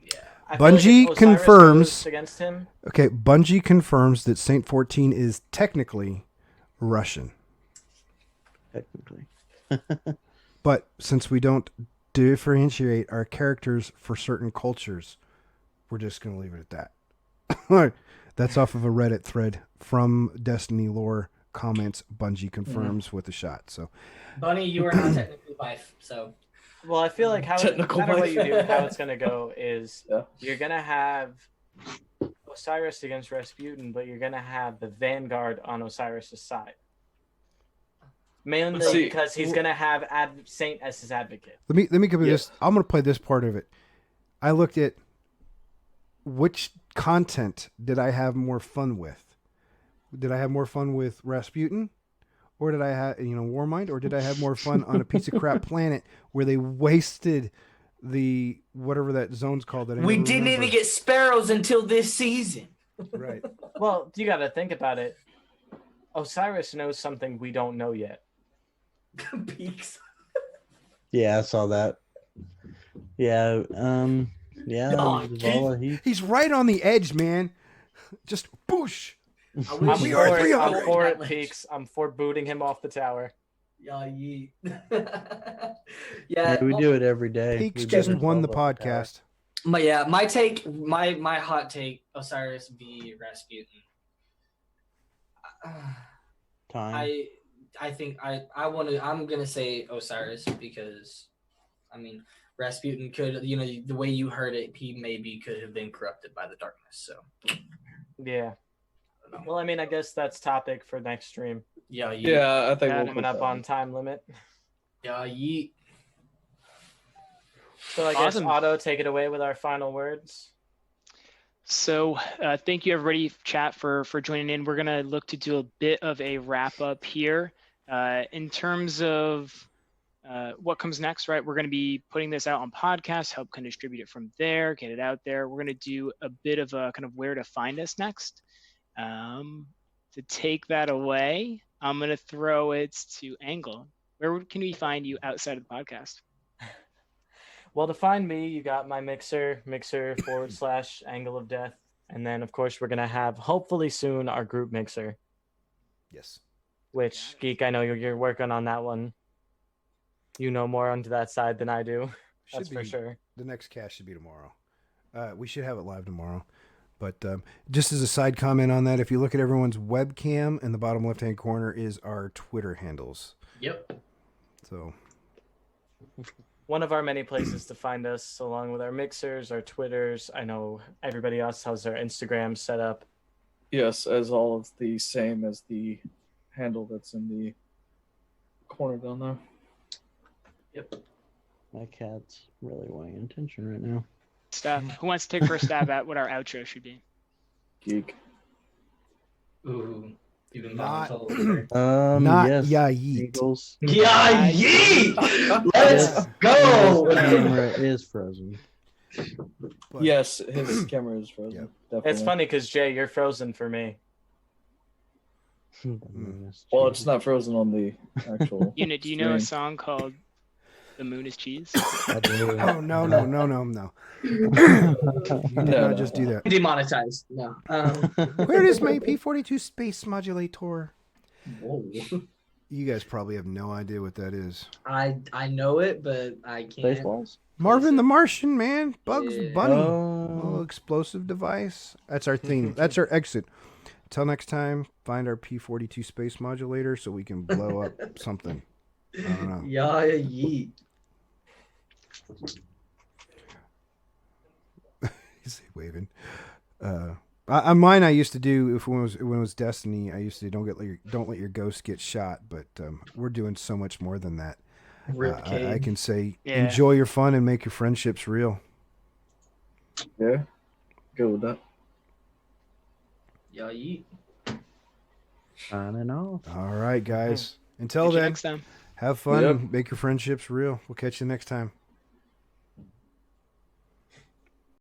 Yeah. I feel like if Bungie Osiris confirms- goes against him. Okay, Bungie confirms that Saint 14 is technically Russian. technically. But since we don't differentiate our characters for certain cultures, we're just going to leave it at that. That's off of a Reddit thread from Destiny Lore comments. Bungie confirms with a shot. So Bunny, you are not technically Bife, so Well, I feel like no Technical matter what life. you do, how it's going to go is Yeah. you're going to have Osiris against Rasputin, but you're going to have the Vanguard on Osiris' side. Mainly See, because he's going to have Saint as his advocate. let me give you Yeah. this. I'm going to play this part of it. I looked at which content did I have more fun with. Did I have more fun with Rasputin? Or did I have, Warmind? Or did I have more fun on a piece of crap planet where they wasted the, whatever that zone's called? That I we never didn't remember. even get sparrows until this season. Right. Well, you got to think about it. Osiris knows something we don't know yet. Peaks. Yeah, I saw that. Yeah, yeah. Oh, Zavala, He's right on the edge, man. Just boosh. I I'm wish We you are were 300. I'm for it, that Peaks. I'm for booting him off the tower. Yeah, yeet. yeah, yeah, we do it every day. Peaks We do just it won the all time. podcast. my hot take, Osiris v Rasputin. Time. I think I'm gonna say Osiris because, I mean, Rasputin could, the way you heard it, he maybe could have been corrupted by the darkness. So Yeah. Well, I mean, I guess that's topic for next stream. yeah, Yeah, I think Yeah, we'll Coming put up that on time limit. yeah, yeet. So I guess Awesome. Otto, take it away with our final words. So thank you everybody, chat, for joining in. We're gonna look to do a bit of a wrap up here in terms of what comes next. Right, we're gonna be putting this out on podcast, help kind of distribute it from there, get it out there. We're gonna do a bit of a kind of where to find us next. to take that away, I'm going to throw it to Angle. Where can we find you outside of the podcast? Well, to find me, you got my mixer / Angle of Death. And then, of course, we're going to have, hopefully soon, our group mixer, Yes. which, Geek, I know you're working on that one. You know more onto that side than I do. That's for sure. The next cast should be tomorrow. We should have it live tomorrow. But just as a side comment on that, if you look at everyone's webcam, in the bottom left-hand corner is our Twitter handles. Yep. So One of our many places to find us, along with our mixers, our Twitters. I know everybody else has their Instagram set up. Yes, as all of the same as the handle that's in the corner down there. Yep. My cat's really wanting attention right now. Who wants to take first stab at what our outro should be? Geek. Ooh. You've been Not- voluntold. not Yes. yeah yeet. Eagles. Yeah, yeet! Let's The go! camera is frozen. But Yes, his camera is frozen. Yep. Definitely. It's funny because, Jay, you're frozen for me. Well, it's not frozen on the actual. Unit, do you know a screen. song called "The Moon Is Cheese"? I do. Oh no. You did No. not just do that. Demonetized. No. Where is my P-42 space modulator? Whoa. You guys probably have no idea what that is. I know it, but I can't. Spaceballs. Marvin the Martian, man. Bugs Yeah. Bunny. Oh. Little explosive device. That's our theme. That's our exit. Until next time, find our P-42 space modulator so we can blow up something. I don't know. Yeah, yeet. He's waving. On mine, I used to do when it was Destiny. I used to don't let your ghost get shot. But we're doing so much more than that. Rip I can say Yeah. enjoy your fun and make your friendships real. Yeah. Go with that. Yeah, yeet. Signing off. All right, guys. Until Catch you then, next time. have fun Yep. and make your friendships real. We'll catch you next time.